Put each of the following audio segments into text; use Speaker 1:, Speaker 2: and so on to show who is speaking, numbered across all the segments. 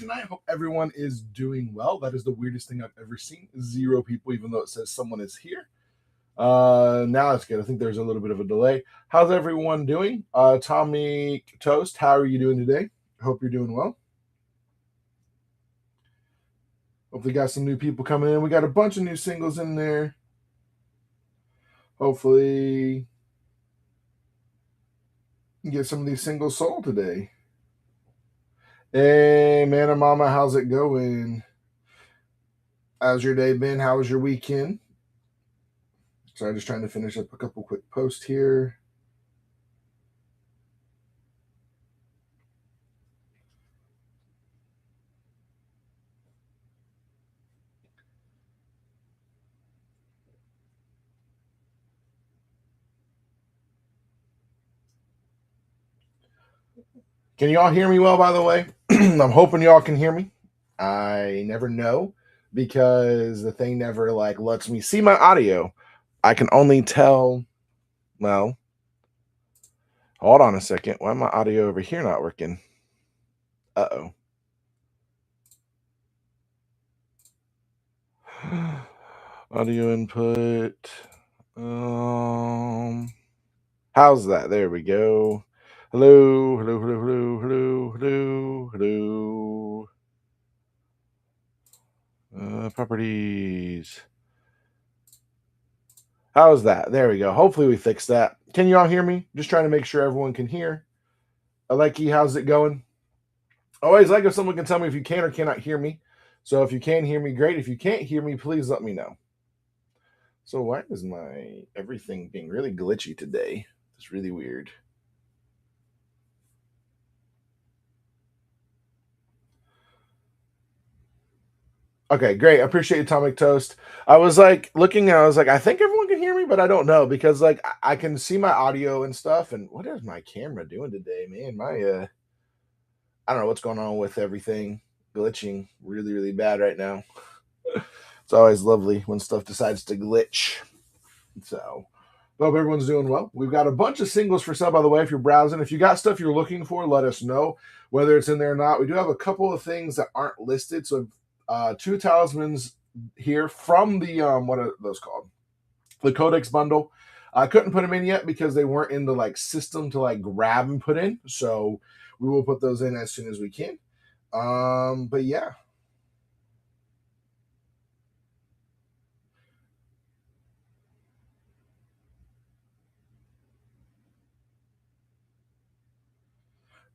Speaker 1: tonight. Hope everyone is doing well. That is the weirdest thing I've ever seen. 0 people, even though it says someone is here. Now it's good. I think there's a little bit of a delay. How's everyone doing? Tommy Toast, how are you doing today? Hope you're doing well. Hopefully got some new people coming in. We got a bunch of new singles in there. Hopefully get some of these singles sold today. Hey, man and mama, how's it going? How's your day been? How was your weekend? So I'm just trying to finish up a couple quick posts here. Can y'all hear me well, by the way? I'm hoping y'all can hear me. I never know because the thing never lets me see my audio. I can only tell. Well, hold on a second. Why my audio over here not working? Uh-oh. Audio input. How's that? There we go. Hello, hello, hello, hello, hello, hello, hello. Properties. How's that? There we go. Hopefully we fixed that. Can you all hear me? Just trying to make sure everyone can hear. Aleki, how's it going? Always like if someone can tell me if you can or cannot hear me. So if you can hear me, great. If you can't hear me, please let me know. So why is my everything being really glitchy today? It's really weird. Okay, great. I appreciate you, Atomic Toast. I was looking, I was I think everyone can hear me, but I don't know because I can see my audio and stuff. And what is my camera doing today, man? I don't know what's going on with everything glitching really, really bad right now. It's always lovely when stuff decides to glitch. So, hope everyone's doing well. We've got a bunch of singles for sale, by the way, if you're browsing. If you got stuff you're looking for, let us know whether it's in there or not. We do have a couple of things that aren't listed. So, 2 talismans here from the, what are those called? The Codex bundle. I couldn't put them in yet because they weren't in the system to grab and put in. So, we will put those in as soon as we can. But yeah.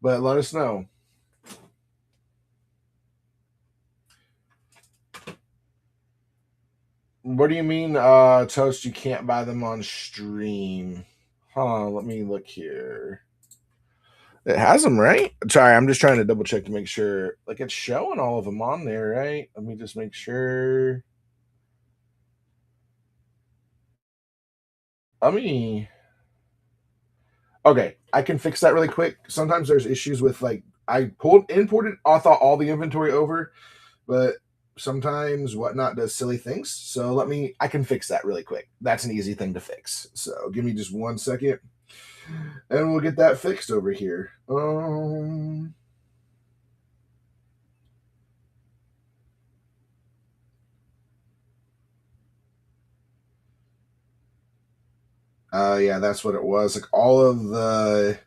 Speaker 1: But let us know. What do you mean, Toast, you can't buy them on stream? Huh, let me look here. It has them, right? Sorry, I'm just trying to double check to make sure. It's showing all of them on there, right? Let me just make sure. Okay, I can fix that really quick. Sometimes there's issues with I imported, I thought all the inventory over, but sometimes Whatnot does silly things. So I can fix that really quick. That's an easy thing to fix. So give me just 1 second, and we'll get that fixed over here. Yeah, that's what it was. All of the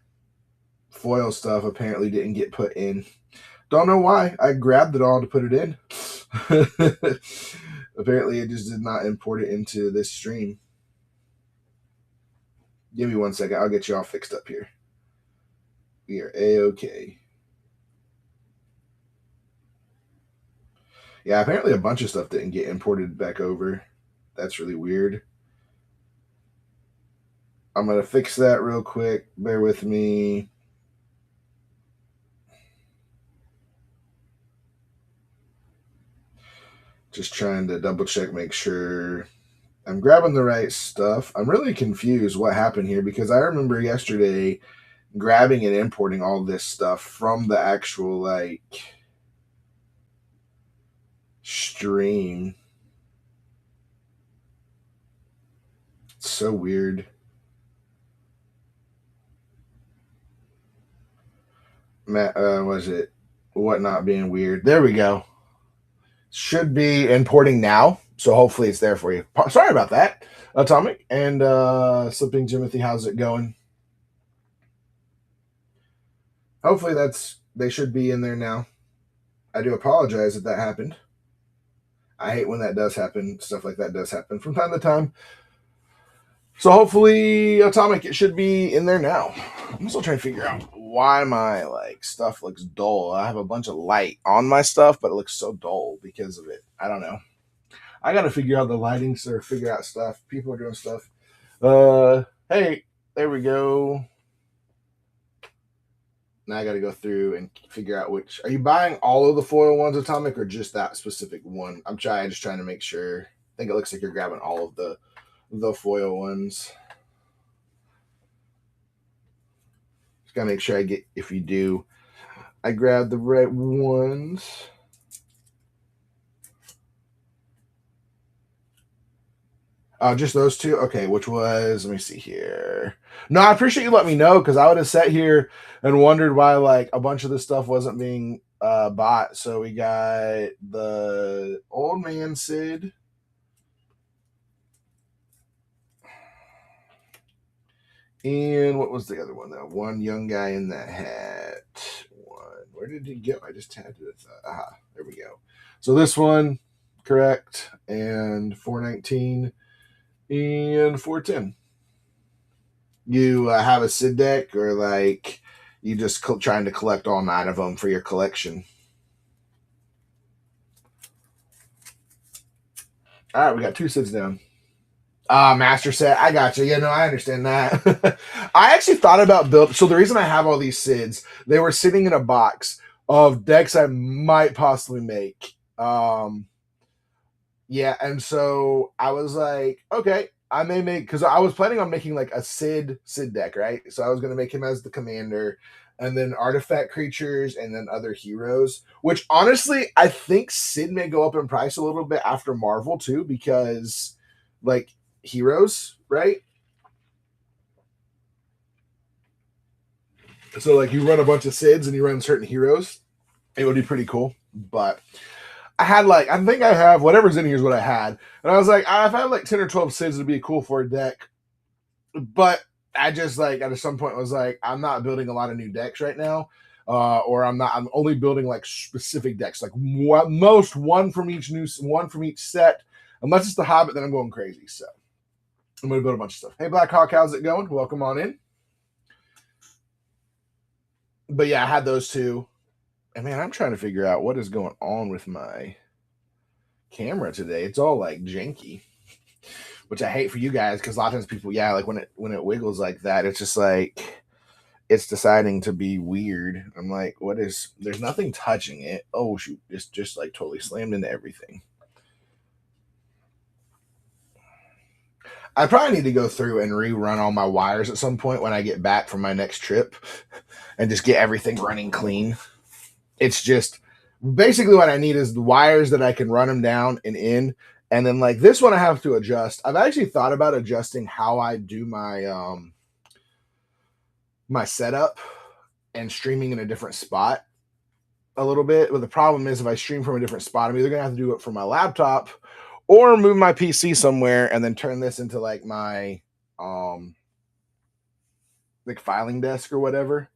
Speaker 1: foil stuff apparently didn't get put in. Don't know why. I grabbed it all to put it in. Apparently, it just did not import it into this stream. Give me 1 second. I'll get you all fixed up here. We are A-okay. Yeah, apparently a bunch of stuff didn't get imported back over. That's really weird. I'm going to fix that real quick. Bear with me. Just trying to double check, make sure I'm grabbing the right stuff. I'm really confused what happened here because I remember yesterday grabbing and importing all this stuff from the actual stream. It's so weird. Matt, was it whatnot being weird. There we go. Should be importing now, so hopefully it's there for you. Sorry about that, Atomic and Slipping Jimothy. How's it going? Hopefully they should be in there now. I do apologize that that happened. I hate when that does happen. Stuff like that does happen from time to time. So hopefully, Atomic, it should be in there now. I'm still trying to figure out why my like stuff looks dull. I have a bunch of light on my stuff, but it looks so dull because of it. I don't know. I got to figure out the lighting or figure out stuff. People are doing stuff. Hey, there we go. Now I got to go through and figure out which. Are you buying all of the foil ones, Atomic, or just that specific one? I'm just trying to make sure. I think it looks like you're grabbing all of the foil ones. Just gotta make sure I get. If you do, I grab the right ones. Just those two? Okay, which was, let me see here. No, I appreciate you letting me know because I would have sat here and wondered why like a bunch of this stuff wasn't being bought. So we got the Old Man Sid. And what was the other one? That one young guy in that hat. One. Where did he go? I just tapped it. Aha, there we go. So this one, correct. And 419 and 410. You have a Sid deck, or like you just trying to collect all 9 of them for your collection? All right, we got 2 Sids down. Master set. I got you. Yeah, no, I understand that. I actually thought about build. So the reason I have all these Sids, they were sitting in a box of decks I might possibly make. Yeah, and so I was like, okay, I may make, because I was planning on making like a Sid deck, right? So I was gonna make him as the commander, and then artifact creatures, and then other heroes. Which honestly, I think Sid may go up in price a little bit after Marvel too, because like heroes, right? So like you run a bunch of Sids and you run certain heroes, it would be pretty cool. But I had like, I think I have whatever's in here is what I had, and I was like, if I had like 10 or 12 Sids, it'd be cool for a deck. But I just like at some point was like, I'm not building a lot of new decks right now, or I'm only building like specific decks, like most one from each set, unless it's the Hobbit, then I'm going crazy. So I'm gonna build a bunch of stuff. Hey Blackhawk, how's it going? Welcome on in. But yeah, I had those two. And man, I'm trying to figure out what is going on with my camera today. It's all like janky, which I hate for you guys because a lot of times people, yeah, like when it wiggles like that, it's just like it's deciding to be weird. I'm like, what is? There's nothing touching it. Oh shoot, it's just like totally slammed into everything. I probably need to go through and rerun all my wires at some point when I get back from my next trip, and just get everything running clean. It's just basically what I need is the wires that I can run them down and in. And then like this one I have to adjust. I've actually thought about adjusting how I do my my setup and streaming in a different spot a little bit. But the problem is if I stream from a different spot, I'm either gonna have to do it from my laptop or move my PC somewhere and then turn this into like my like filing desk or whatever.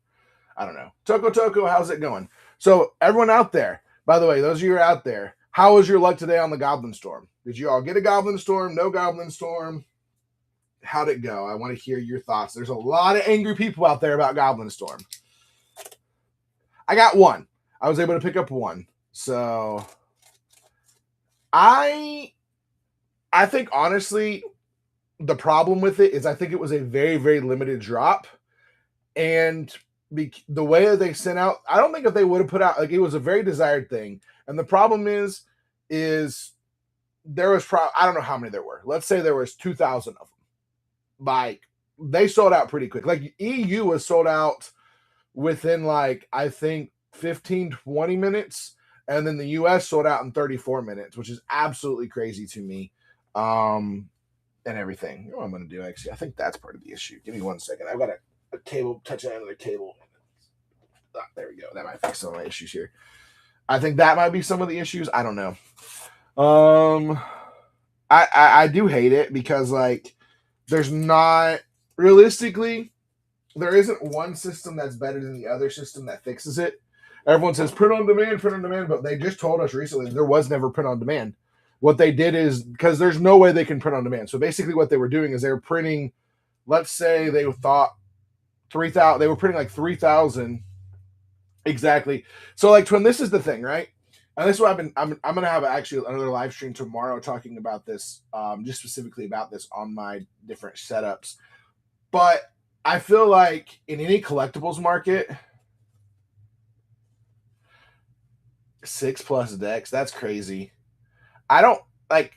Speaker 1: I don't know. Toko, how's it going? So everyone out there, by the way, those of you who are out there, how was your luck today on the Goblin Storm? Did you all get a Goblin Storm? No Goblin Storm? How'd it go? I want to hear your thoughts. There's a lot of angry people out there about Goblin Storm. I got one. I was able to pick up one. So I think honestly, the problem with it is I think it was a very, very limited drop. And the way that they sent out, I don't think if they would have put out, like, it was a very desired thing. And the problem is there was I don't know how many there were. Let's say there was 2,000 of them. Like, they sold out pretty quick. Like, EU was sold out within like, I think 15, 20 minutes. And then the US sold out in 34 minutes, which is absolutely crazy to me. And everything. You know what I'm going to do, actually? I think that's part of the issue. Give me 1 second. I've got a cable touching another cable. there we go. That might fix some of my issues here. I think that might be some of the issues. I don't know. Um, I do hate it because like there's not realistically there isn't one system that's better than the other system that fixes it. Everyone says print on demand, but they just told us recently there was never print on demand. What they did is because there's no way they can print on demand. So basically, what they were doing is they were printing. Let's say they thought 3,000. They were printing like 3,000 exactly. So like, twin, this is the thing, right? And this is what I'm gonna have actually another live stream tomorrow talking about this, just specifically about this on my different setups. But I feel like in any collectibles market, 6+ decks, that's crazy. I don't like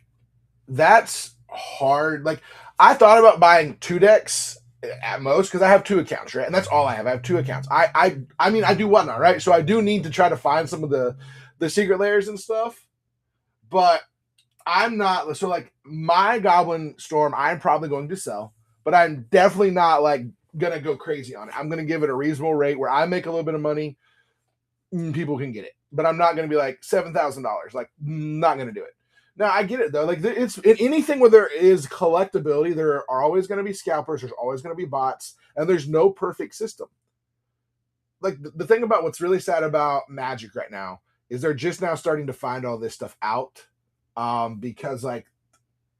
Speaker 1: that's hard. Like I thought about buying 2 decks at most because I have 2 accounts, right? And that's all I have. I have 2 accounts. I mean I do whatnot, right? So I do need to try to find some of the secret layers and stuff. But I'm not so like my Goblin Storm, I'm probably going to sell, but I'm definitely not like gonna go crazy on it. I'm gonna give it a reasonable rate where I make a little bit of money, people can get it. But I'm not gonna be like $7,000. Like, not gonna do it. Now I get it though. Like it's in anything where there is collectability, there are always going to be scalpers. There's always going to be bots, and there's no perfect system. Like the thing about what's really sad about Magic right now is they're just now starting to find all this stuff out, because like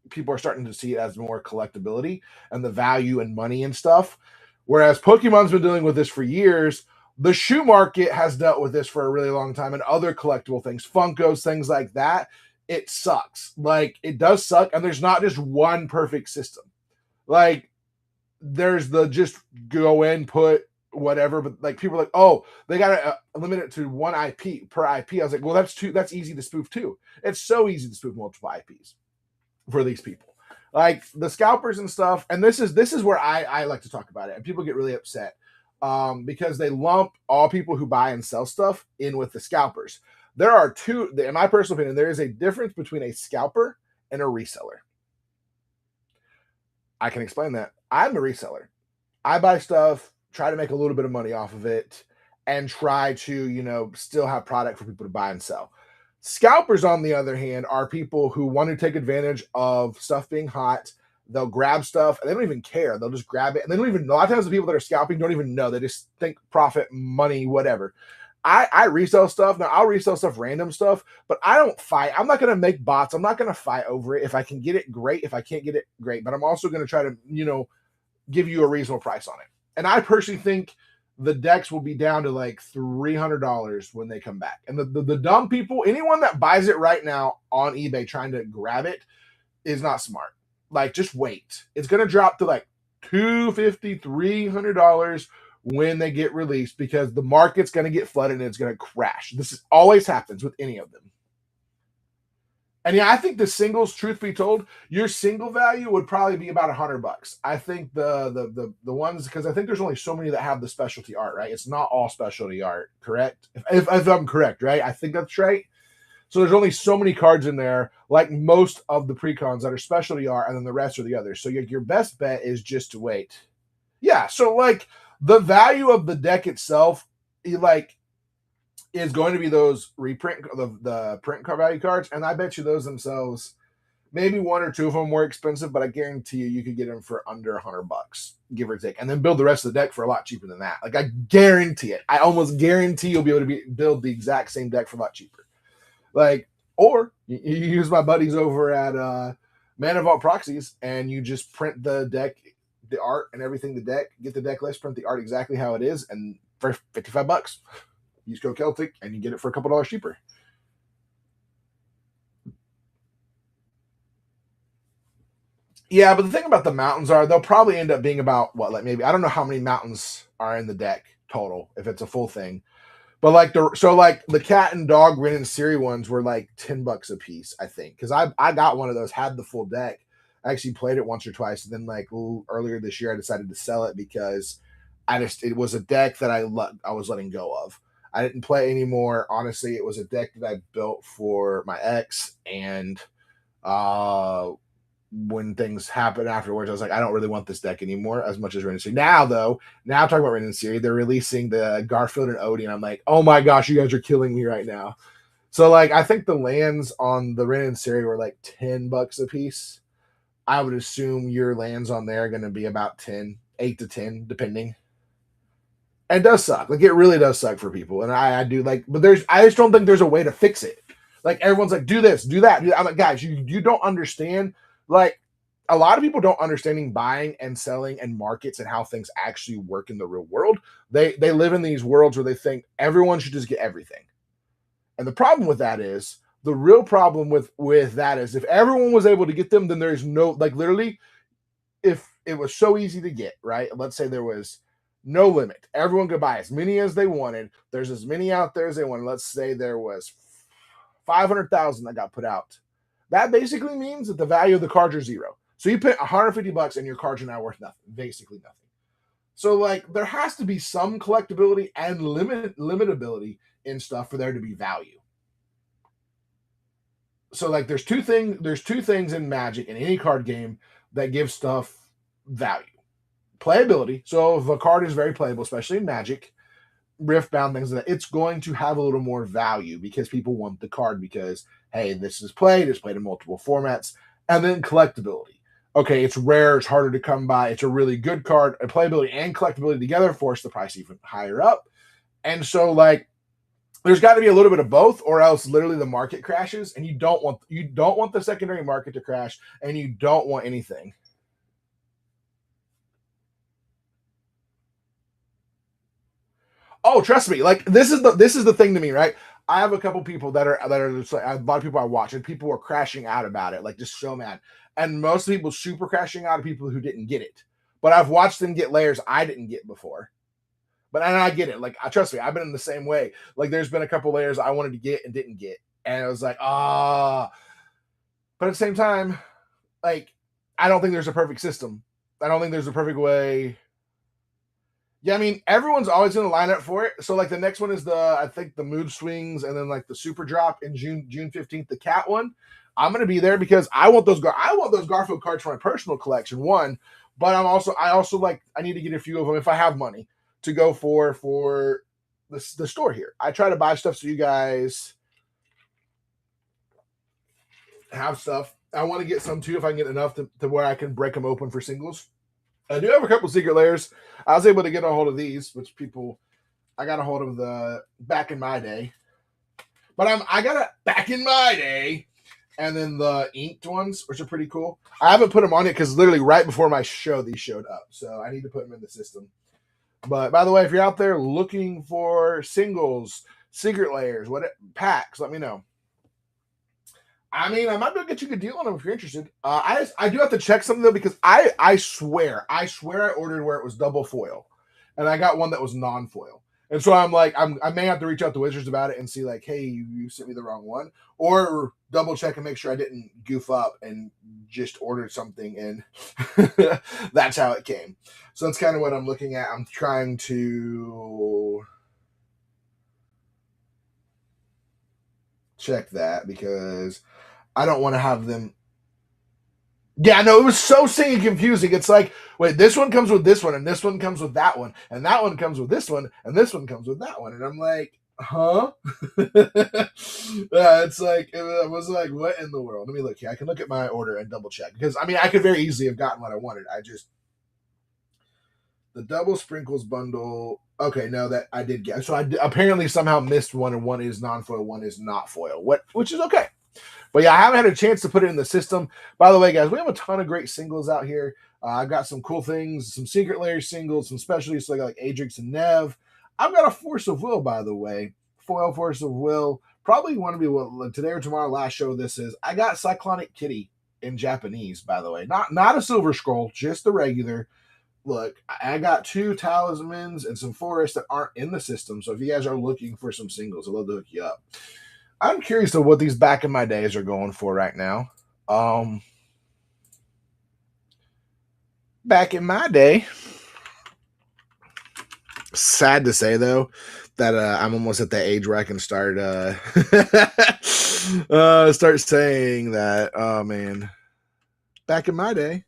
Speaker 1: people are starting to see it as more collectability and the value and money and stuff. Whereas Pokemon's been dealing with this for years. The shoe market has dealt with this for a really long time, and other collectible things, Funkos, things like that. It sucks. Like it does suck, and there's not just one perfect system. Like there's the just go in, put whatever, but like people are like, oh, they got to limit it to one IP per IP. I was like, well, that's easy to spoof too. It's so easy to spoof multiple IPs for these people, like the scalpers and stuff. And this is where I like to talk about it, and people get really upset, because they lump all people who buy and sell stuff in with the scalpers. There are two, in my personal opinion, there is a difference between a scalper and a reseller. I can explain that. I'm a reseller. I buy stuff, try to make a little bit of money off of it, and try to, still have product for people to buy and sell. Scalpers, on the other hand, are people who want to take advantage of stuff being hot. They'll grab stuff and they don't even care. They'll just grab it. And they don't even know. A lot of times the people that are scalping don't even know. They just think profit, money, whatever. I resell stuff. Now I'll resell stuff, random stuff, but I don't fight. I'm not going to make bots. I'm not going to fight over it. If I can get it, great. If I can't get it, great. But I'm also going to try to, give you a reasonable price on it. And I personally think the decks will be down to like $300 when they come back. And the dumb people, anyone that buys it right now on eBay trying to grab it is not smart. Like, just wait. It's going to drop to like $250, $300 when they get released, because the market's going to get flooded and it's going to crash. This always happens with any of them. And yeah, I think the singles, truth be told, your single value would probably be about $100. I think the ones, because I think there's only so many that have the specialty art, right? It's not all specialty art, correct? If I'm correct, right? I think that's right. So there's only so many cards in there, like most of the precons that are specialty art, and then the rest are the others. So your best bet is just to wait. Yeah, so like the value of the deck itself, is going to be those reprint, the print card value cards, and I bet you those themselves, maybe one or two of them more expensive, but I guarantee you could get them for under $100, give or take, and then build the rest of the deck for a lot cheaper than that. Like, I guarantee it. I almost guarantee you'll be able to build the exact same deck for a lot cheaper. Like, or you use my buddies over at Mana Vault Proxies, and you just print the deck, the art and everything, the deck, get the deck list, print the art exactly how it is, and for $55. Use code Celtic and you get it for a couple dollars cheaper. Yeah, but the thing about the mountains are they'll probably end up being about what, like maybe, I don't know how many mountains are in the deck total if it's a full thing. But like the cat and dog Ren and Siri ones were like $10 a piece, I think. Because I got one of those, had the full deck. I actually played it once or twice, and then like earlier this year I decided to sell it because it was a deck that I was letting go of. I didn't play anymore. Honestly, it was a deck that I built for my ex, and when things happen afterwards, I was like, I don't really want this deck anymore as much as Ren and Siri. Now, though, now talking about Ren and Siri, they're releasing the Garfield and Odie, and I'm like, oh my gosh, you guys are killing me right now. So, like, I think the lands on the Ren and Siri were like $10 a piece. I would assume your lands on there are going to be about 10, 8 to 10, depending. And it does suck. Like, it really does suck for people. And I do like, but I just don't think there's a way to fix it. Like, everyone's like, do this, do that. I'm like, guys, you don't understand. Like, a lot of people don't understanding buying and selling and markets and how things actually work in the real world. They live in these worlds where they think everyone should just get everything. And the problem with that is, the real problem with that is, if everyone was able to get them, then there's no, like, literally, if it was so easy to get, right? Let's say there was no limit. Everyone could buy as many as they wanted. There's as many out there as they wanted. Let's say there was 500,000 that got put out. That basically means that the value of the cards are zero. So you put $150 and your cards are now worth nothing, basically nothing. So, like, there has to be some collectability and limitability in stuff for there to be value. So, like, there's two things in Magic in any card game that give stuff value. Playability. So if a card is very playable, especially in Magic, Riftbound, things like that, it's going to have a little more value because people want the card because, hey, this is played, it's played in multiple formats. And then collectability. Okay, it's rare, it's harder to come by, it's a really good card, and playability and collectability together force the price even higher up. And so, like, there's got to be a little bit of both, or else literally the market crashes, and you don't want the secondary market to crash, and you don't want anything. Oh, trust me. Like, this is the thing to me, right? I have a couple people that are just like, a lot of people I watch, and people are crashing out about it, like, just so mad. And most people super crashing out of people who didn't get it. But I've watched them get layers I didn't get before. But and I get it. Like, trust me, I've been in the same way. Like, there's been a couple layers I wanted to get and didn't get, and I was like, ah. But at the same time, like, I don't think there's a perfect system. I don't think there's a perfect way. Yeah, I mean, everyone's always going to line up for it. So, like, the next one is I think the mood swings, and then, like, the super drop in June 15th, the cat one. I'm going to be there because I want those Garfield cards for my personal collection. One, but I also like, I need to get a few of them if I have money to go for the store here. I try to buy stuff so you guys have stuff. I want to get some too if I can get enough to where I can break them open for singles. I do have a couple secret layers. I was able to get a hold of these, which I got a hold of the back in my day. But I got a back in my day, and then the inked ones, which are pretty cool. I haven't put them on it because literally right before my show, these showed up. So I need to put them in the system. But by the way, if you're out there looking for singles, secret layers, packs, let me know. I mean, I might be able to get you a good deal on them if you're interested. I do have to check something though, because I swear I ordered where it was double foil, and I got one that was non-foil. And so I'm like, I may have to reach out to Wizards about it and see, like, hey, you sent me the wrong one, or double check and make sure I didn't goof up and just ordered something, and that's how it came. So that's kind of what I'm looking at. I'm trying to check that because I don't want to have them. Yeah, no, it was so singing confusing. It's like, wait, this one comes with this one, and this one comes with that one, and that one comes with this one, and this one comes with that one. And I'm like, huh? It's like, I was like, what in the world? Let me look here. I can look at my order and double check. Because, I mean, I could very easily have gotten what I wanted. The double sprinkles bundle. Okay, no, that I did get. So I apparently somehow missed one, and one is non-foil, one is not foil. Which is okay. But yeah, I haven't had a chance to put it in the system. By the way, guys, we have a ton of great singles out here. I've got some cool things, some secret layer singles, some specialties like Adrix and Nev. I've got a Force of Will, by the way. Foil Force of Will. Probably want to be what today or tomorrow. Last show this is. I got Cyclonic Kitty in Japanese, by the way. Not a silver scroll, just the regular. Look, I got 2 talismans and some forests that aren't in the system. So if you guys are looking for some singles, I'd love to hook you up. I'm curious to what these back in my days are going for right now. Back in my day, sad to say though, that I'm almost at the age where I can start start saying that. Oh man, Back in my day,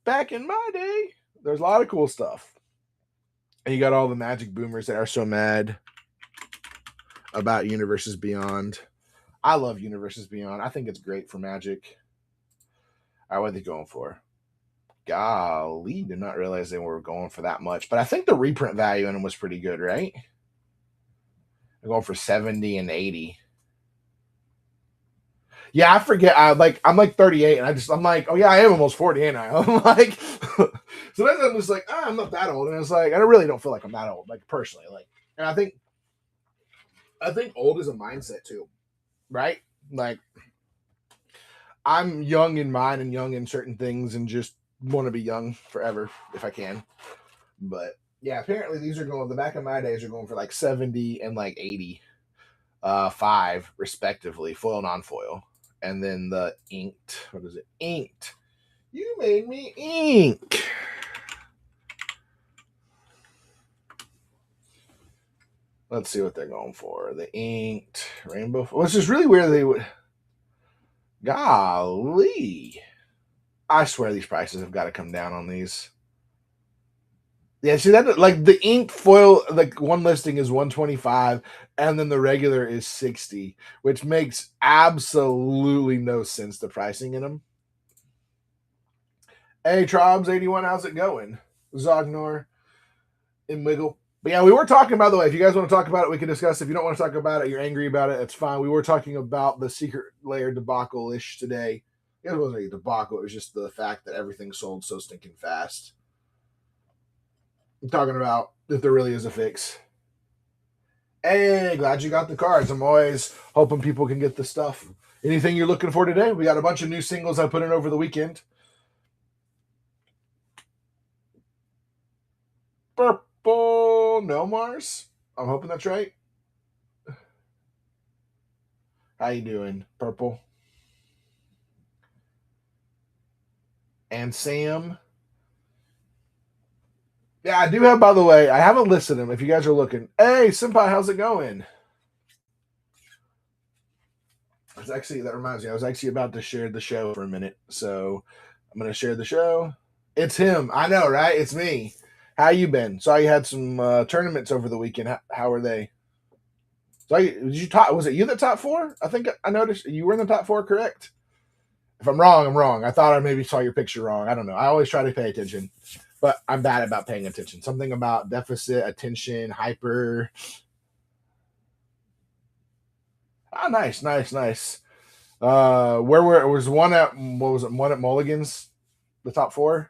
Speaker 1: there's a lot of cool stuff. And you got all the Magic boomers that are so mad about Universes Beyond. I love Universes Beyond. I think it's great for Magic. All right, what are they going for? Golly, did not realize they were going for that much. But I think the reprint value in them was pretty good, right? They're going for 70 and 80. Yeah, I forget. I'm like 38, and I'm like, oh yeah, I am almost 40, ain't I? I'm like, so then I'm just like, I'm not that old, and it's like I really don't feel like I'm that old, like personally, like, and I think old is a mindset too, right? Like, I'm young in mind and young in certain things, and just want to be young forever if I can. But yeah, apparently these are going. The back of my days are going for like 70 and like 80, 5 respectively, foil non-foil. And then the inked, what is it? Inked. You made me ink. Let's see what they're going for. The inked rainbow. Well, it's just really weird they would. Golly. I swear these prices have got to come down on these. Yeah, see that, like the ink foil, like one listing is 125 and then the regular is 60, which makes absolutely no sense, the pricing in them. Hey Trobs 81, how's it going? Zognor and Wiggle. But yeah, we were talking, by the way, if you guys want to talk about it, we can discuss. If you don't want to talk about it, you're angry about it, it's fine. We were talking about the secret layer debacle-ish today. It wasn't a debacle, it was just the fact that everything sold so stinking fast. I'm talking about if there really is a fix. Hey, glad you got the cards. I'm always hoping people can get the stuff. Anything you're looking for today? We got a bunch of new singles I put in over the weekend. Purple No Mars. I'm hoping that's right. How you doing, Purple? And Sam. Yeah, I do have, by the way, I haven't listed him if you guys are looking. Hey, Senpai, how's it going? That reminds me, I was actually about to share the show for a minute. So I'm going to share the show. It's him. I know, right? It's me. How you been? Saw you had some tournaments over the weekend. How are they? So did you top? Was it you that top 4? I think I noticed you were in the top 4, correct? If I'm wrong, I'm wrong. I thought I maybe saw your picture wrong. I don't know. I always try to pay attention, but I'm bad about paying attention. Something about deficit, attention, hyper. Oh, nice. Where was one at? What was it? One at Mulligan's, the top 4,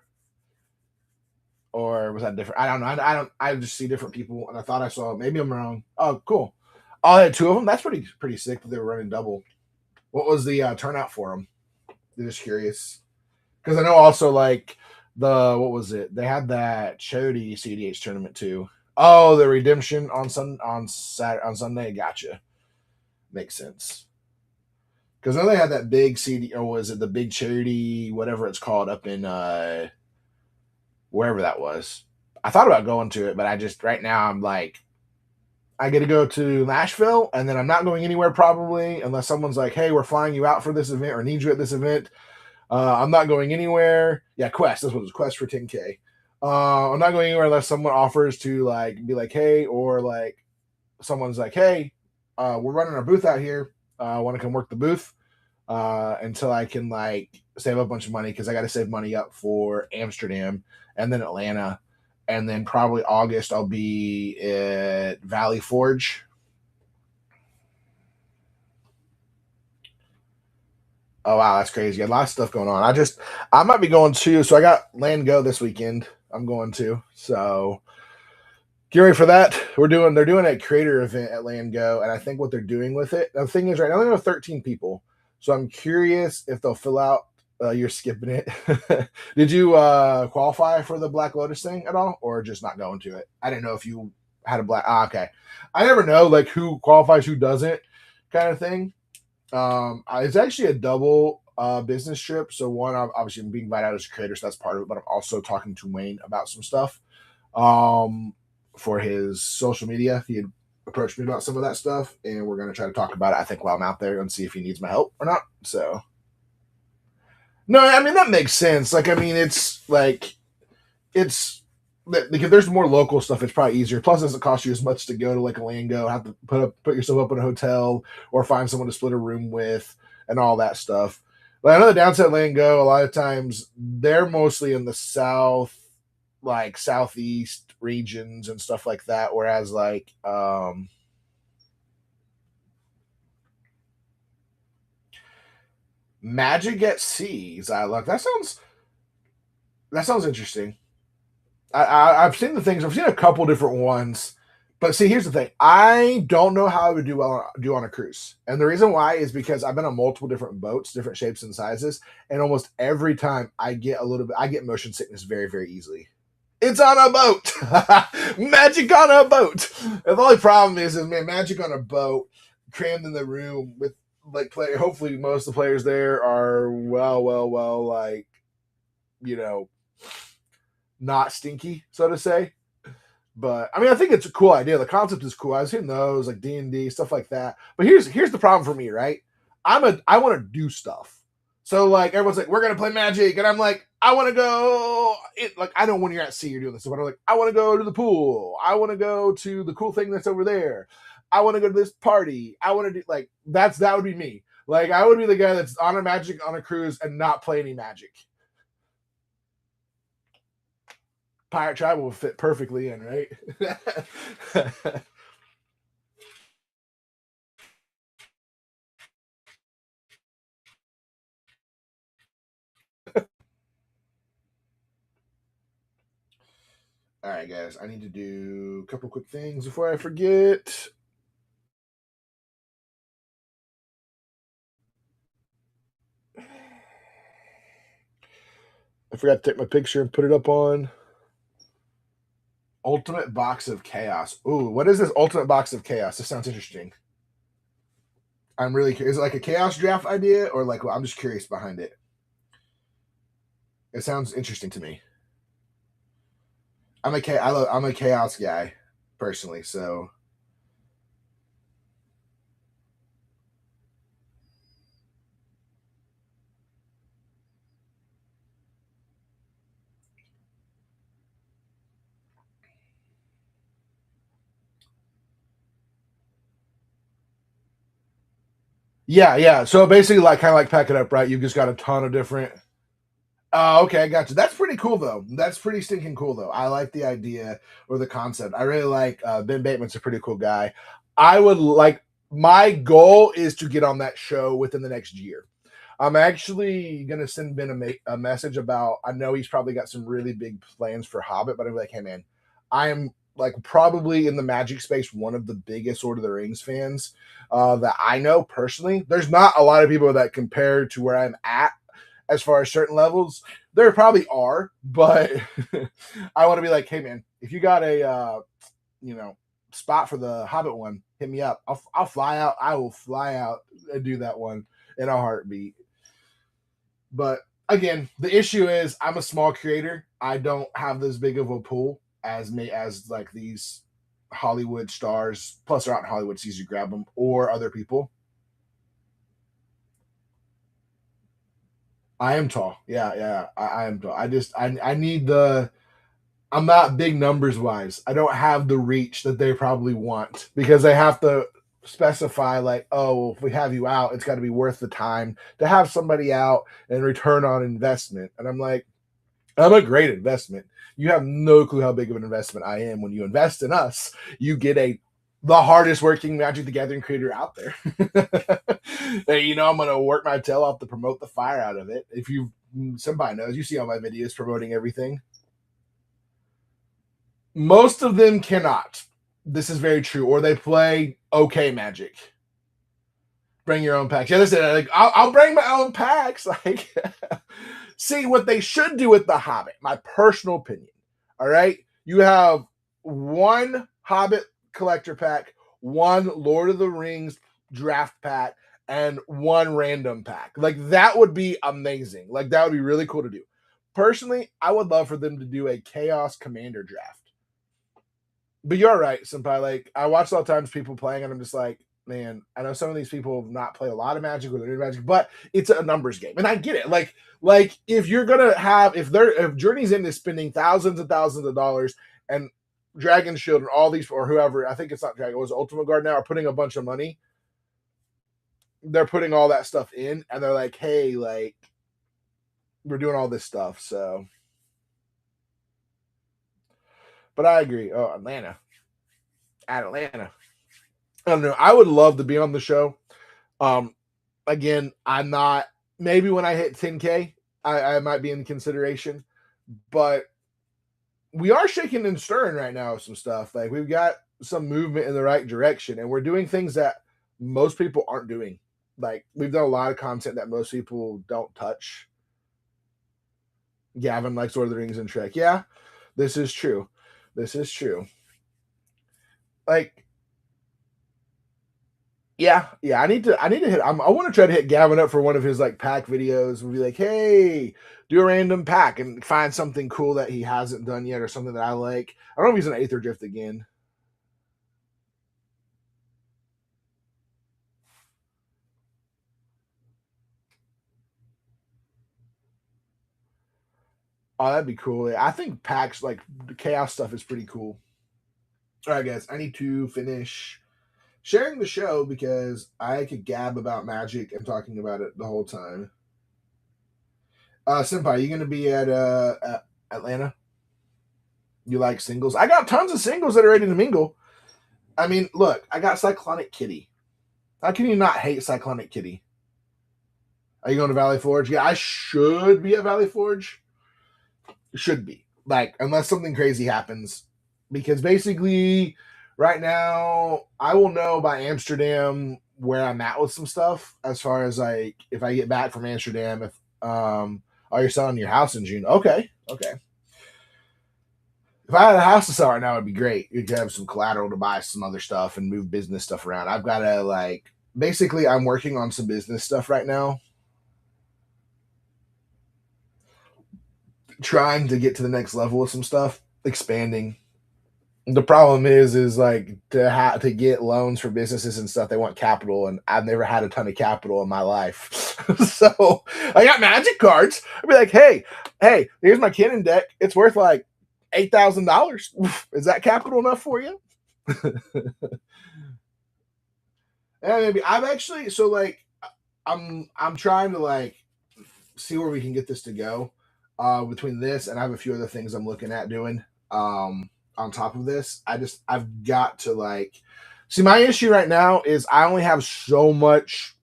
Speaker 1: or was that different? I don't know. I don't. I just see different people, and I thought I saw. Maybe I'm wrong. Oh, cool. Oh, I had 2 of them. That's pretty sick that they were running double. What was the turnout for them? I'm just curious because I know also like what was it? They had that Chody CDH tournament too. Oh, the redemption on Sunday. Gotcha. Makes sense. Because I know they had that big CD, or was it the big charity, whatever it's called, up in wherever that was. I thought about going to it, but I just right now I'm like, I get to go to Nashville, and then I'm not going anywhere probably unless someone's like, "Hey, we're flying you out for this event or need you at this event." I'm not going anywhere. Yeah, Quest. That's what it was. Quest for 10K. I'm not going anywhere unless someone offers to like be like, "Hey," or like someone's like, "Hey, we're running our booth out here. Want to come work the booth?" Until I can like save a bunch of money because I got to save money up for Amsterdam and then Atlanta, and then probably August I'll be at Valley Forge. Oh wow, that's crazy! A lot of stuff going on. I might be going too. So I got Land Go this weekend. I'm going to. So get ready for that. They're doing a creator event at Land Go, and I think what they're doing with it. The thing is, right now they have 13 people. So I'm curious if they'll fill out. You're skipping it. Did you qualify for the Black Lotus thing at all, or just not going to it? I didn't know if you had a black. Okay, I never know like who qualifies, who doesn't, kind of thing. It's actually a double business trip. So one, I'm obviously being invited out as a creator, so that's part of it. But I'm also talking to Wayne about some stuff for his social media. He had approached me about some of that stuff, and we're going to try to talk about it, I think, while I'm out there and see if he needs my help or not. So No, I mean that makes sense. Like, I mean, it's because there's more local stuff. It's probably easier. Plus, it doesn't cost you as much to go to like a Lango, have to put yourself up in a hotel or find someone to split a room with, and all that stuff. But I know the downside Lango, a lot of times they're mostly in the south, like southeast regions and stuff like that. Whereas like Magic at Seas, I look that sounds interesting. I've seen the things. I've seen a couple different ones, but see, here's the thing. I don't know how I would do on a cruise, and the reason why is because I've been on multiple different boats, different shapes and sizes, and almost every time I get motion sickness very, very easily. It's on a boat, magic on a boat. And the only problem is man, magic on a boat, crammed in the room with like play. Hopefully, most of the players there are well, like you know, not stinky, so to say. But I mean, I think it's a cool idea. The concept is cool. I've seen those like D&D stuff like that. But here's the problem for me, right? I want to do stuff. So like everyone's like, we're gonna play Magic, and I'm like, I want to go. Like I know when you're at sea, you're doing this. So I'm like, I want to go to the pool. I want to go to the cool thing that's over there. I want to go to this party. I want to do like that would be me. Like I would be the guy that's on a Magic on a cruise and not play any Magic. Pirate Tribe will fit perfectly in, right? All right, guys, I need to do a couple quick things before I forget. I forgot to take my picture and put it up on Ultimate Box of Chaos. Ooh, what is this Ultimate Box of Chaos? This sounds interesting. I'm really curious. Is it like a chaos draft idea, or like well, I'm just curious behind it? It sounds interesting to me. I'm a chaos guy personally, so yeah. So basically, like kind of like pack it up, right? You've just got a ton of different. Oh, okay, I got you. That's pretty cool, though. That's pretty stinking cool, though. I like the idea or the concept. I really like Ben Bateman's a pretty cool guy. I would like my goal is to get on that show within the next year. I'm actually gonna send Ben a message about. I know he's probably got some really big plans for Hobbit, but I'm like, hey man, I am like probably in the Magic space one of the biggest Lord of the Rings fans that I know personally. There's not a lot of people that compare to where I'm at as far as certain levels. There probably are, but I want to be like, hey man, if you got a you know spot for the Hobbit one, hit me up. I'll fly out. I will fly out and do that one in a heartbeat. But again, the issue is I'm a small creator. I don't have this big of a pool as me as like these Hollywood stars. Plus, they're out in Hollywood, it's easy to grab them or other people. I am tall. Yeah. I am tall. I need the. I'm not big numbers wise. I don't have the reach that they probably want because they have to specify like, oh, well, if we have you out, it's got to be worth the time to have somebody out and return on investment. And I'm like, I'm a great investment. You have no clue how big of an investment I am when you invest in us. You get the hardest working Magic the Gathering creator out there. I'm gonna work my tail off to promote the fire out of it. If you somebody knows, you see all my videos promoting everything. Most of them cannot. This is very true. Or they play okay Magic. Bring your own packs. Yeah, listen, like I'll bring my own packs. Like, see what they should do with the Hobbit. My personal opinion. All right, you have one Hobbit collector pack, one Lord of the Rings draft pack, and one random pack. Like that would be amazing. Like that would be really cool to do. Personally, I would love for them to do a Chaos Commander draft. But you're right, Senpai. Like I watch a lot of times people playing, and I'm just like, man, I know some of these people have not play a lot of Magic or they're new to Magic, but it's a numbers game, and I get it. Like if you're gonna have if Journey's into spending thousands and thousands of dollars and Dragon Shield and all these or whoever, I think it's not Dragon, it was Ultimate Guard now are putting a bunch of money. They're putting all that stuff in, and they're like, hey, like we're doing all this stuff. So, but I agree. Oh, Atlanta. I don't know. I would love to be on the show. Um, again, I'm not. Maybe when I hit 10K, I might be in consideration. But we are shaking and stirring right now with some stuff. Like we've got some movement in the right direction, and we're doing things that most people aren't doing. Like we've done a lot of content that most people don't touch. Gavin likes Lord of the Rings and Trek. Yeah, this is true. This is true. Like yeah. I need to hit. I want to try to hit Gavin up for one of his like pack videos. And be like, hey, do a random pack and find something cool that he hasn't done yet or something that I like. I don't know if he's an Aether Drift again. Oh, that'd be cool. Yeah, I think packs like the chaos stuff is pretty cool. All right, guys, I need to finish sharing the show because I could gab about Magic and talking about it the whole time. Senpai, you gonna be at Atlanta? You like singles? I got tons of singles that are ready to mingle. I mean, look, I got Cyclonic Kitty. How can you not hate Cyclonic Kitty? Are you going to Valley Forge? Yeah, I should be at Valley Forge. Should be. Like, unless something crazy happens. Because basically, right now, I will know by Amsterdam where I'm at with some stuff. As far as like if I get back from Amsterdam, if oh, you're selling your house in June. Okay. Okay. If I had a house to sell right now, it'd be great. You could have some collateral to buy some other stuff and move business stuff around. I've got to like basically I'm working on some business stuff right now. Trying to get to the next level with some stuff, expanding. The problem is like to get loans for businesses and stuff. They want capital, and I've never had a ton of capital in my life. So I got Magic cards. I'd be like, hey, here's my Cannon deck. It's worth like $8,000. Is that capital enough for you? And maybe I've actually so like I'm trying to like see where we can get this to go. Between this and I have a few other things I'm looking at doing. On top of this, I've got to like see my issue right now is I only have so much.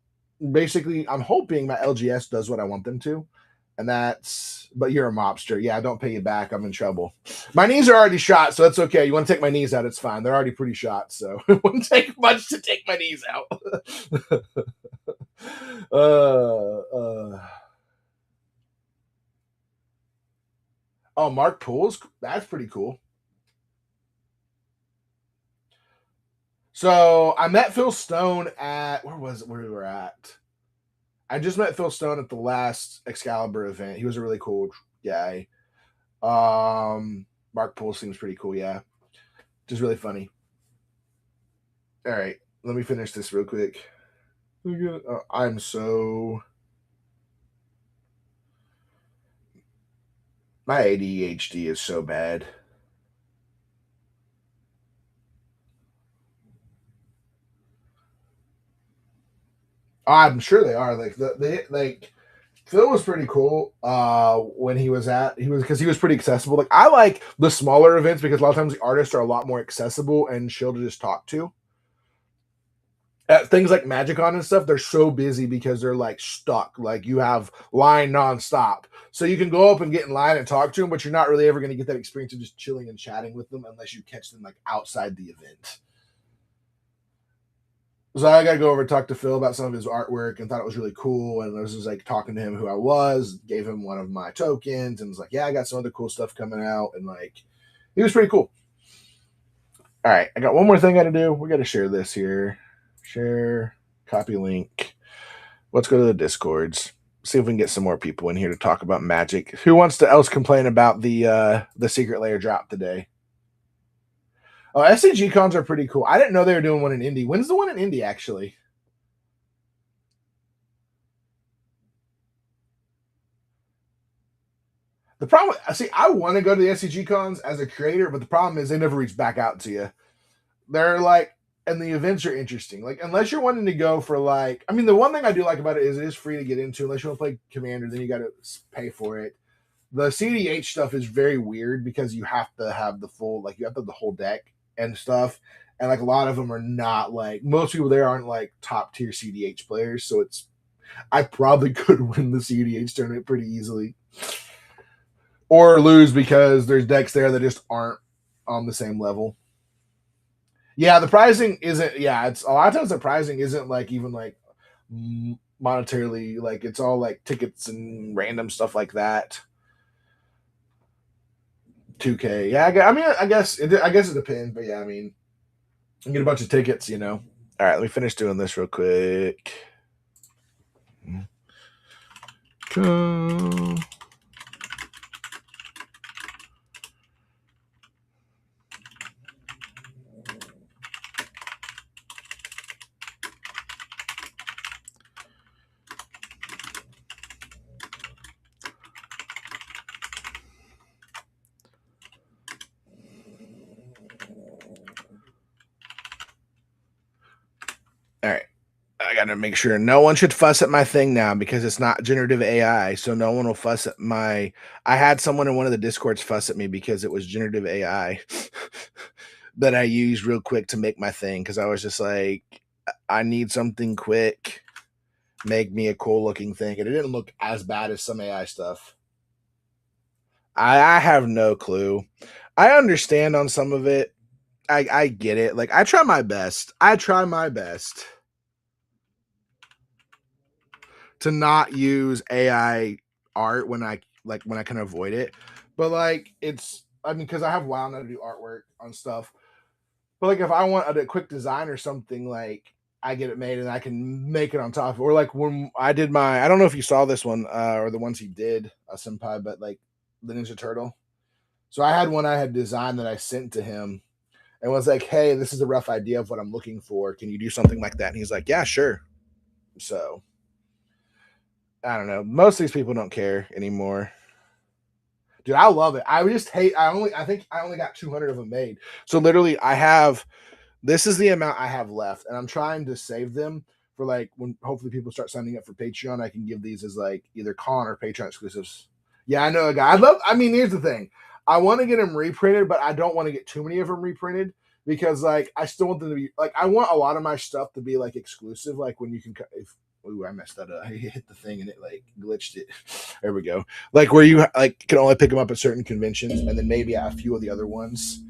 Speaker 1: Basically, I'm hoping my LGS does what I want them to, and that's. But you're a mobster, yeah. Don't pay you back. I'm in trouble. My knees are already shot, so that's okay. You want to take my knees out? It's fine. They're already pretty shot, so it wouldn't take much to take my knees out. uh, uh. Oh, Mark Pools. That's pretty cool. So I met Phil Stone at where we were at? I just met Phil Stone at the last Excalibur event. He was a really cool guy. Mark Poole seems pretty cool, yeah. Just really funny. All right, let me finish this real quick. I'm so my ADHD is so bad. I'm sure they are. Like they like Phil was pretty cool when he was pretty accessible. Like I like the smaller events because a lot of times the artists are a lot more accessible and chill to just talk to. At things like MagicCon and stuff, they're so busy because they're like stuck. Like you have line nonstop. So you can go up and get in line and talk to them, but you're not really ever going to get that experience of just chilling and chatting with them unless you catch them like outside the event. So I got to go over and talk to Phil about some of his artwork and thought it was really cool. And I was just like talking to him who I was, gave him one of my tokens, and was like, yeah, I got some other cool stuff coming out. And like, he was pretty cool. All right, I got one more thing I got to do. We got to share this here. Share, copy link. Let's go to the Discords. See if we can get some more people in here to talk about Magic. Who wants to else complain about the secret layer drop today? Oh, SCG cons are pretty cool. I didn't know they were doing one in Indy. When's the one in Indy, actually? The problem, see, I want to go to the SCG cons as a creator, but the problem is they never reach back out to you. They're like, and the events are interesting. Like, unless you're wanting to go for like, I mean, the one thing I do like about it is free to get into. Unless you want to play Commander, then you got to pay for it. The CDH stuff is very weird because you have to have the full, like, you have to have the whole deck and stuff. And like a lot of them are not like, most people there aren't like top tier CDH players. So it's, I probably could win the CDH tournament pretty easily or lose because there's decks there that just aren't on the same level. Yeah, the pricing isn't. Yeah, it's a lot of times the pricing isn't like even like monetarily. Like it's all like tickets and random stuff like that. 2K. Yeah, I mean, I guess it depends, but yeah, I mean, you get a bunch of tickets, you know. All right, let me finish doing this real quick. Go. All right. I got to make sure no one should fuss at my thing now because it's not generative AI. So no one will fuss at my. I had someone in one of the discords fuss at me because it was generative AI that I used real quick to make my thing because I was just like, I need something quick, make me a cool looking thing, and it didn't look as bad as some AI stuff. I have no clue. I understand on some of it. I get it. Like I try my best. I try my best to not use AI art when I can avoid it. But like it's I mean because I have WoW now to do artwork on stuff. But like if I want a quick design or something, like I get it made and I can make it on top. Or like when I did my I don't know if you saw this one or the ones he did, Senpai, but like the Ninja Turtle. So I had one I had designed that I sent to him and was like, hey, this is a rough idea of what I'm looking for. Can you do something like that? And he's like, yeah, sure. So I don't know. Most of these people don't care anymore. Dude, I love it. I just hate. I think I only got 200 of them made. So literally, I have. This is the amount I have left, and I'm trying to save them for like when hopefully people start signing up for Patreon. I can give these as like either con or Patreon exclusives. Yeah, I know a guy. I love. I mean, here's the thing. I want to get them reprinted, but I don't want to get too many of them reprinted because like I still want them to be like I want a lot of my stuff to be like exclusive. Like when you can if ooh, I messed that up. I hit the thing and it like glitched it. There we go. Like where you like can only pick them up at certain conventions, and then maybe a few of the other ones.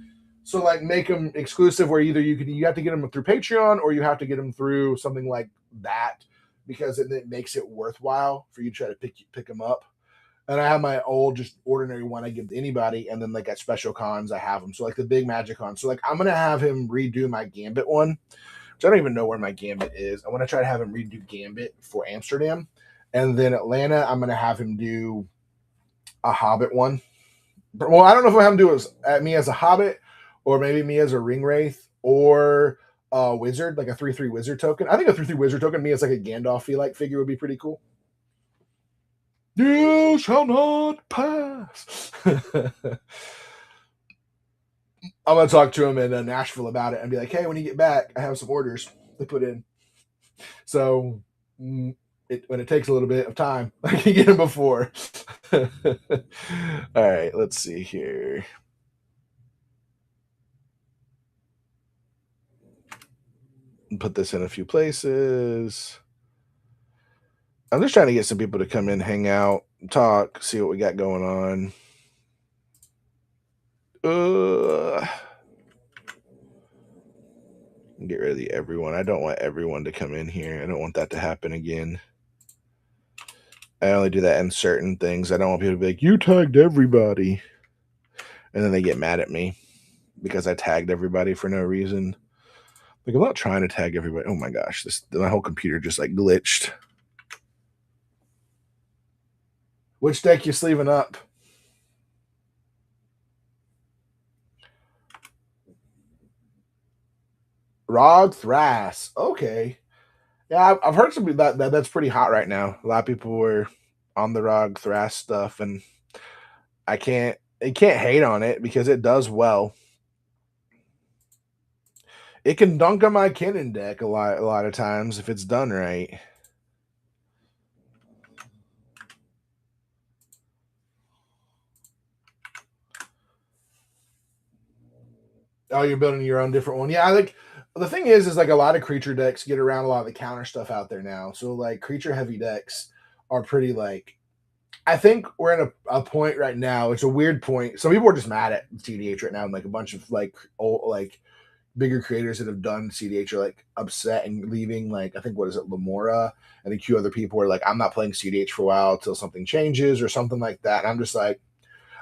Speaker 1: So like make them exclusive, where either you have to get them through Patreon or you have to get them through something like that, because it makes it worthwhile for you to try to pick them up. And I have my old just ordinary one I give to anybody, and then like at special cons I have them. So like the big Magic Con. So like I'm gonna have him redo my Gambit one, which I don't even know where my Gambit is. I want to try to have him redo Gambit for Amsterdam, and then Atlanta I'm gonna have him do a Hobbit one. Well, I don't know if I have him do me as a Hobbit, or maybe me as a Ring Wraith, or a Wizard, like a 3/3 Wizard token. I think a 3/3 Wizard token, me as like a Gandalf like figure would be pretty cool. You shall not pass. I'm gonna talk to him in Nashville about it and be like, "Hey, when you get back, I have some orders to put in." So when it takes a little bit of time, I can get them before. All right, let's see here. Put this in a few places. I'm just trying to get some people to come in, hang out, talk, see what we got going on. Get rid of everyone. I don't want everyone to come in here. I don't want that to happen again. I only do that in certain things. I don't want people to be like, you tagged everybody. And then they get mad at me because I tagged everybody for no reason. Like, I'm not trying to tag everybody. Oh my gosh, my whole computer just like glitched. Which deck you sleeving up? Rog Thras. Okay. Yeah, I've heard something that's pretty hot right now. A lot of people were on the Rog Thras stuff, and I can't hate on it because it does well. It can dunk on my Cannon deck a lot of times if it's done right. Oh, you're building your own different one. Yeah, I like the thing is like a lot of creature decks get around a lot of the counter stuff out there now. So like creature heavy decks are pretty like I think we're in a point right now. It's a weird point. Some people are just mad at CDH right now, and like a bunch of like old like bigger creators that have done CDH are like upset and leaving. Like I think what is it, Lamora and a few other people are like, I'm not playing CDH for a while until something changes or something like that. And I'm just like,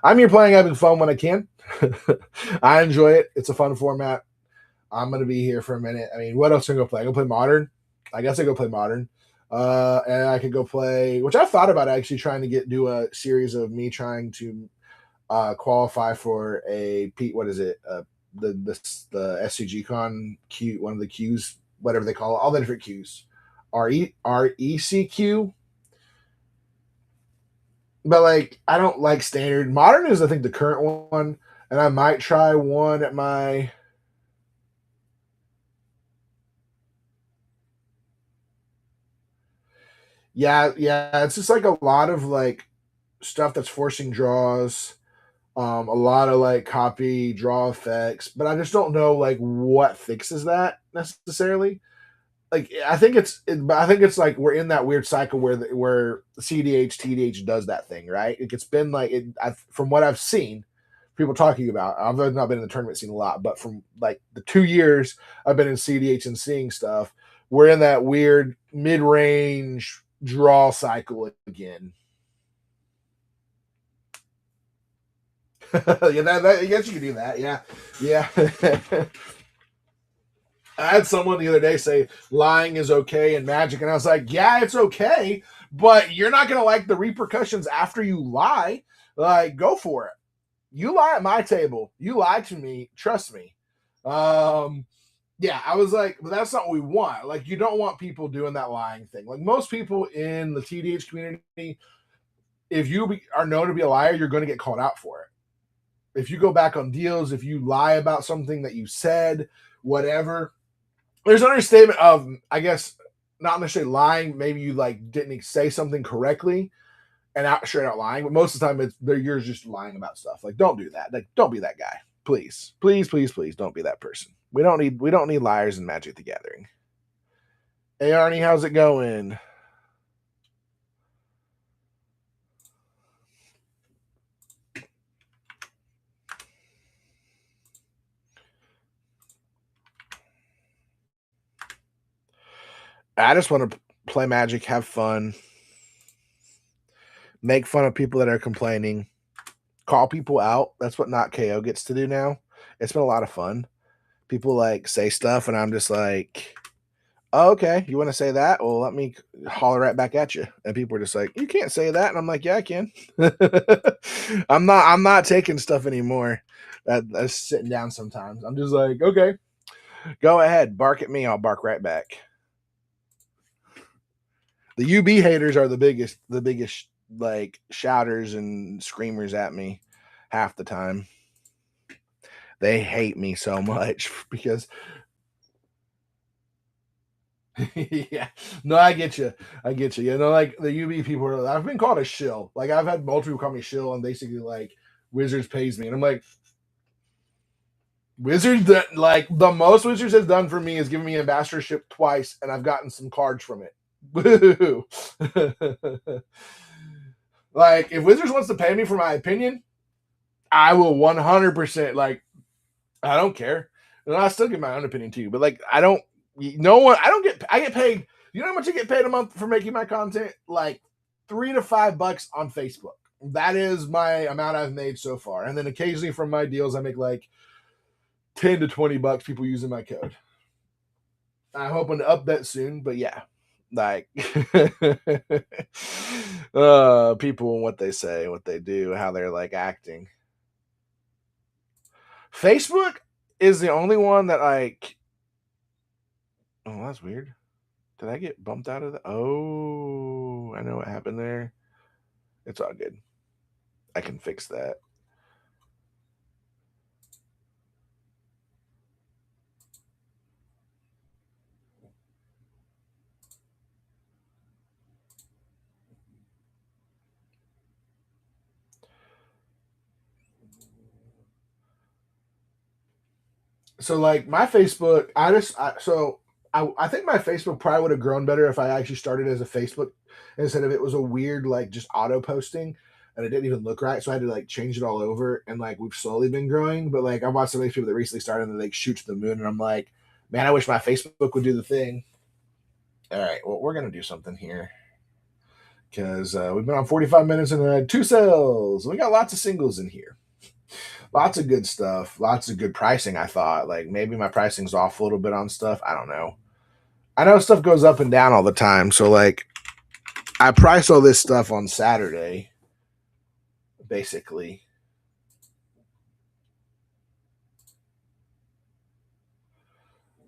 Speaker 1: I'm here playing, having fun when I can. I enjoy it. It's a fun format. I'm gonna be here for a minute. I mean, what else can I go play? I go play Modern. I guess I go play Modern. And I could go play, which I thought about actually trying to do a series of me trying to qualify for a Pete. What is it? The SCG Con Q, one of the Qs, whatever they call it, all the different Qs. RECQ. But like I don't like standard. Modern is I think the current one, and I might try one at my yeah, it's just like a lot of like stuff that's forcing draws, a lot of like copy draw effects, but I just don't know like what fixes that necessarily. Like I think it's like we're in that weird cycle where CDH TDH does that thing, right? It's been like from what I've seen people talking about. I've not been in the tournament scene a lot, but from like the 2 years I've been in CDH and seeing stuff, we're in that weird mid range draw cycle again. Yeah, I guess you could do that. Yeah, yeah. I had someone the other day say lying is okay in Magic, and I was like, yeah, it's okay, but you're not gonna like the repercussions after you lie. Like, go for it. You lie at my table. You lie to me. Trust me. Um, yeah, I was like, but that's not what we want. Like, you don't want people doing that lying thing. Like most people in the TDH community, if are known to be a liar, you're going to get called out for it. If you go back on deals, if you lie about something that you said, whatever, there's an understatement of, I guess, not necessarily lying. Maybe you like didn't say something correctly and out straight out lying, but most of the time you're just lying about stuff. Like, don't do that. Like, don't be that guy. Please, please, please, please, don't be that person. We don't need liars in Magic the Gathering. Hey Arnie, how's it going? I just want to play Magic, have fun, make fun of people that are complaining, call people out. That's what Not KO gets to do now. It's been a lot of fun. People like say stuff, and I'm just like, oh, okay, you want to say that? Well, let me holler right back at you. And people are just like, you can't say that, and I'm like, yeah, I can. I'm not taking stuff anymore. That's sitting down sometimes. I'm just like, okay, go ahead, bark at me. I'll bark right back. The UB haters are the biggest like shouters and screamers at me half the time. They hate me so much because yeah, no, I get you. I get you. You know, like the UB people are. I've been called a shill. Like I've had multiple people call me shill, and basically like Wizards pays me, and I'm like, Wizards that like the most Wizards has done for me is giving me ambassadorship twice, and I've gotten some cards from it. Woo! Like if Wizards wants to pay me for my opinion, I will 100% like I don't care. And I still give my own opinion too, but like I don't no one I get paid. You know how much I get paid a month for making my content? Like $3 to $5 on Facebook. That is my amount I've made so far. And then occasionally from my deals I make like 10 to $20 people using my code. I'm hoping to up that soon, but yeah. Like people and what they say, what they do, how they're like acting. Facebook is the only one that like Oh, that's weird. Did I get bumped out of the? Oh, I know what happened there. It's all good. I can fix that. So like my Facebook, I think my Facebook probably would have grown better if I actually started as a Facebook instead of it was a weird like just auto posting and it didn't even look right. So I had to like change it all over and like we've slowly been growing. But like I've watched some of these people that recently started and they like shoot to the moon and I'm like, man, I wish my Facebook would do the thing. All right, well we're gonna do something here because we've been on 45 minutes and two sales. We got lots of singles in here. Lots of good stuff. Lots of good pricing. I thought like maybe my pricing's off a little bit on stuff. I don't know. I know stuff goes up and down all the time. So like I priced all this stuff on Saturday, basically.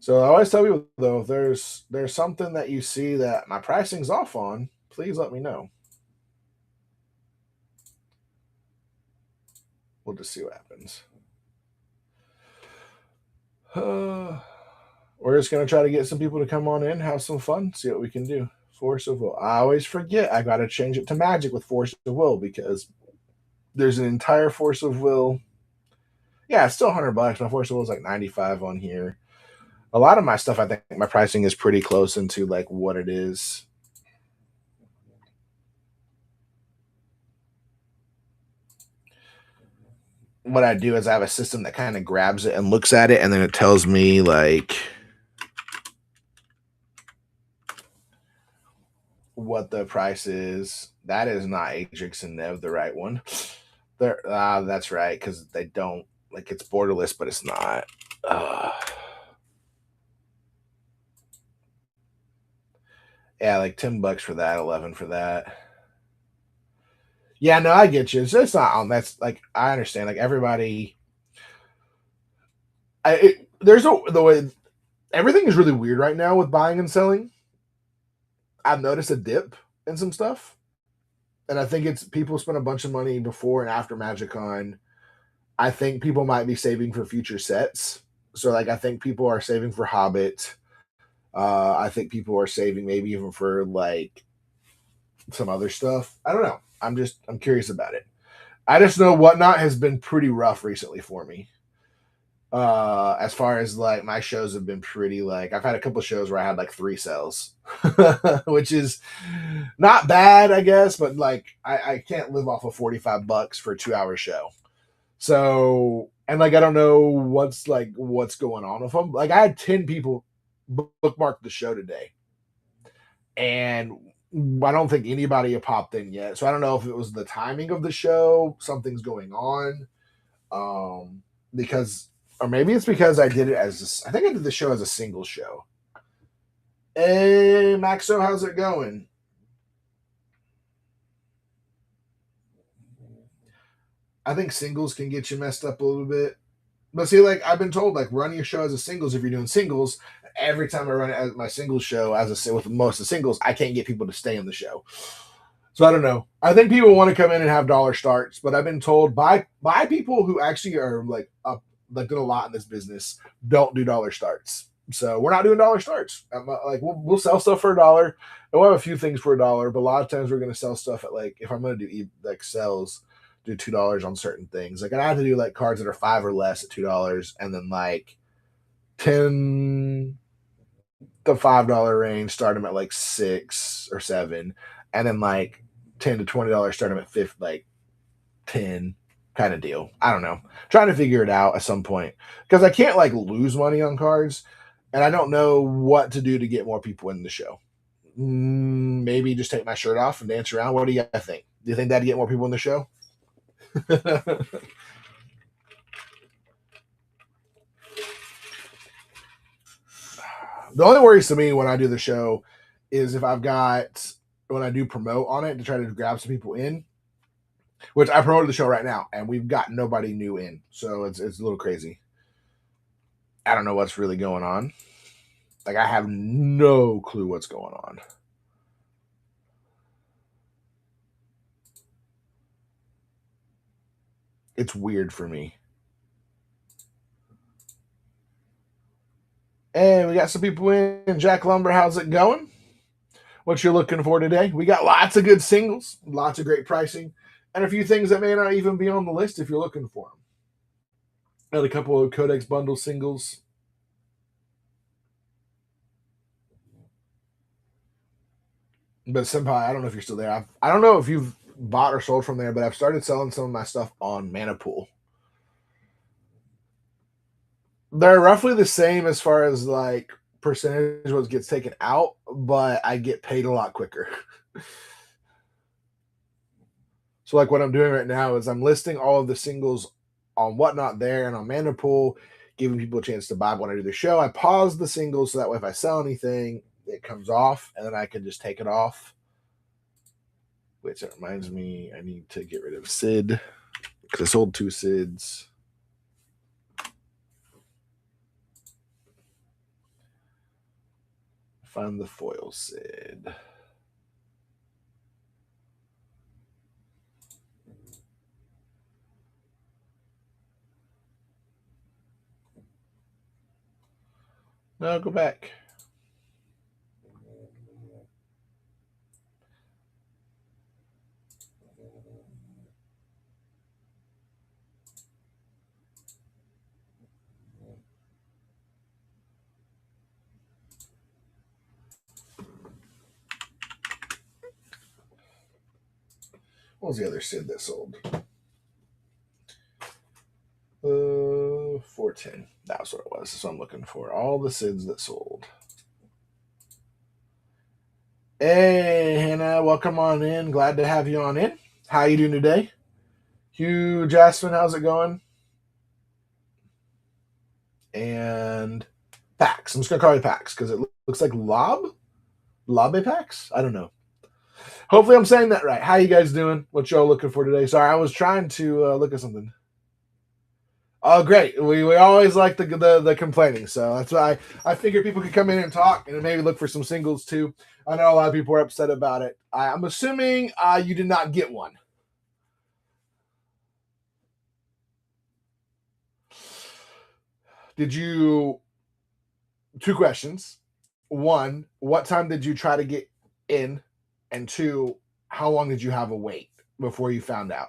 Speaker 1: So I always tell people though, if there's something that you see that my pricing's off on, please let me know. We'll just see what happens. We're just gonna try to get some people to come on in, have some fun, see what we can do. Force of will. I always forget I gotta change it to magic with force of will because there's an entire force of will. Yeah, it's still $100. My force of will is like 95 on here. A lot of my stuff, I think my pricing is pretty close into like what it is. What I do is I have a system that kind of grabs it and looks at it, and then it tells me like what the price is. That is not Atrix and Nev, the right one. There, that's right, because they don't like it's borderless, but it's not. Yeah, like $10 for that, 11 for that. Yeah, no, I get you. It's not on. That's like I understand. Like everybody, there's a the way everything is really weird right now with buying and selling. I've noticed a dip in some stuff, and I think it's people spent a bunch of money before and after MagicCon. I think people might be saving for future sets. So like I think people are saving for Hobbit. I think people are saving maybe even for like some other stuff. I don't know. I'm curious about it. I just know Whatnot has been pretty rough recently for me. As far as like my shows have been pretty like I've had a couple of shows where I had like three sales, which is not bad, I guess, but like I can't live off of $45 for a 2 hour show. So and like I don't know what's going on with them. Like I had 10 people bookmark the show today, and I don't think anybody had popped in yet. So I don't know if it was the timing of the show, something's going on, because or maybe it's because I did it as I think I did the show as a single show. Hey Maxo, how's it going? I think singles can get you messed up a little bit. But see, like I've been told, like run your show as a singles if you're doing singles. Every time I run it as my singles show as a with most of the singles, I can't get people to stay in the show. So I don't know. I think people want to come in and have dollar starts, but I've been told by people who actually are like up like did a lot in this business, don't do dollar starts. So we're not doing dollar starts. Like we'll sell stuff for $1, and we'll have a few things for $1. But a lot of times we're going to sell stuff at like if I'm going to do like sales, do $2 on certain things. Like I have to do like cards that are 5 or less at $2, and then like 10 the $5 range, start them at like 6 or 7, and then like $10 to $20 start them at 50, like 10 kind of deal. I don't know. Trying to figure it out at some point because I can't like lose money on cards, and I don't know what to do to get more people in the show. Maybe just take my shirt off and dance around. What do you guys think? Do you think that'd get more people in the show? The only worries to me when I do the show is if I've got when I do promote on it to try to grab some people in, which I promoted the show right now, and we've got nobody new in, so it's a little crazy. I don't know what's really going on. Like I have no clue what's going on. It's weird for me. And we got some people in. Jack Lumber, how's it going? What you're looking for today? We got lots of good singles, lots of great pricing, and a few things that may not even be on the list if you're looking for them. Got a couple of Codex bundle singles. But somehow, I don't know if you're still there. I don't know if you've bought or sold from there, but I've started selling some of my stuff on Manipool. They're roughly the same as far as like percentage what gets taken out, but I get paid a lot quicker. So like what I'm doing right now is I'm listing all of the singles on Whatnot there and on Manipool, giving people a chance to buy when I do the show. I pause the singles so that way if I sell anything, it comes off and then I can just take it off. Which that reminds me, I need to get rid of Sid because I sold 2 Sids. Find the foil Sid. No, go back. What was the other Sid that sold? 410. That's what it was. That's what I'm looking for. All the Sids that sold. Hey, Hannah, welcome on in. Glad to have you on in. How you doing today? Hugh Jasmine, how's it going? And Pax. I'm just gonna call you Pax because it looks like Lob Pax. I don't know. Hopefully, I'm saying that right. How you guys doing? What y'all looking for today? Sorry, I was trying to look at something. Oh, great. We always like the complaining, so that's why I figured people could come in and talk and maybe look for some singles too. I know a lot of people are upset about it. I'm assuming you did not get one. Did you? 2 questions. One, what time did you try to get in? And 2, how long did you have a wait before you found out?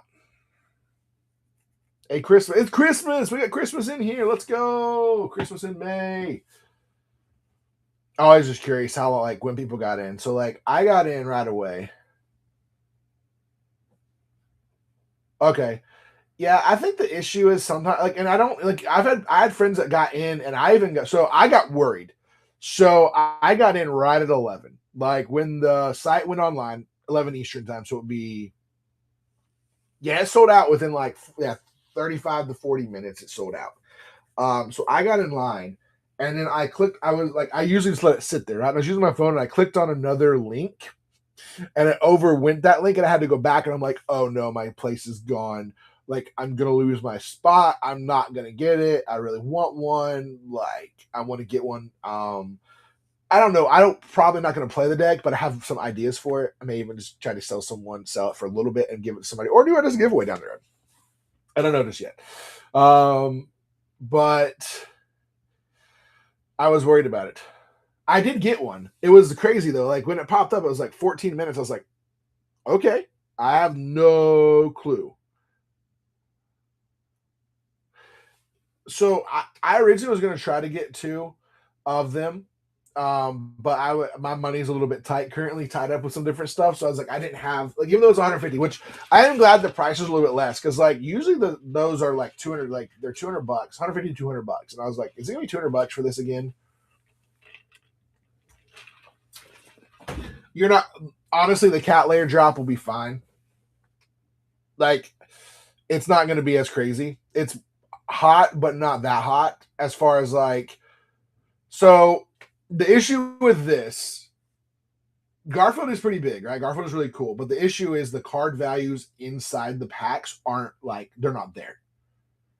Speaker 1: Hey, Christmas. It's Christmas. We got Christmas in here. Let's go. Christmas in May. Oh, I was just curious how like when people got in. So like I got in right away. Okay. Yeah, I think the issue is sometimes like, and I don't like. I had friends that got in, and I even got so I got worried. So I got in right at 11, like when the site went online, 11 Eastern time. So it'd be it sold out within like 35 to 40 minutes. It sold out. So I got in line, and then I clicked. I was like, I usually just let it sit there. Right? I was using my phone, and I clicked on another link, and it overwent that link, and I had to go back, and I'm like, oh no, my place is gone. Like I'm gonna lose my spot. I'm not gonna get it. I really want one. Like I want to get one. I don't know. I don't probably not gonna play the deck, but I have some ideas for it. I may even just try to sell it for a little bit and give it to somebody, or do it as a giveaway down the road. I don't know this yet. But I was worried about it. I did get one. It was crazy though. Like when it popped up, it was like 14 minutes. I was like, okay, I have no clue. So I originally was going to try to get 2 of them, but my money's a little bit tight currently, tied up with some different stuff. So I was like, I didn't have like even though it's 150, which I am glad the price is a little bit less because like usually those are like 200, like they're $200, 150 to $200, and I was like, is it gonna be $200 for this again? You're not honestly the cat layer drop will be fine. Like it's not going to be as crazy. It's hot, but not that hot as far as like. So the issue with this, Garfield is pretty big, right? Garfield is really cool, but the issue is the card values inside the packs aren't like they're not there.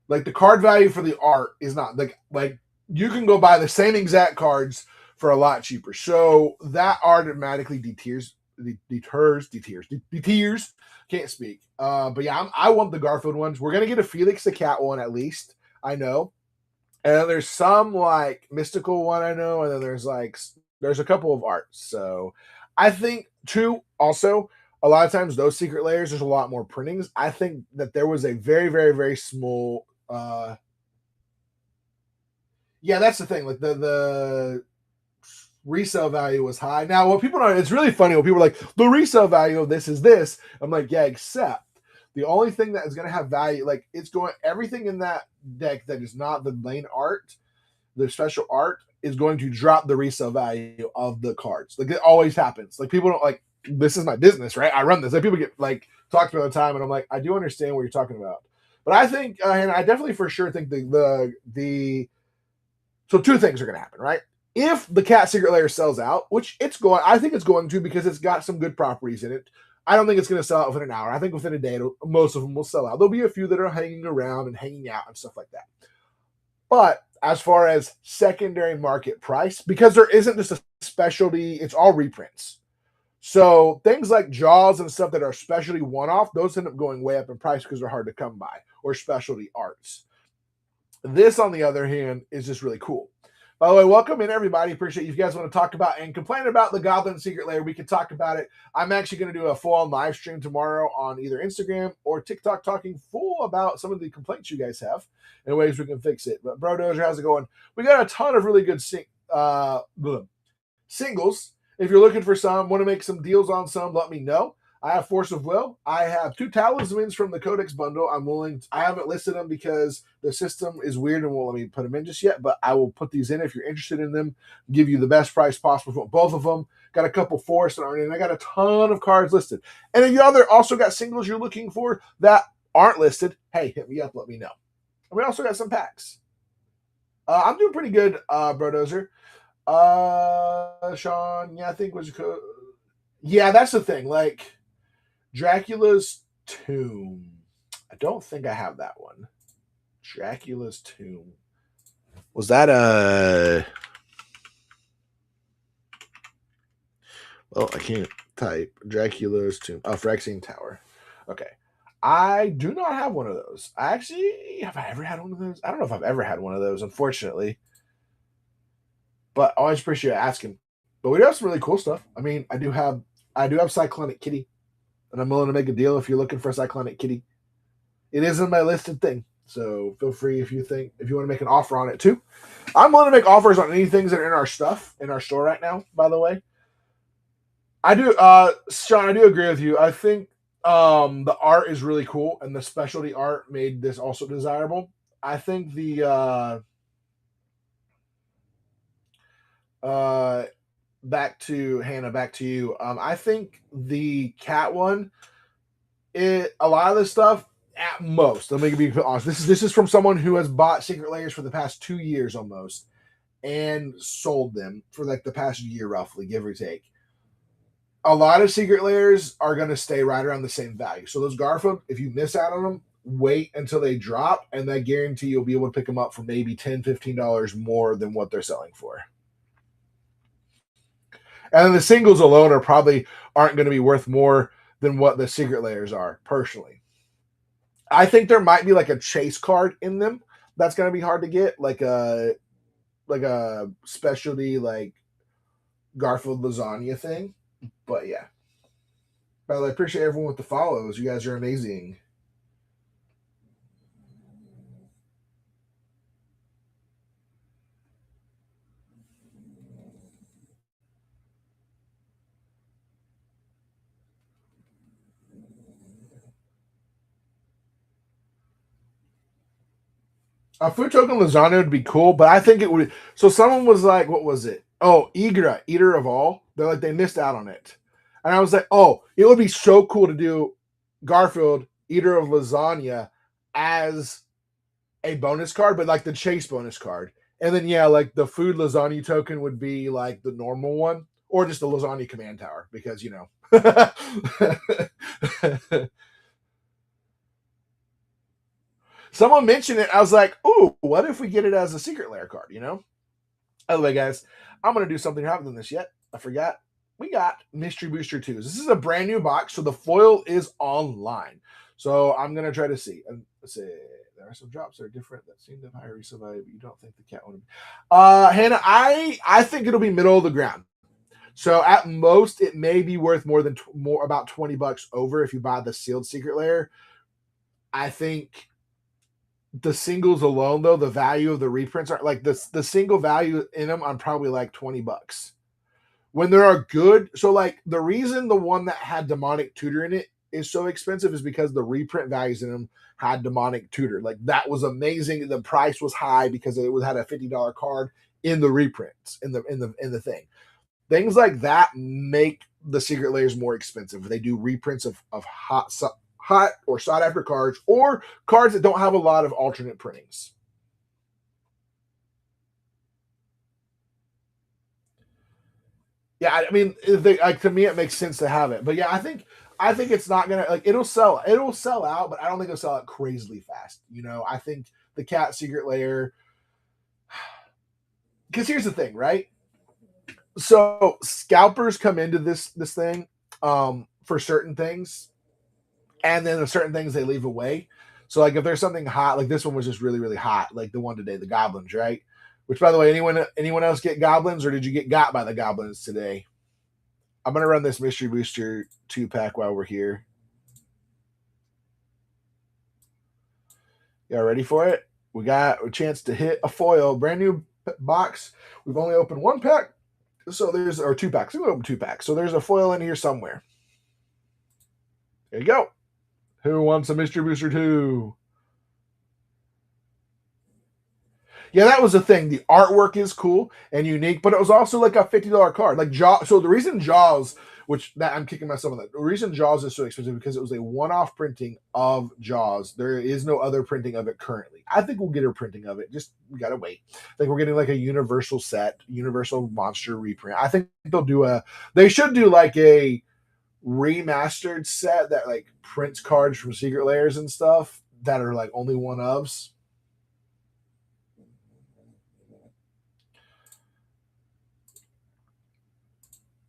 Speaker 1: Like the card value for the art is not like you can go buy the same exact cards for a lot cheaper. So that automatically deters. Can't speak. But yeah, I want the Garfield ones. We're gonna get a Felix the Cat one at least. I know. And then there's some like mystical one I know, and then there's a couple of arts. So I think too, also a lot of times those secret layers, there's a lot more printings. I think that there was a very, very, very small yeah, that's the thing. Like the resale value was high. Now, what people don't, it's really funny when people are like, the resale value of this is this. I'm like, yeah, except the only thing that is going to have value, like it's going, everything in that deck that is not the main art, the special art, is going to drop the resale value of the cards. Like it always happens. Like people don't like, this is my business, right? I run this. Like people get like talked to me all the time, and I'm like, I do understand what you're talking about. But I think, and I definitely for sure think the so two things are going to happen, right? If the cat secret layer sells out, which it's going, I think it's going to because it's got some good properties in it. I don't think it's going to sell out within an hour. I think within a day, most of them will sell out. There'll be a few that are hanging around and hanging out and stuff like that. But as far as secondary market price, because there isn't just a specialty, it's all reprints. So things like Jaws and stuff that are specialty one-off, those end up going way up in price because they're hard to come by, or specialty arts. This, on the other hand, is just really cool. By the way, welcome in, everybody. Appreciate you. If you guys want to talk about and complain about the Goblin Secret Lair, we can talk about it. I'm actually going to do a full-on live stream tomorrow on either Instagram or TikTok talking full about some of the complaints you guys have and ways we can fix it. But Bro Dozer, how's it going? We got a ton of really good singles. If you're looking for some, want to make some deals on some, let me know. I have Force of Will. I have 2 talismans from the Codex bundle. I haven't listed them because the system is weird and won't let me put them in just yet, but I will put these in if you're interested in them, give you the best price possible for both of them. Got a couple forests that aren't in. I got a ton of cards listed. And if you also got singles you're looking for that aren't listed, hey, hit me up, let me know. And we also got some packs. I'm doing pretty good, Brodozer. Sean, yeah, I think was yeah, that's the thing. Like Dracula's Tomb. I don't think I have that one. Dracula's Tomb. Was that a... Well, I can't type. Dracula's Tomb. Oh, Phyrexian Tower. Okay. I do not have one of those. Have I ever had one of those? I don't know if I've ever had one of those, unfortunately. But I always appreciate asking. But we do have some really cool stuff. I mean, I do have Cyclonic Kitty. And I'm willing to make a deal if you're looking for a Cyclonic Kitty. It is in my listed thing. So feel free if you want to make an offer on it too. I'm willing to make offers on any things that are in our stuff, in our store right now, by the way. I do, Sean, I do agree with you. I think the art is really cool, and the specialty art made this also desirable. I think the back to Hannah, back to you. I think the cat one, a lot of this stuff, at most, let me be honest. This is from someone who has bought secret layers for the past 2 years almost, and sold them for like the past year, roughly, give or take. A lot of secret layers are going to stay right around the same value. So those Garfield, if you miss out on them, wait until they drop, and I guarantee you'll be able to pick them up for maybe $10, $15 more than what they're selling for. And then the singles alone aren't going to be worth more than what the secret layers are, personally. I think there might be like a chase card in them that's going to be hard to get, like a specialty like Garfield lasagna thing. But yeah. By the way, I appreciate everyone with the follows. You guys are amazing. A food token lasagna would be cool, but I think it would. So someone was like, "What was it? Oh, Igra, Eater of All." They're like, they missed out on it, and I was like, "Oh, it would be so cool to do Garfield, Eater of Lasagna, as a bonus card, but like the chase bonus card, and then yeah, like the food lasagna token would be like the normal one, or just the lasagna command tower, because you know." Someone mentioned it. I was like, "Ooh, what if we get it as a secret lair card?" You know. By the way, guys, I'm gonna do something I haven't done this yet. I forgot. We got Mystery Booster 2s. This is a brand new box, so the foil is online. So I'm gonna try to see. And let's see. There are some drops that are different that seem to have higher resale value, but you don't think the cat would. Hannah, I think it'll be middle of the ground. So at most, it may be worth more about $20 over if you buy the sealed secret layer. I think the singles alone, though, the value of the reprints are like the single value in them on probably like $20. When there are good, so like the reason the one that had demonic tutor in it is so expensive is because the reprint values in them had demonic tutor. Like that was amazing. The price was high because it had a $50 card in the reprints in the thing. Things like that make the secret layers more expensive. They do reprints of hot or sought after cards or cards that don't have a lot of alternate printings. Yeah, I mean, like to me, it makes sense to have it. But yeah, I think it's not gonna like it'll sell out, but I don't think it'll sell out crazily fast. I think the cat secret layer. Because here's the thing, right? So scalpers come into this thing for certain things, and then there's certain things they leave away. So like if there's something hot, like this one was just really really hot, like the one today, the goblins, right? Which by the way, anyone else get goblins, or did you get got by the goblins today? I'm gonna run this mystery booster 2-pack while we're here. Y'all ready for it? We got a chance to hit a foil, brand new box. We've only opened one pack, so there's or 2 packs. We opened 2 packs, so there's a foil in here somewhere. There you go. Who wants a mystery booster 2? Yeah, that was the thing. The artwork is cool and unique, but it was also like a $50 card. Like Jaws. So the reason Jaws, which that I'm kicking myself on that. The reason Jaws is so expensive because it was a one-off printing of Jaws. There is no other printing of it currently. I think we'll get a printing of it. Just we gotta wait. I think we're getting like a universal set, universal monster reprint. I think they'll do a. They should do like a remastered set that like prints cards from secret layers and stuff that are like only one ofs.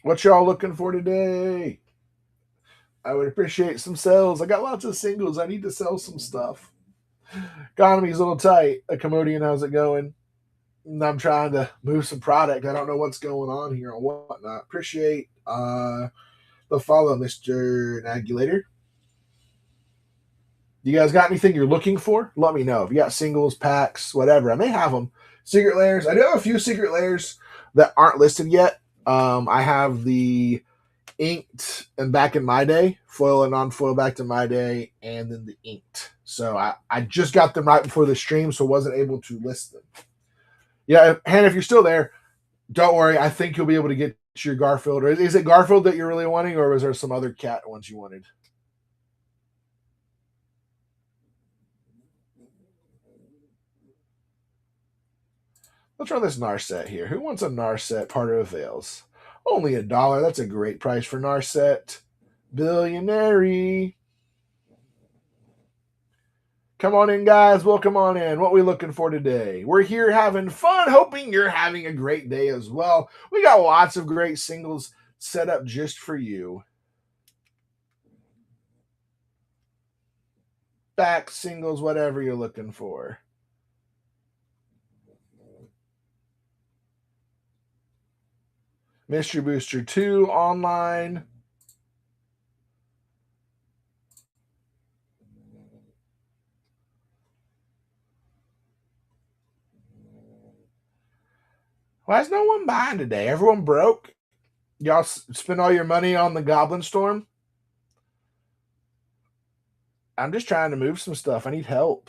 Speaker 1: What y'all looking for today? I would appreciate some sales. I got lots of singles. I need to sell some stuff. Economy's a little tight. A Commodian, how's it going? I'm trying to move some product. I don't know what's going on here or whatnot. Appreciate the follow, Mr. Nagulator. You guys got anything you're looking for? Let me know. If you got singles, packs, whatever, I may have them. Secret layers. I do have a few secret layers that aren't listed yet. I have the inked and back in my day, foil and non-foil back to my day, and then the inked. So I just got them right before the stream, so wasn't able to list them. Yeah, Hannah, if you're still there, don't worry. I think you'll be able to get your Garfield. Or is it Garfield that you're really wanting, or was there some other cat ones you wanted? Let's run this Narset here. Who wants a Narset part of Avails? Only $1. That's a great price for Narset. Billionary. Come on in, guys. Welcome on in. What we looking for today? We're here having fun, hoping you're having a great day as well. We got lots of great singles set up just for you. Back singles, whatever you're looking for. Mystery Booster 2 online. Why is no one buying today? Everyone broke? Y'all spend all your money on the Goblin Storm? I'm just trying to move some stuff. I need help.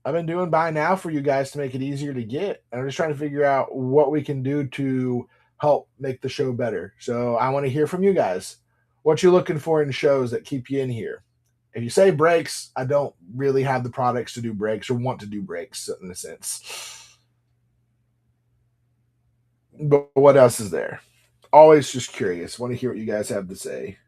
Speaker 1: I've been doing buy now for you guys to make it easier to get. I'm just trying to figure out what we can do to help make the show better. So I want to hear from you guys. What you looking for in shows that keep you in here? If you say breaks, I don't really have the products to do breaks or want to do breaks in a sense. But what else is there? Always just curious. Want to hear what you guys have to say.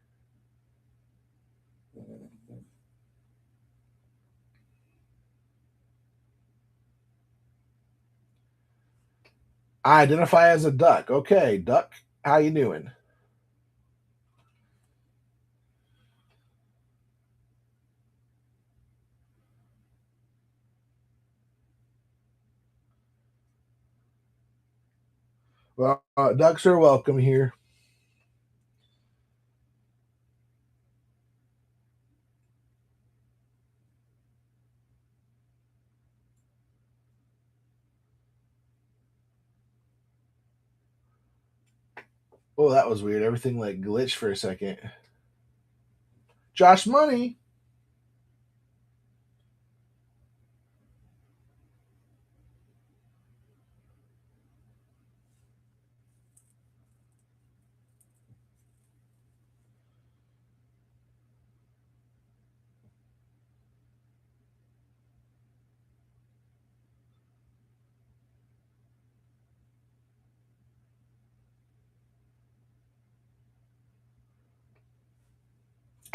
Speaker 1: I identify as a duck. Okay, duck, how you doing? Well, ducks are welcome here. Oh, that was weird. Everything like glitched for a second. Josh Money.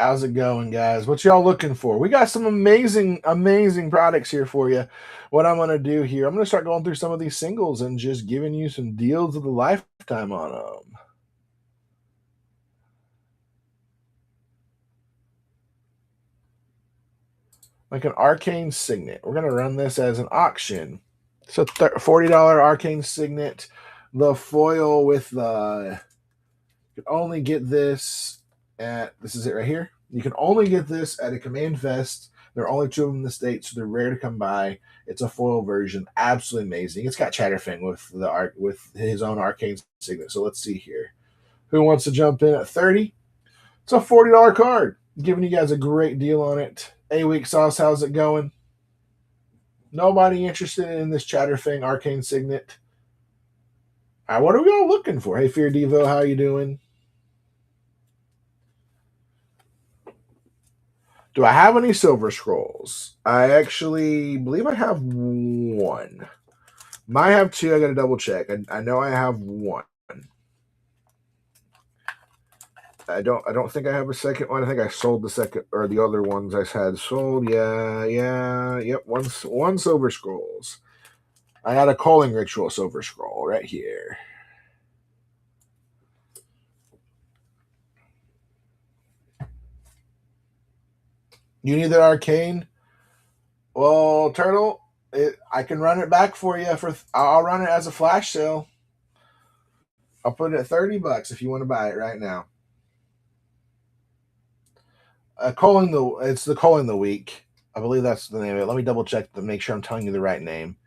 Speaker 1: How's it going, guys? What y'all looking for? We got some amazing, amazing products here for you. What I'm going to do here, I'm going to start going through some of these singles and just giving you some deals of the lifetime on them. Like an arcane signet. We're going to run this as an auction. So $40 arcane signet. The foil with the you can only get this at this is it right here. You can only get this at a Command Fest. There are only two of them in the States, so they're rare to come by. It's a foil version, absolutely amazing. It's got Chatterfang with the art with his own arcane signet. So let's see here. Who wants to jump in at 30? It's a $40 card. Giving you guys a great deal on it. A-Week Sauce, how's it going? Nobody interested in this Chatterfang arcane signet? All right, what are we all looking for? Hey, Fear Devo, how you doing? Do I have any silver scrolls? I actually believe I have one. Might have two. I got to double check. I know I have one. I don't think I have a second one. I think I sold the second or the other ones I had sold. Yep. One silver scrolls. I got a calling ritual silver scroll right here. You need that arcane? Well, Turtle, I can run it back for you. I'll run it as a flash sale. I'll put it at $30 if you want to buy it right now. It's the calling the week. I believe that's the name of it. Let me double check to make sure I'm telling you the right name.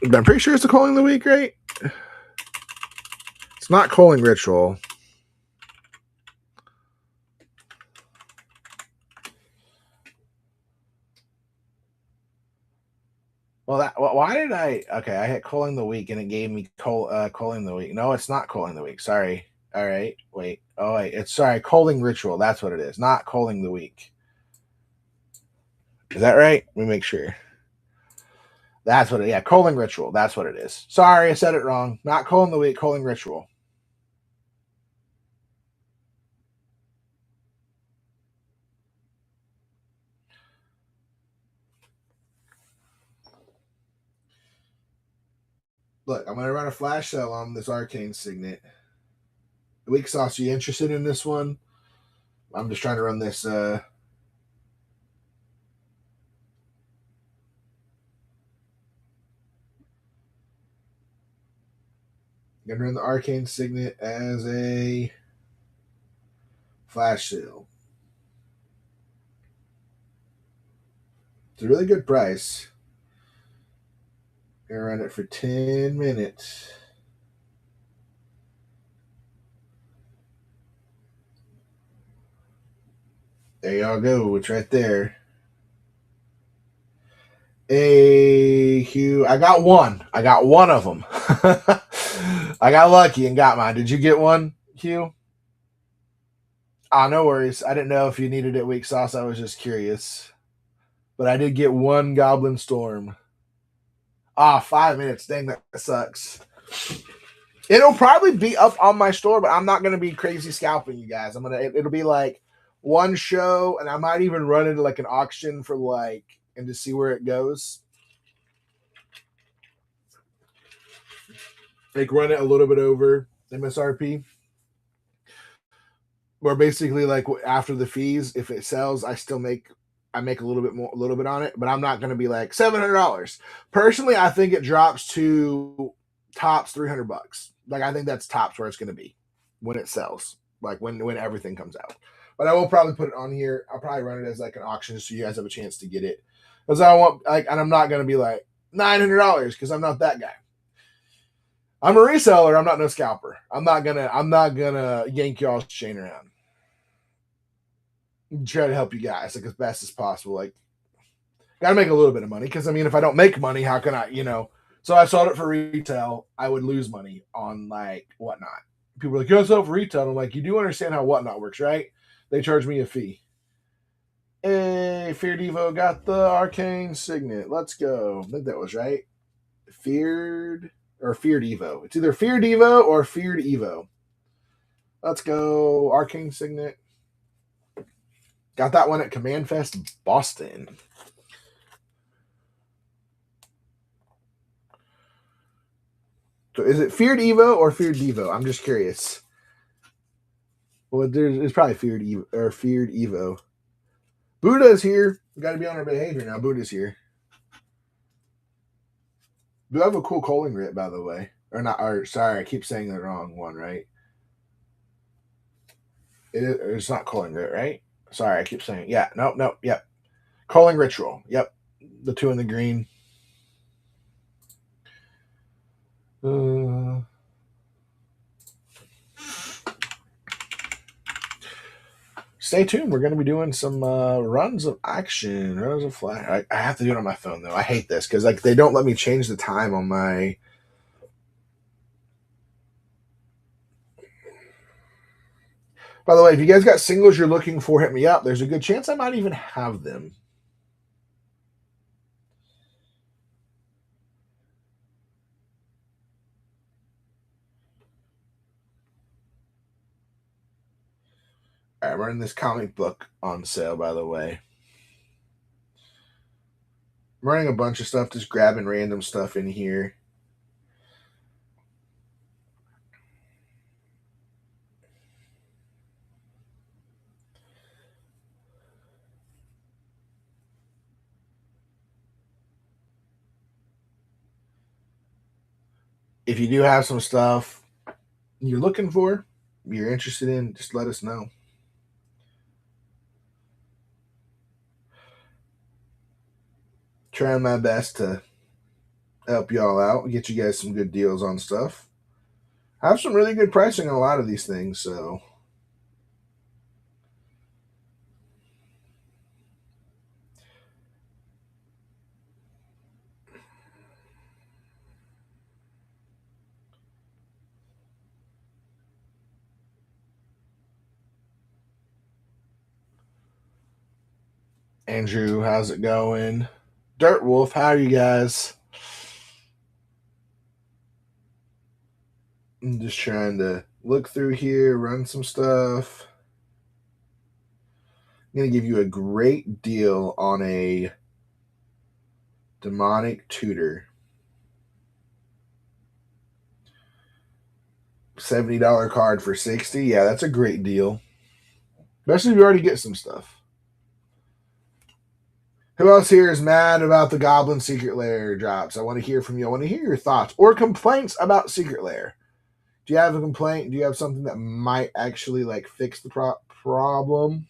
Speaker 1: I'm pretty sure it's the calling the week, right? It's not calling ritual. Well, why did I? Okay, I hit calling the week and it gave me calling the week. No, it's not calling the week. Sorry. All right, wait. Oh wait, it's sorry. Calling ritual. That's what it is. Not calling the week. Is that right? Let me make sure. That's what it. Yeah, calling ritual. That's what it is. Sorry, I said it wrong. Not calling the week. Calling ritual. Look, I'm gonna run a flash sale on this arcane signet. Weak sauce, you interested in this one? I'm just trying to run this. Gonna run the arcane signet as a flash sale. It's a really good price. Gonna run it for 10 minutes. There y'all go. It's right there. Hey, Hugh. I got one. I got one of them. I got lucky and got mine. Did you get one, Hugh? Ah, no worries. I didn't know if you needed it weak sauce. I was just curious. But I did get one Goblin Storm. Ah, 5 minutes. Dang, that sucks. It'll probably be up on my store, but I'm not gonna be crazy scalping you guys. It'll be like one show, and I might even run it like an auction for like and to see where it goes. like run it a little bit over MSRP. Where basically like after the fees, if it sells, I make a little bit more, a little bit on it, but I'm not going to be like $700. Personally, I think it drops to tops $300. Like I think that's tops where it's going to be when it sells, like when everything comes out. But I will probably put it on here. I'll probably run it as like an auction so you guys have a chance to get it. Because I want like, and I'm not going to be like $900 because I'm not that guy. I'm a reseller. I'm not no scalper. I'm not gonna yank y'all's chain around. Try to help you guys like as best as possible. Like, gotta make a little bit of money because I mean, if I don't make money, how can I? So I sold it for retail. I would lose money on like whatnot. People are like, you don't sell for retail. I'm like, you do understand how whatnot works, right? They charge me a fee. Hey, Fear Devo got the arcane signet. Let's go. I think that was right. Feared Evo. It's either Feared Evo or Feared Evo. Let's go. Arcane Signet. Got that one at Command Fest Boston. So is it Feared Evo or Feared Devo? I'm just curious. Well, it's probably Feared Evo or Feared Evo. Buddha's here. We got to be on our behavior now. Buddha's here. Do I have a cool Coaling Grit, by the way? Or not? Or sorry, I keep saying the wrong one, right? It's not Coaling Grit, right? Sorry, I keep saying yeah. Nope. Yep. Coaling Ritual. Yep. The 2 in the green. Stay tuned. We're going to be doing some runs of action, runs of flash. I have to do it on my phone though. I hate this because like they don't let me change the time on my. By the way, if you guys got singles you're looking for, hit me up. There's a good chance I might even have them. All right, I'm running this comic book on sale, by the way. I'm running a bunch of stuff, just grabbing random stuff in here. If you do have some stuff you're looking for, you're interested in, just let us know. Trying my best to help y'all out, get you guys some good deals on stuff. I have some really good pricing on a lot of these things, so. Andrew, how's it going? Dirt Wolf, how are you guys? I'm just trying to look through here, run some stuff. I'm going to give you a great deal on a demonic tutor. $70 card for 60. Yeah, that's a great deal. Especially if you already get some stuff. Who else here is mad about the Goblin Secret Lair drops? I want to hear from you. I want to hear your thoughts or complaints about Secret Lair. Do you have a complaint? Do you have something that might actually like fix the problem?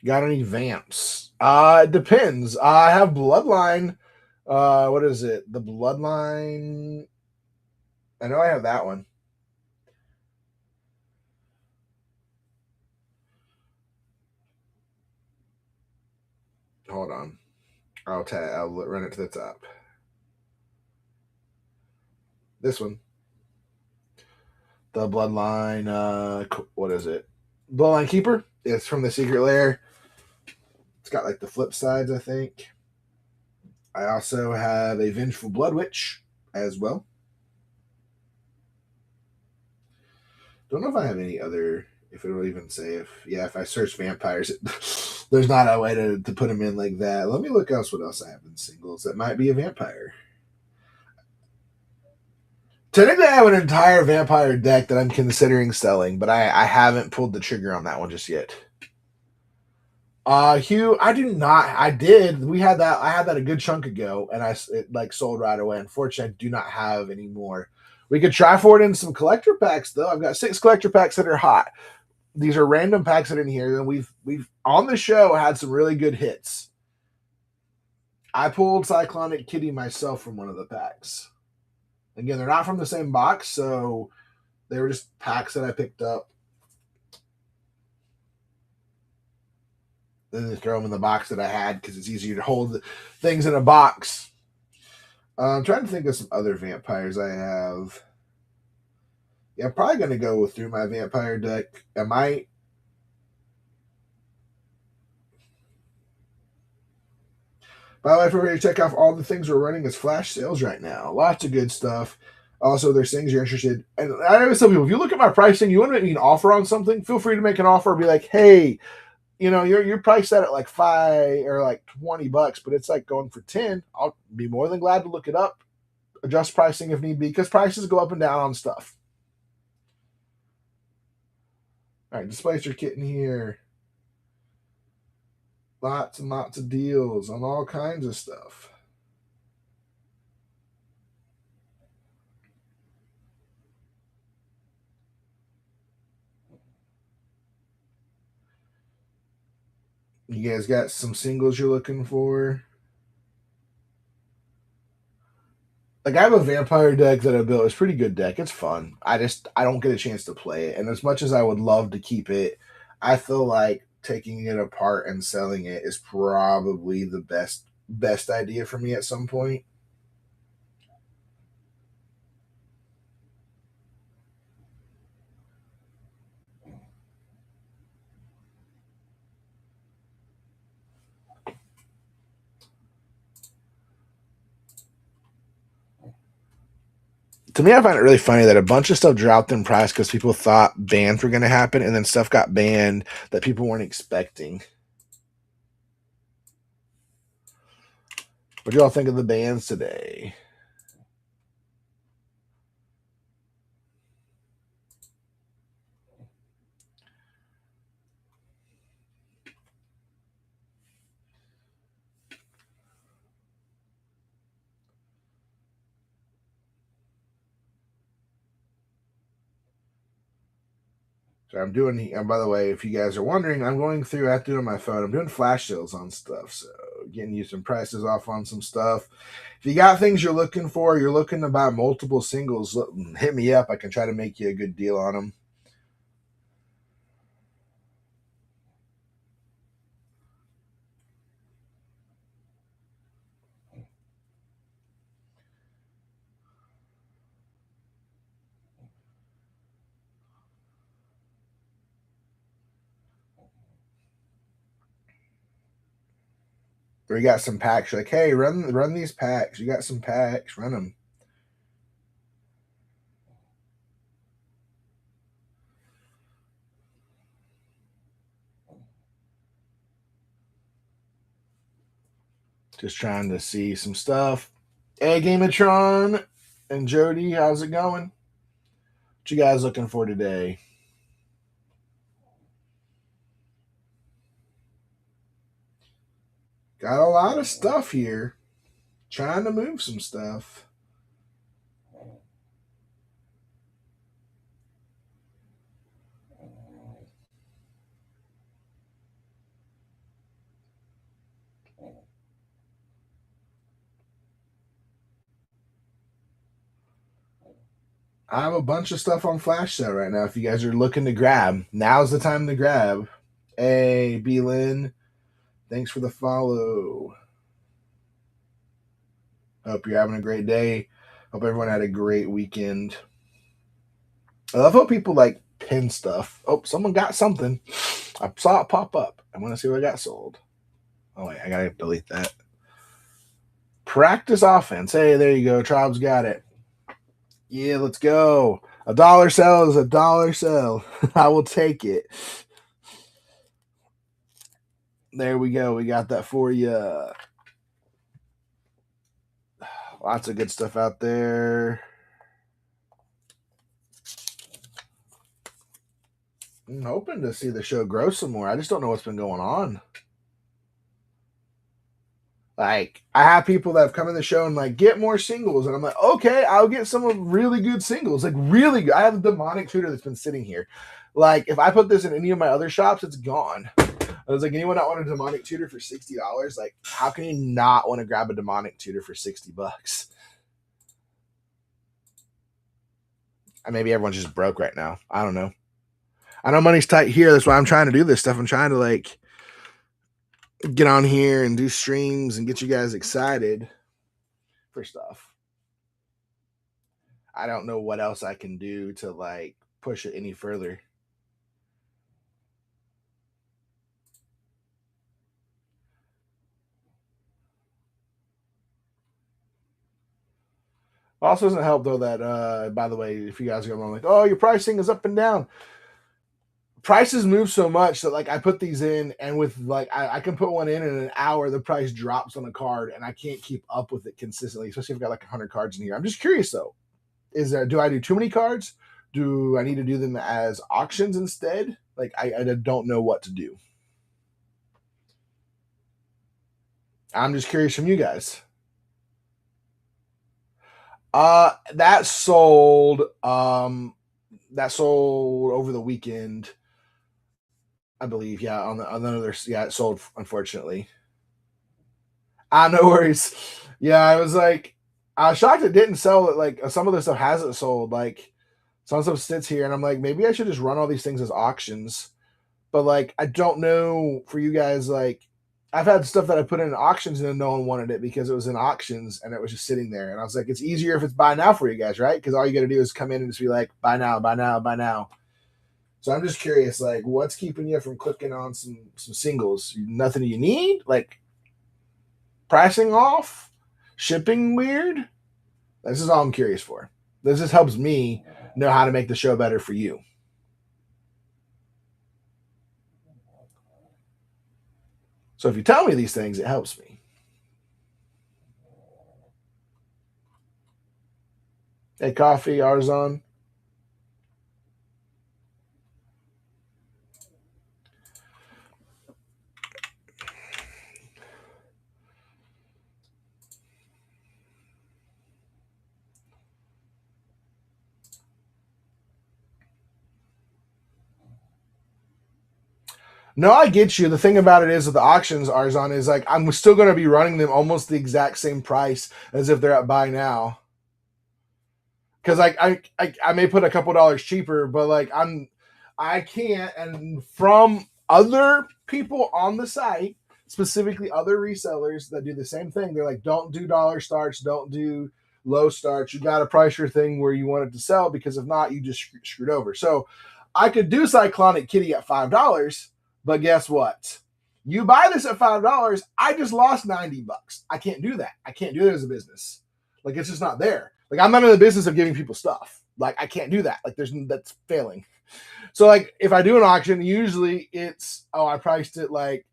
Speaker 1: Got any vamps? It depends. I have Bloodline. What is it? The Bloodline. I know I have that one. Hold on. I'll run it to the top. This one. The Bloodline. What is it? Bloodline Keeper. It's from the Secret Lair. It's got like the flip sides, I think. I also have a Vengeful Blood Witch as well. Don't know if I have any other. If it'll even say if I search vampires, There's not a way to put them in like that. Let me look else what else I have in singles that might be a vampire. Technically, I have an entire vampire deck that I'm considering selling, but I haven't pulled the trigger on that one just yet. Hugh, I do not. I did. We had that. I had that a good chunk ago, and it like sold right away. Unfortunately, I do not have any more. We could try for it in some collector packs though. I've got 6 collector packs that are hot. These are random packs that are in here, and we've on the show had some really good hits. I pulled Cyclonic Kitty myself from one of the packs. Again, they're not from the same box, so they were just packs that I picked up. Then they throw them in the box that I had because it's easier to hold things in a box. I'm trying to think of some other vampires I have. Yeah, I'm probably going to go through my vampire deck. I might. By the way, if we're ready to check off all the things we're running as flash sales right now. Lots of good stuff. Also, there's things you're interested in. And I always tell people, if you look at my pricing, you want to make me an offer on something, feel free to make an offer. Be like, hey, you're priced set at like $5 or like $20, but it's like going for 10. I'll be more than glad to look it up, adjust pricing if need be, because prices go up and down on stuff. All right, Displacer Kit in here. Lots and lots of deals on all kinds of stuff. You guys got some singles you're looking for? Like, I have a vampire deck that I built. It's a pretty good deck. It's fun. I don't get a chance to play it. And as much as I would love to keep it, I feel like taking it apart and selling it is probably the best idea for me at some point. To me, I find it really funny that a bunch of stuff dropped in price because people thought bans were going to happen, and then stuff got banned that people weren't expecting. What do y'all think of the bans today? So I'm doing, and by the way, if you guys are wondering, I'm going through, I have to do it on my phone. I'm doing flash sales on stuff. So getting you some prices off on some stuff. If you got things you're looking for, you're looking to buy multiple singles, hit me up. I can try to make you a good deal on them. Or you got some packs. You're like, hey, run these packs. You got some packs, run them. Just trying to see some stuff. Hey, Gameatron and Jody, how's it going? What you guys looking for today? Got a lot of stuff here. Trying to move some stuff. I have a bunch of stuff on flash sale right now. If you guys are looking to grab, now's the time to grab. Hey, B Lynn, thanks for the follow. Hope you're having a great day. Hope everyone had a great weekend. I love how people like pin stuff. Oh, someone got something. I saw it pop up. I want to see what got sold. Oh wait, I gotta delete that. Practice offense. Hey, there you go. Tribes got it. Yeah, let's go. A dollar sell is a dollar sell. I will take it. There we go. We got that for you. Lots of good stuff out there. I'm hoping to see the show grow some more. I just don't know what's been going on. Like, I have people that have come in the show and like get more singles, and I'm like, okay, I'll get some of really good singles, like really good. I have a demonic tutor that's been sitting here. Like, if I put this in any of my other shops, it's gone. I was like, anyone not want a demonic tutor for $60? Like, how can you not want to grab a demonic tutor for $60? And maybe everyone's just broke right now. I don't know. I know money's tight here. That's why I'm trying to do this stuff. I'm trying to like get on here and do streams and get you guys excited for stuff. I don't know what else I can do to like push it any further. Also doesn't help though that by the way, if you guys are going like, oh, your pricing is up and down. Prices move so much that like I put these in, and with like I can put one in an hour, the price drops on a card, and I can't keep up with it consistently, especially if I've got like 100 cards in here. I'm just curious though, do I do too many cards? Do I need to do them as auctions instead? Like I don't know what to do. I'm just curious from you guys. That sold over the weekend, I believe. Yeah, on another, yeah, it sold, unfortunately. No worries. Yeah, I was shocked it didn't sell. It like some of the stuff hasn't sold. Like some stuff sits here, and I'm like, maybe I should just run all these things as auctions. But like, I don't know for you guys. Like, I've had stuff that I put in auctions and then no one wanted it because it was in auctions and it was just sitting there. And I was like, it's easier if it's buy now for you guys, right? Because all you got to do is come in and just be like, buy now, buy now, buy now. So I'm just curious, like, what's keeping you from clicking on some singles? Nothing you need, like pricing off, shipping weird. This is all I'm curious for. This just helps me know how to make the show better for you. So if you tell me these things, it helps me. Hey, coffee, Arzon. No, I get you. The thing about it is with the auctions, Arzon, is like I'm still going to be running them almost the exact same price as if they're at buy now. Because like I may put a couple dollars cheaper, but like I can't. And from other people on the site, specifically other resellers that do the same thing, they're like, don't do dollar starts, don't do low starts. You got to price your thing where you want it to sell, because if not, you just screwed over. So I could do Cyclonic Kitty at $5, but guess what? You buy this at $5, I just lost $90. I can't do that. I can't do it as a business. Like, it's just not there. Like, I'm not in the business of giving people stuff. Like, I can't do that. Like, that's failing. So, like, if I do an auction, usually it's, oh, I priced it like,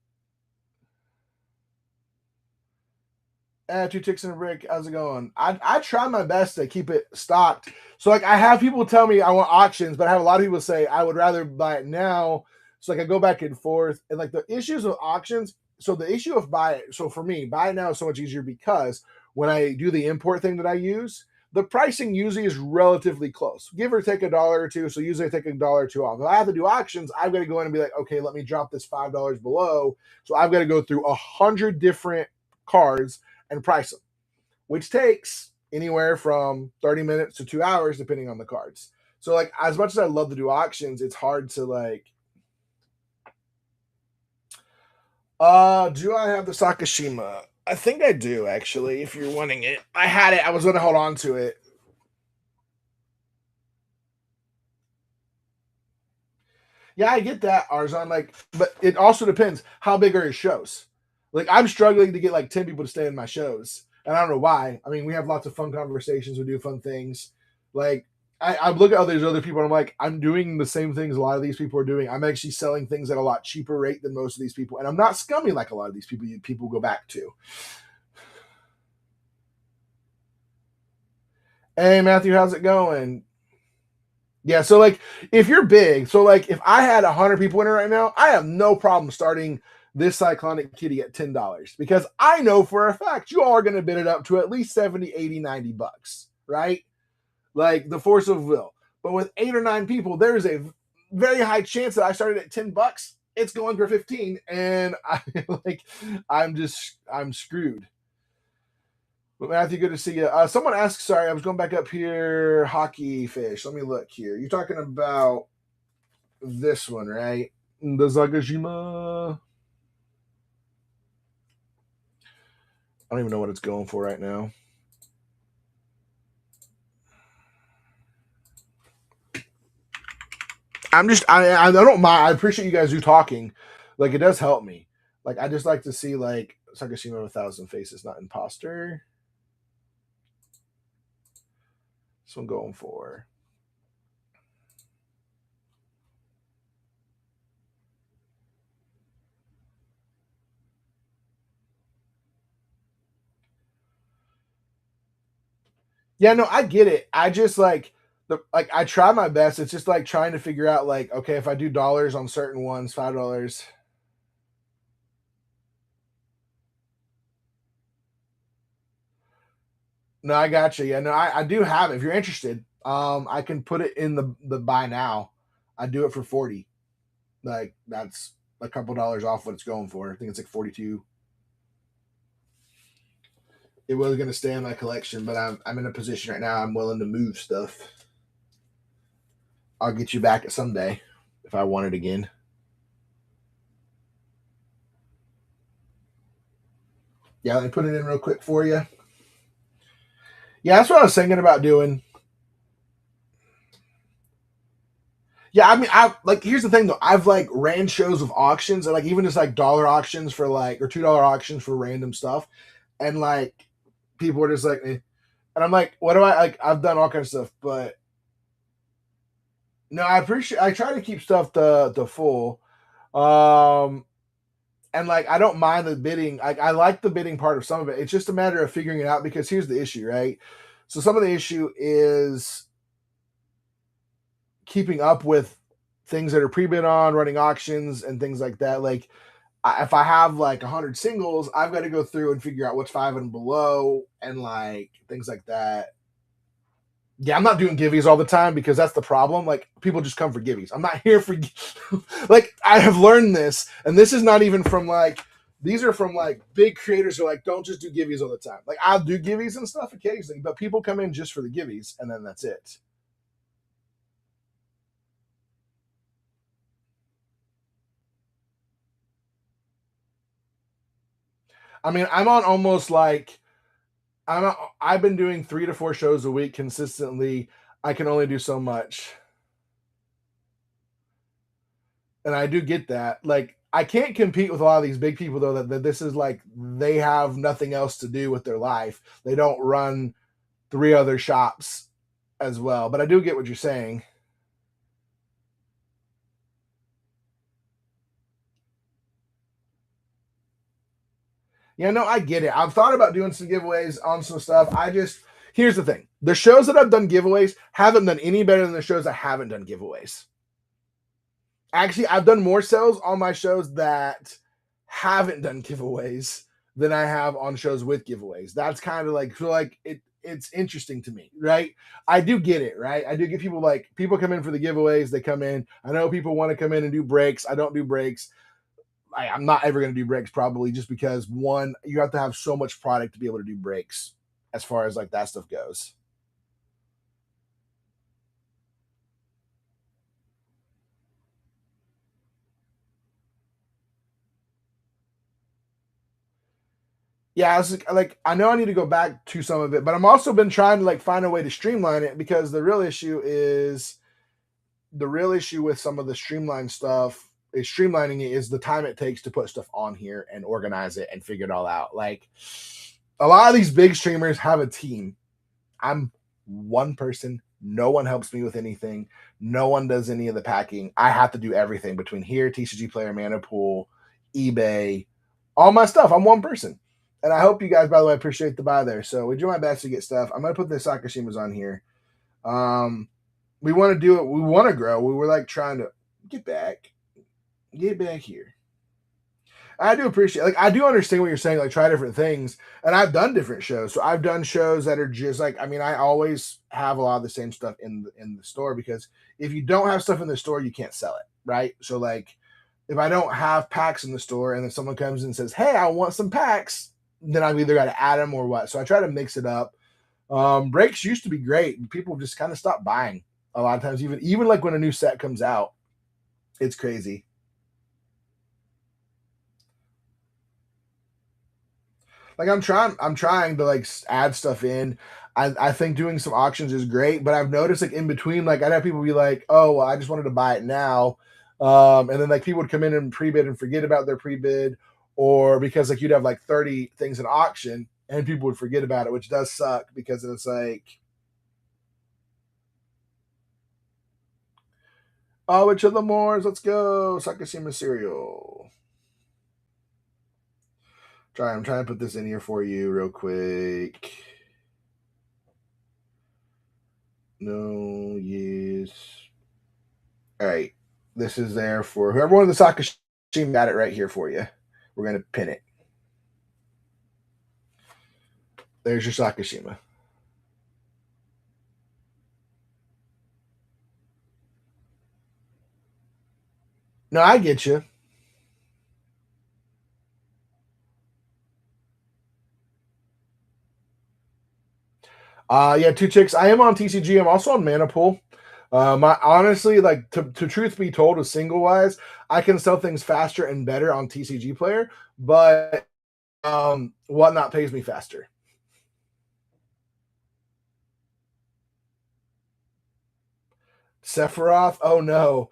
Speaker 1: 2 ticks and a brick. How's it going? I try my best to keep it stocked. So, like, I have people tell me I want auctions, but I have a lot of people say I would rather buy it now. So, like, I go back and forth. And, like, the issues with auctions, so the issue of so for me, buy it now is so much easier because when I do the import thing that I use, the pricing usually is relatively close, give or take $1 or $2. So usually I take $1 or $2 off. If I have to do auctions, I've got to go in and be like, okay, let me drop this $5 below. So I've got to go through 100 different cards and price them, which takes anywhere from 30 minutes to 2 hours, depending on the cards. So like, as much as I love to do auctions, it's hard to like, do I have the Sakashima? I think I do, actually, if you're wanting it. I had it. I was going to hold on to it. Yeah, I get that, Arzon. Like, but it also depends. How big are his shows? Like, I'm struggling to get like 10 people to stay in my shows. And I don't know why. I mean, we have lots of fun conversations. We do fun things. Like, I look at all these other people and I'm like, I'm doing the same things a lot of these people are doing. I'm actually selling things at a lot cheaper rate than most of these people, and I'm not scummy like a lot of these people go back to. Hey Matthew, how's it going? Yeah, so like if you're big, so like if I had 100 people in it right now, I have no problem starting this cyclonic kitty at $10 because I know for a fact you all are going to bid it up to at least 70, 80, $90, right? Like the force of will. But with 8 or 9 people, there's a very high chance that I started at $10. It's going for 15, and I'm screwed. But Matthew, good to see you. Someone asked, sorry, I was going back up here. Hockey fish. Let me look here. You're talking about this one, right? The Zagajima. I don't even know what it's going for right now. I don't mind. I appreciate you guys do talking. Like, it does help me. Like, I just like to see, like, Sakashima of 1,000 Faces, not imposter. This one going for. Yeah, no, I get it. I just like I try my best. It's just like trying to figure out like, okay, if I do dollars on certain ones, $5. No, I got you. Yeah, no, I do have it. If you're interested, I can put it in the buy now. I do it for 40. Like that's a couple dollars off what it's going for. I think it's like 42. It was gonna stay in my collection, but I'm in a position right now. I'm willing to move stuff. I'll get you back at someday if I want it again. Yeah, let me put it in real quick for you. Yeah, that's what I was thinking about doing. Yeah, I mean, I like. Here's the thing, though. I've like ran shows of auctions and like even just like dollar auctions for like or $2 auctions for random stuff, and like people are just like, eh. And I'm like, what do I like? I've done all kinds of stuff, but no, I appreciate. I try to keep stuff the full, um, and like I don't mind the bidding. I like the bidding part of some of it. It's just a matter of figuring it out because here's the issue, right? So some of the issue is keeping up with things that are pre-bid on, running auctions and things like that. Like if I have like 100 singles, I've got to go through and figure out what's 5 and below and like things like that. Yeah, I'm not doing givvies all the time because that's the problem. Like people just come for givvies. I'm not here for like I have learned this, and this is not even from like these are from like big creators who are like don't just do givvies all the time. Like I'll do givvies and stuff occasionally, but people come in just for the givvies and then that's it. I mean, I'm on almost like I've been doing 3 to 4 shows a week consistently. I can only do so much. And I do get that. Like I can't compete with a lot of these big people though that this is like they have nothing else to do with their life. They don't run 3 other shops as well. But I do get what you're saying. Yeah, no, I get it. I've thought about doing some giveaways on some stuff. I just here's the thing. The shows that I've done giveaways haven't done any better than the shows that haven't done giveaways. Actually, I've done more sales on my shows that haven't done giveaways than I have on shows with giveaways. That's kind of like feel like it's interesting to me, right? I do get it, right? I do get people like people come in for the giveaways, they come in. I know people want to come in and do breaks. I don't do breaks. I'm not ever going to do breaks probably just because one, you have to have so much product to be able to do breaks as far as like that stuff goes. Yeah, I was like, I know I need to go back to some of it, but I'm also been trying to like find a way to streamline it because the real issue with some of the streamline stuff is streamlining it is the time it takes to put stuff on here and organize it and figure it all out. Like a lot of these big streamers have a team. I'm one person No one helps me with anything. No one does any of the packing. I have to do everything between here, TCG Player, Mana Pool, eBay, all my stuff. I'm one person. And I hope you guys, by the way, appreciate the buy there. So we do my best to get stuff. I'm gonna put the Sakashimas on here. We want to do it. We want to grow. We were like trying to get back here. I do appreciate, like, I do understand what you're saying. Like, try different things, and I've done different shows. So I've done shows that are just like, I mean, I always have a lot of the same stuff in the store because if you don't have stuff in the store, you can't sell it, right? So like, if I don't have packs in the store, and then someone comes and says, "Hey, I want some packs," then I've either got to add them or what. So I try to mix it up. Breaks used to be great. People just kind of stopped buying a lot of times, even like when a new set comes out. It's crazy. Like I'm trying to like add stuff in. I think doing some auctions is great, but I've noticed like in between, like I'd have people be like, "Oh, well, I just wanted to buy it now," and then like people would come in and pre-bid and forget about their pre-bid, or because like you'd have like 30 things in auction and people would forget about it, which does suck because it's like, oh, which of the Moors? Let's go, Sakashima cereal. I'm trying to put this in here for you real quick. No, yes. All right. This is there for whoever wanted the Sakashima, got it right here for you. We're going to pin it. There's your Sakashima. No, I get you. Yeah, two chicks. I am on TCG. I'm also on Mana Pool. My honestly, like to truth be told, with single wise, I can sell things faster and better on TCG Player, but Whatnot pays me faster. Sephiroth. Oh no.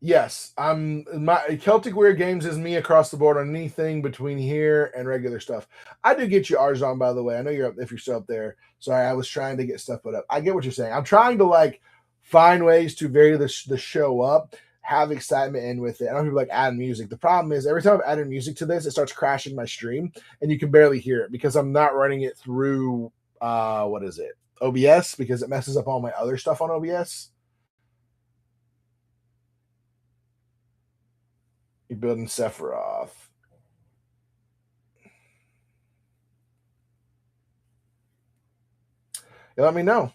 Speaker 1: Yes, I'm my Celtic Weird Games is me across the board on anything between here and regular stuff. I do get you Arzon, by the way. I know you're up if you're still up there. Sorry, I was trying to get stuff put up. I get what you're saying. I'm trying to like find ways to vary the show up, have excitement in with it. I don't people like add music. The problem is every time I've added music to this, it starts crashing my stream, and you can barely hear it because I'm not running it through what is it? OBS because it messes up all my other stuff on OBS. You're building Sephiroth. You let me know.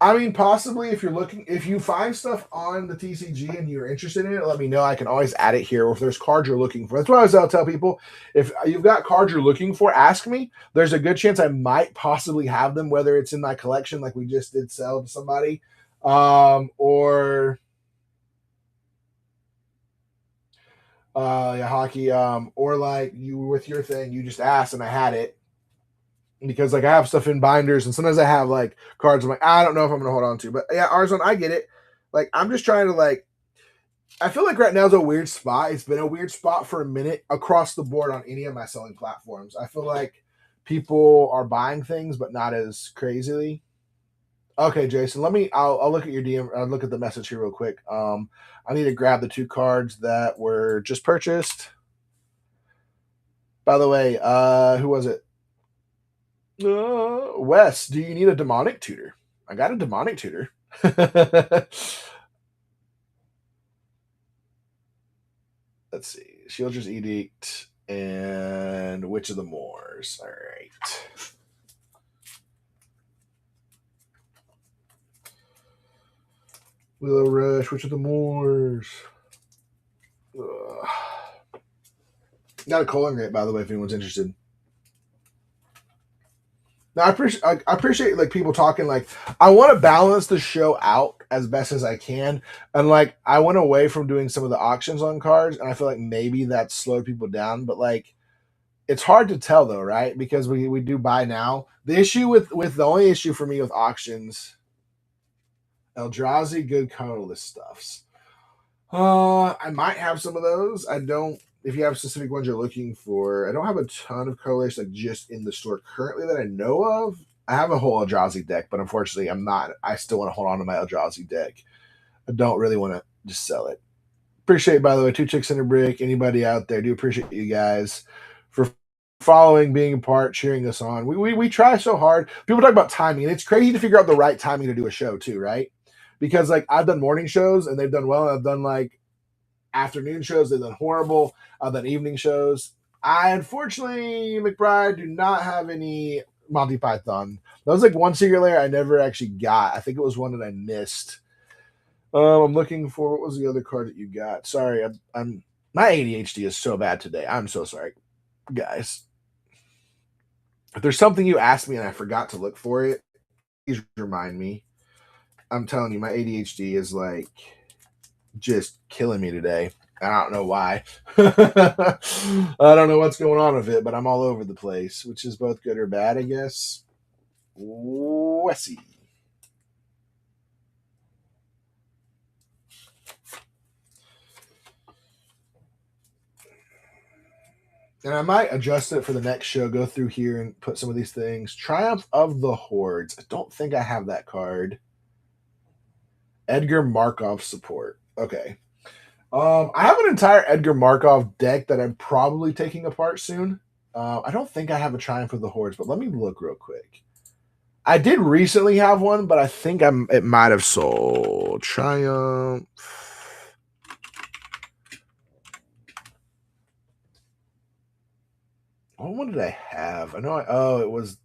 Speaker 1: I mean, possibly if you're looking, if you find stuff on the TCG and you're interested in it, let me know. I can always add it here. Or if there's cards you're looking for, that's why I'll tell people if you've got cards you're looking for, ask me. There's a good chance I might possibly have them, whether it's in my collection, like we just did sell to somebody, or yeah, hockey, or like you with your thing, you just asked and I had it because like I have stuff in binders and sometimes I have like cards I'm like I don't know if I'm gonna hold on to. But yeah, Arzon, I get it. Like I'm just trying to like I feel like right now is a weird spot. It's been a weird spot for a minute across the board on any of my selling platforms. I feel like people are buying things but not as crazily. Okay, Jason, I'll look at your DM. I'll look at the message here real quick. I need to grab the two cards that were just purchased. By the way, who was it? Wes, do you need a demonic tutor? I got a demonic tutor. Let's see. Shieldger's Edict and Witch of the Moors. All right. Willow Rush, Witch of the Moors. Ugh. Got a colon rate, by the way, if anyone's interested. Now I appreciate like people talking like I want to balance the show out as best as I can, and like I went away from doing some of the auctions on cards, and I feel like maybe that slowed people down. But like it's hard to tell though, right? Because we do buy now. The issue with the only issue for me with auctions, Eldrazi good colorless stuffs. I might have some of those. I don't if you have specific ones you're looking for. I don't have a ton of colors like just in the store currently that I know of. I have a whole Eldrazi deck, but unfortunately, I'm not. I still want to hold on to my Eldrazi deck. I don't really want to just sell it. Appreciate, by the way, Two Chicks and a Brick. Anybody out there, do appreciate you guys for following, being a part, cheering us on. We try so hard. People talk about timing, and it's crazy to figure out the right timing to do a show too, right? Because like I've done morning shows and they've done well. I've done like afternoon shows, they've done horrible. I've done evening shows. I unfortunately, McBride, do not have any Monty Python. That was like one secret layer I never actually got. I think it was one that I missed. I'm looking for what was the other card that you got? Sorry, I'm my ADHD is so bad today. I'm so sorry, guys. If there's something you asked me and I forgot to look for it, please remind me. I'm telling you, my ADHD is like just killing me today. I don't know why. I don't know what's going on with it, but I'm all over the place, which is both good or bad, I guess. Let's see. And I might adjust it for the next show, go through here and put some of these things. Triumph of the Hordes. I don't think I have that card. Edgar Markov support. Okay. I have an entire Edgar Markov deck that I'm probably taking apart soon. I don't think I have a Triumph of the Hordes, but let me look real quick. I did recently have one, but I think it might have sold. Triumph. What one did I have? I know it was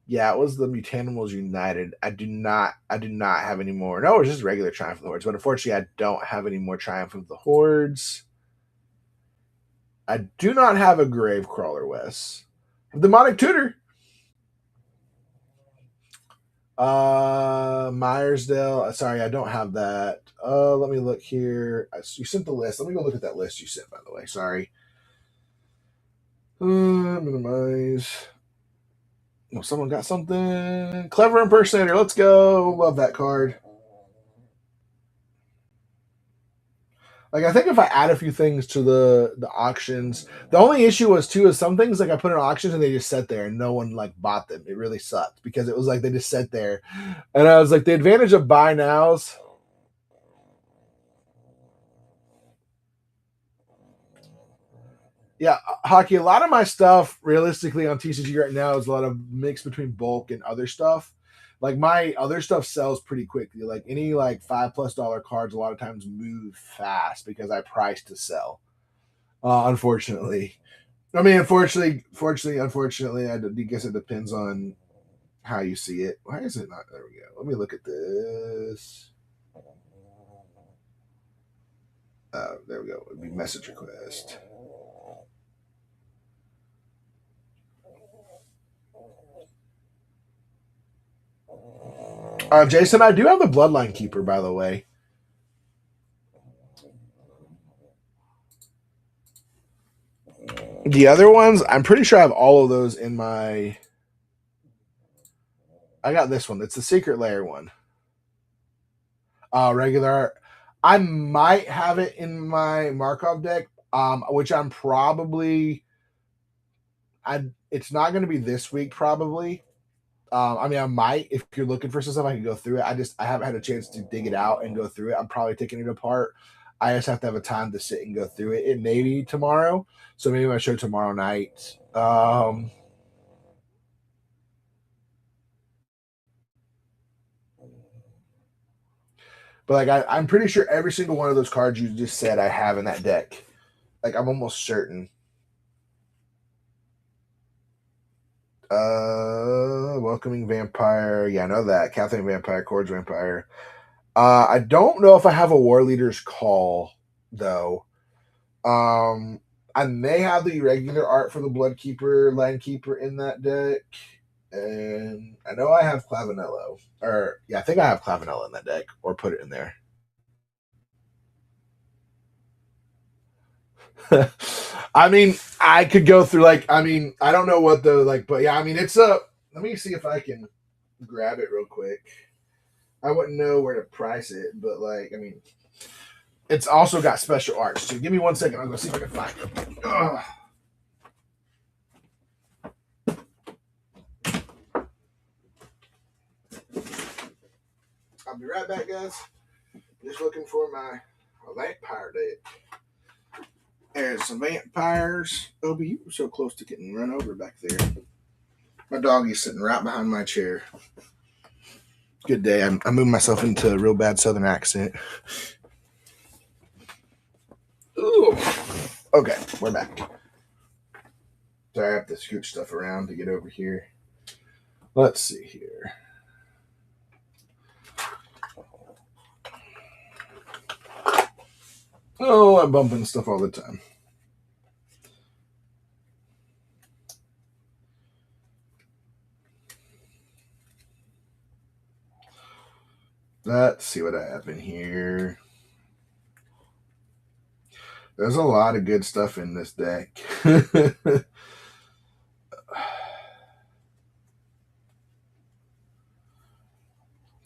Speaker 1: it was the Mutanimals United. I do not have any more. No, it's just regular Triumph of the Hordes, but unfortunately I don't have any more Triumph of the Hordes. I do not have a Gravecrawler, Wes. Demonic Tutor. Myersdale. Sorry, I don't have that. Let me look here. You sent the list. Let me go look at that list you sent, by the way. Sorry. Minimize. Oh, someone got something. Clever Impersonator. Let's go. Love that card. Like I think if I add a few things to the auctions, the only issue was too is some things like I put in auctions and they just sat there and no one like bought them. It really sucked because it was like they just sat there, and I was like the advantage of buy nows. Yeah, hockey. A lot of my stuff, realistically, on TCG right now is a lot of mix between bulk and other stuff. Like my other stuff sells pretty quickly. Like any like $5+ cards, a lot of times move fast because I price to sell. Unfortunately, I mean, unfortunately, I guess it depends on how you see it. Why is it not? There we go. Let me look at this. There we go. It would be message request. Jason, I do have the Bloodline Keeper, by the way. The other ones, I'm pretty sure I have all of those in my. I got this one. It's the Secret Lair one. Regular. I might have it in my Markov deck, which I'm probably. It's not going to be this week, probably. I mean, I might if you're looking for some stuff. I can go through it. I haven't had a chance to dig it out and go through it. I'm probably taking it apart. I just have to have a time to sit and go through it. It may be tomorrow, so maybe my show tomorrow night. But like I'm pretty sure every single one of those cards you just said I have in that deck. Like I'm almost certain. Welcoming Vampire. Yeah, I know that. Kathleen Vampire, Chords Vampire. I don't know if I have a War Leader's Call, though. I may have the regular art for the Bloodkeeper, Landkeeper in that deck. And I know I have Clavinello. Or, yeah, I think I have Clavinello in that deck, or put it in there. I mean, I could go through, like, I mean, I don't know what the, like, but yeah, I mean, it's a, let me see if I can grab it real quick. I wouldn't know where to price it, but, like, I mean, It's also got special arts too. Give me 1 second. I'll go see if I can find it. Ugh. I'll be right back, guys. Just looking for my vampire deck. There's some vampires. Obi, you were so close to getting run over back there. My doggy's sitting right behind my chair. Good day. I moved myself into a real bad southern accent. Ooh. Okay, we're back. Sorry, I have to scooch stuff around to get over here. Let's see here. Oh, I'm bumping stuff all the time. Let's see what I have in here. There's a lot of good stuff in this deck.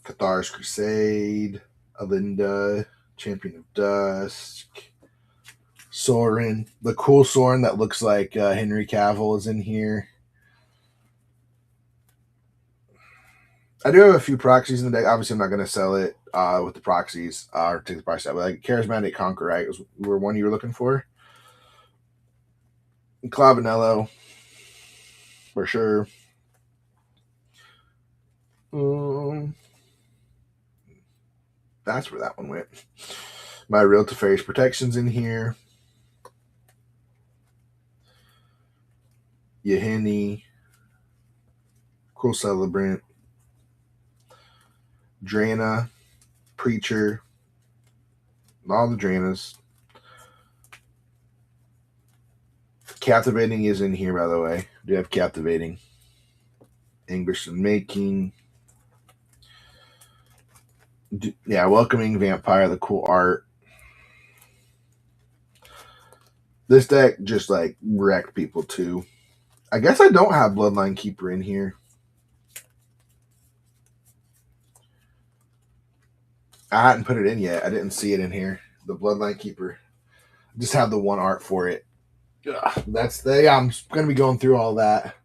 Speaker 1: Cathar's Crusade, Alinda, Champion of Dusk, Sorin. The cool Sorin that looks like Henry Cavill is in here. I do have a few proxies in the deck. Obviously, I'm not going to sell it with the proxies or take the price out. But like Charismatic Conqueror, right? Was one you were looking for. Clavinello, for sure. That's where that one went. My Real Teferi's Protection's in here. Yeheni, Cruel Celebrant, Drana, Preacher, all the Dranas. Captivating is in here, by the way. Do have Captivating. English and Making. Yeah, Welcoming Vampire, the cool art. This deck just like wrecked people too. I guess I don't have Bloodline Keeper in here. I hadn't put it in yet. I didn't see it in here. The Bloodline Keeper. Just have the one art for it. Ugh, I'm going to be going through all that.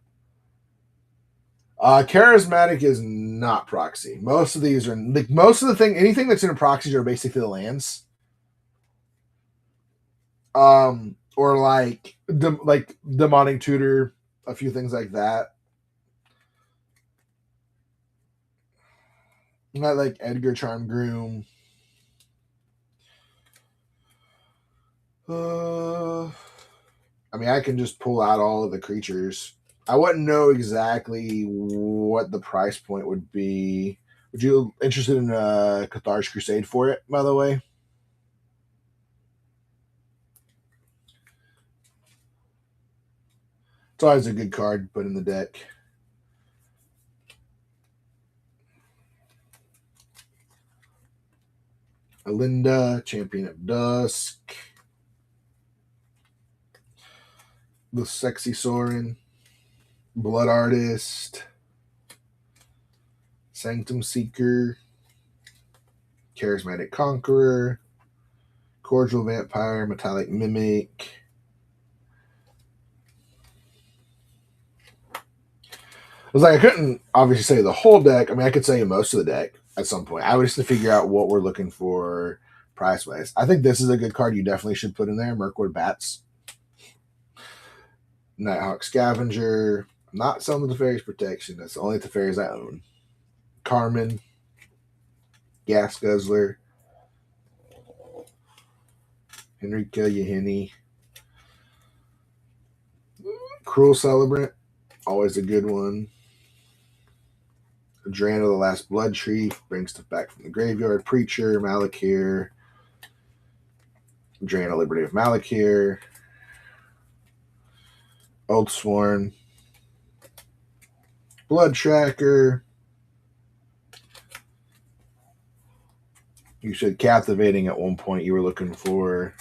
Speaker 1: Charismatic is not proxy. Most of these are like anything that's in a proxy are basically the lands. Or like Demonic Tutor, a few things like that. Not like Edgar Charm Groom. I mean, I can just pull out all of the creatures. I wouldn't know exactly what the price point would be. Would you interested in Cathar's Crusade for it, by the way? It's always a good card to put in the deck. Alinda, Champion of Dusk. The Sexy Sorin. Blood Artist. Sanctum Seeker. Charismatic Conqueror. Cordial Vampire. Metallic Mimic. I was like, I couldn't obviously say the whole deck. I mean, I could say most of the deck at some point. I would just to figure out what we're looking for price wise. I think this is a good card you definitely should put in there. Mirkwood Bats. Nighthawk Scavenger. I'm not selling the Teferi's Protection. That's the only Teferi's I own. Carmen. Gas Guzzler. Henrika Yeheni. Cruel Celebrant. Always a good one. Drana, the Last Blood Tree, brings stuff back from the graveyard. Preacher, Malakir. Drana, Liberty of Malakir. Old Sworn. Blood Tracker. You said Captivating at one point you were looking for.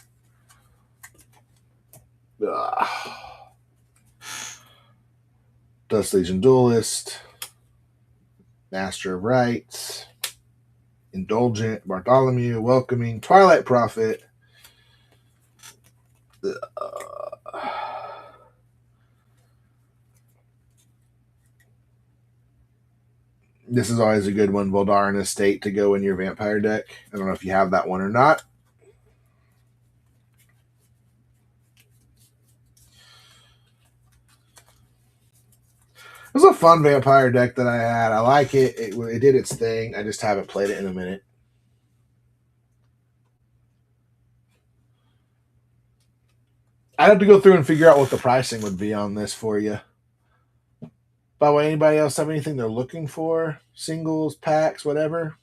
Speaker 1: Dust Legion Duelist. Master of Rites. Indulgent. Bartholomew. Welcoming. Twilight Prophet. This is always a good one, Voldaren Estate, to go in your vampire deck. I don't know if you have that one or not. It was a fun vampire deck that I had. I like it. It did its thing. I just haven't played it in a minute. I'd have to go through and figure out what the pricing would be on this for you. By the way, anybody else have anything they're looking for? Singles, packs, whatever?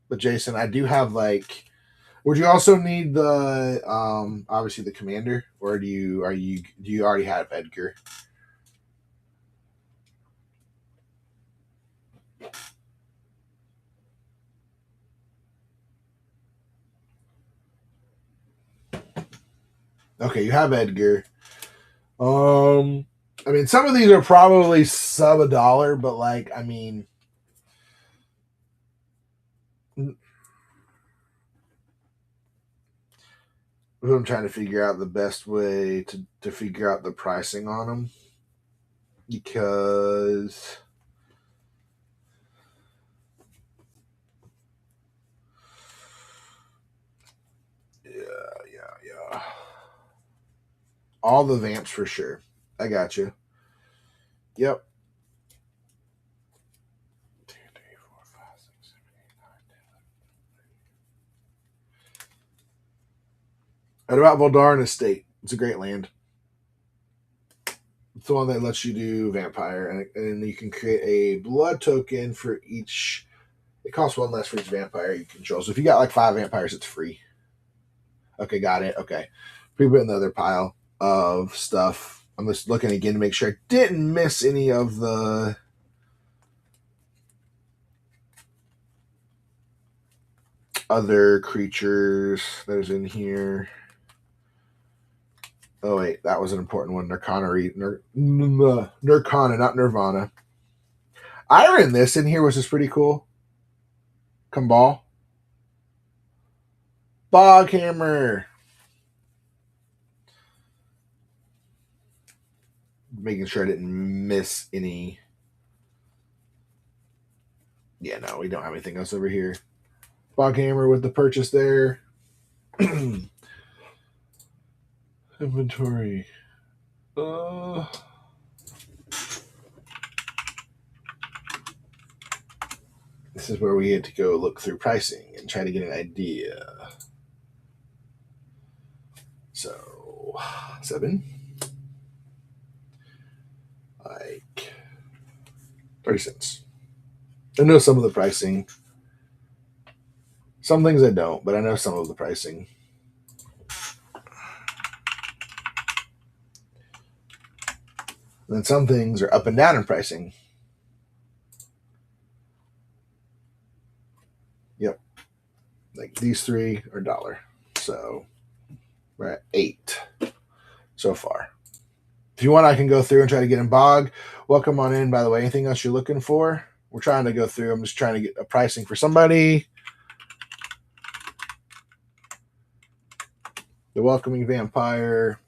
Speaker 1: But Jason, I do have like. Would you also need the obviously the commander, or do you already have Edgar? Okay, you have Edgar. I mean, some of these are probably sub $1, but like, I mean, I'm trying to figure out the best way to figure out the pricing on them because yeah. All the vamps for sure. I got you. Yep. 2, 3, 4, 5, 6, 7, 8, 9, 10. What about Voldaren Estate? It's a great land. It's the one that lets you do vampire, and you can create a blood token for each. It costs 1 less for each vampire you control. So if you got like 5 vampires, it's free. Okay, got it. Okay. Put it in the other pile of stuff. I'm just looking again to make sure I didn't miss any of the other creatures that is in here. Oh wait, that was an important one. Nircana, not Nirvana. Iron this in here, which is pretty cool. Kumbal. Boghammer. Making sure I didn't miss any. Yeah, no, we don't have anything else over here. Boghammer with the purchase there. Inventory. This is where we had to go look through pricing and try to get an idea. So, 7. Like 30 cents. I know some of the pricing. Some things I don't, but I know some of the pricing. And then some things are up and down in pricing. Yep. Like these 3 are $1. So we're at 8 so far. If you want, I can go through and try to get in Bog. Welcome on in, by the way. Anything else you're looking for? We're trying to go through. I'm just trying to get a pricing for somebody. The Welcoming Vampire.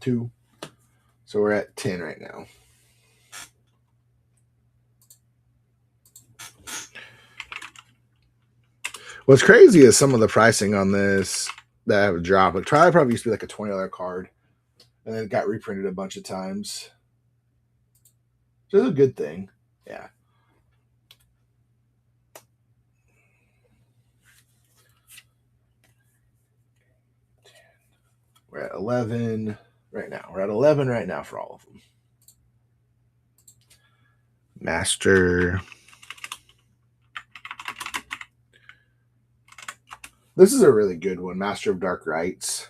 Speaker 1: 2. So we're at 10 right now. What's crazy is some of the pricing on this that have dropped. Like Trial probably used to be like a $20 card, and then it got reprinted a bunch of times. So it's a good thing. Yeah. We're at 11 right now. We're at 11 right now for all of them. Master. This is a really good one, Master of Dark Rites,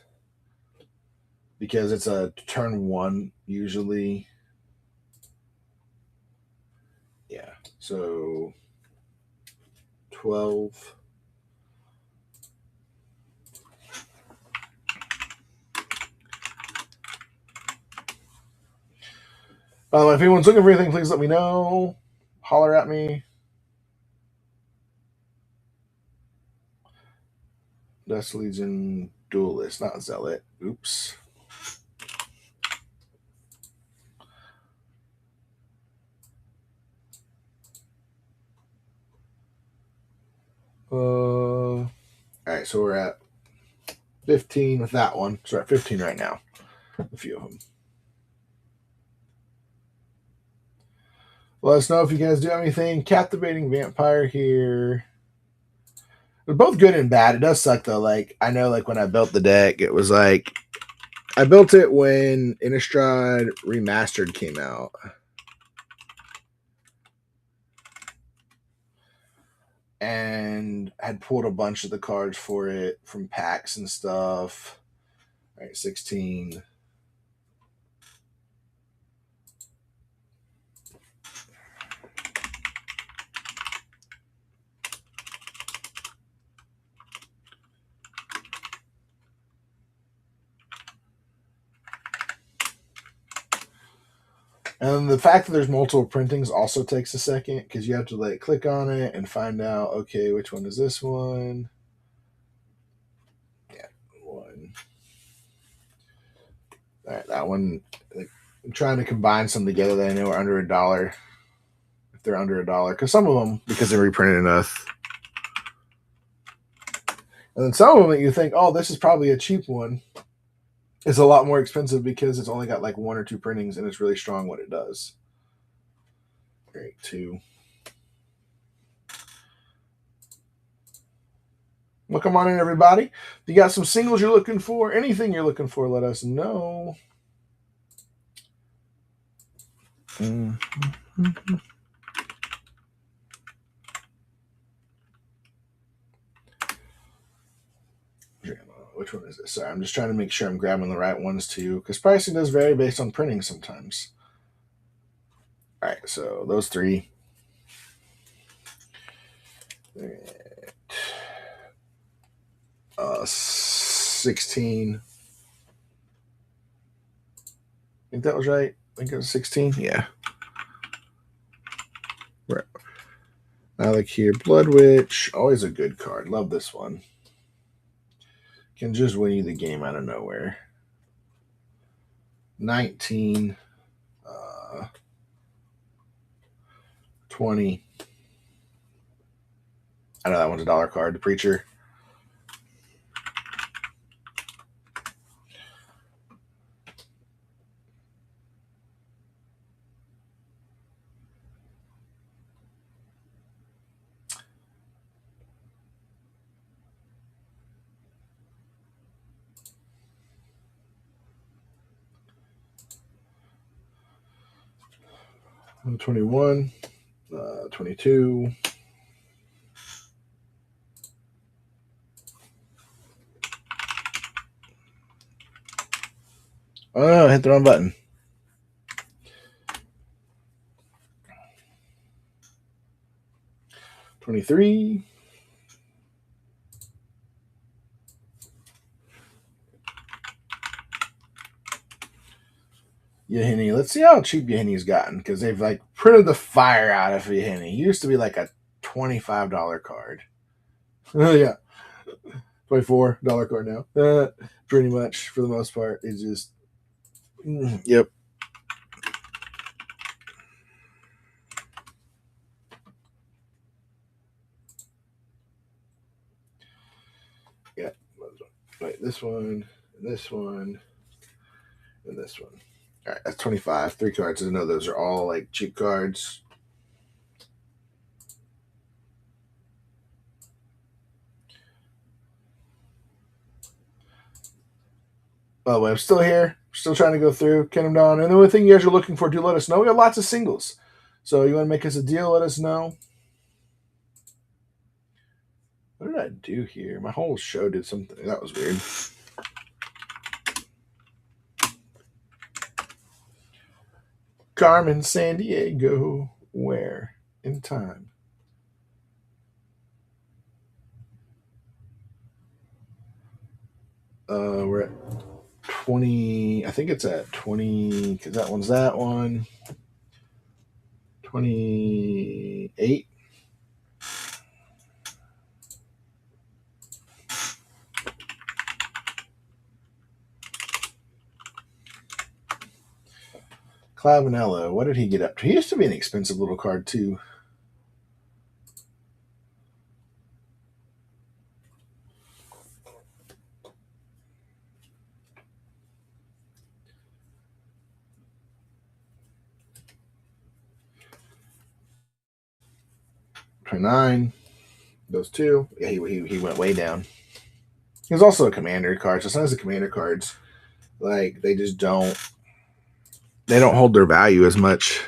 Speaker 1: because it's a turn 1 usually. Yeah, so 12. By the way, if anyone's looking for anything, please let me know. Holler at me. Dust Legion Duelist, not Zealot. Oops. All right, so we're at 15 with that one. So we're at 15 right now. A few of them. Let us know if you guys do anything. Captivating Vampire here. They're both good and bad. It does suck though. Like I know, like when I built the deck, it was like I built it when Innistrad Remastered came out. And had pulled a bunch of the cards for it from packs and stuff. All right, 16. And the fact that there's multiple printings also takes a second because you have to like click on it and find out, okay, which one is this one? Yeah, one. All right, that one. Like, I'm trying to combine some together that I know are under $1. If they're under $1, because some of them, because they're reprinted enough. And then some of them that you think, oh, this is probably a cheap one, is a lot more expensive because it's only got like 1 or 2 printings and it's really strong what it does. Great, 2. Well, come on in, everybody. If you got some singles you're looking for, anything you're looking for, let us know. Mm-hmm. Which one is this? Sorry, I'm just trying to make sure I'm grabbing the right ones too, because pricing does vary based on printing sometimes. All right, so those 3. 16. I think that was right. I think it was 16. Yeah. Right. I like here. Blood Witch. Always a good card. Love this one. Can just win you the game out of nowhere. 19. 20. I know that one's a $1 card. The Preacher. Uh, 21. 22. Oh no, I hit the wrong button. 23. Yahenni. Let's see how cheap Yahenni's gotten because they've like printed the fire out of Yahenni. He used to be like a $25 card. Yeah. $24 card now. Pretty much for the most part. It's just yep. Yeah. Wait, this one, and this one, and this one. All right, that's 25. 3 cards. I know those are all like cheap cards. By the way, I'm still here. Still trying to go through, get them down. And the only thing you guys are looking for, do let us know. We got lots of singles. So you want to make us a deal, let us know. What did I do here? My whole show did something. That was weird. Carmen Sandiego. Where? In time. We're at 20. I think it's at 20 because that one's that one. 28. Clavinello, what did he get up to? He used to be an expensive little card too. $29. Those two. Yeah, he went way down. He was also a commander card. So sometimes the commander cards, like they just don't hold their value as much.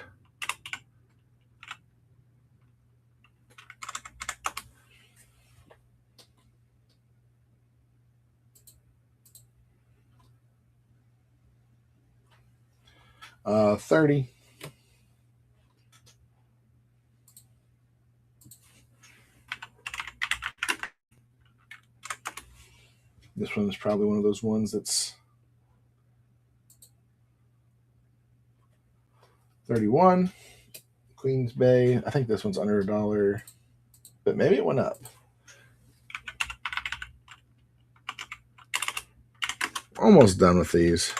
Speaker 1: $30. This one's probably one of those ones that's 31. Queens Bay. I think this one's under $1, but maybe it went up. Almost done with these.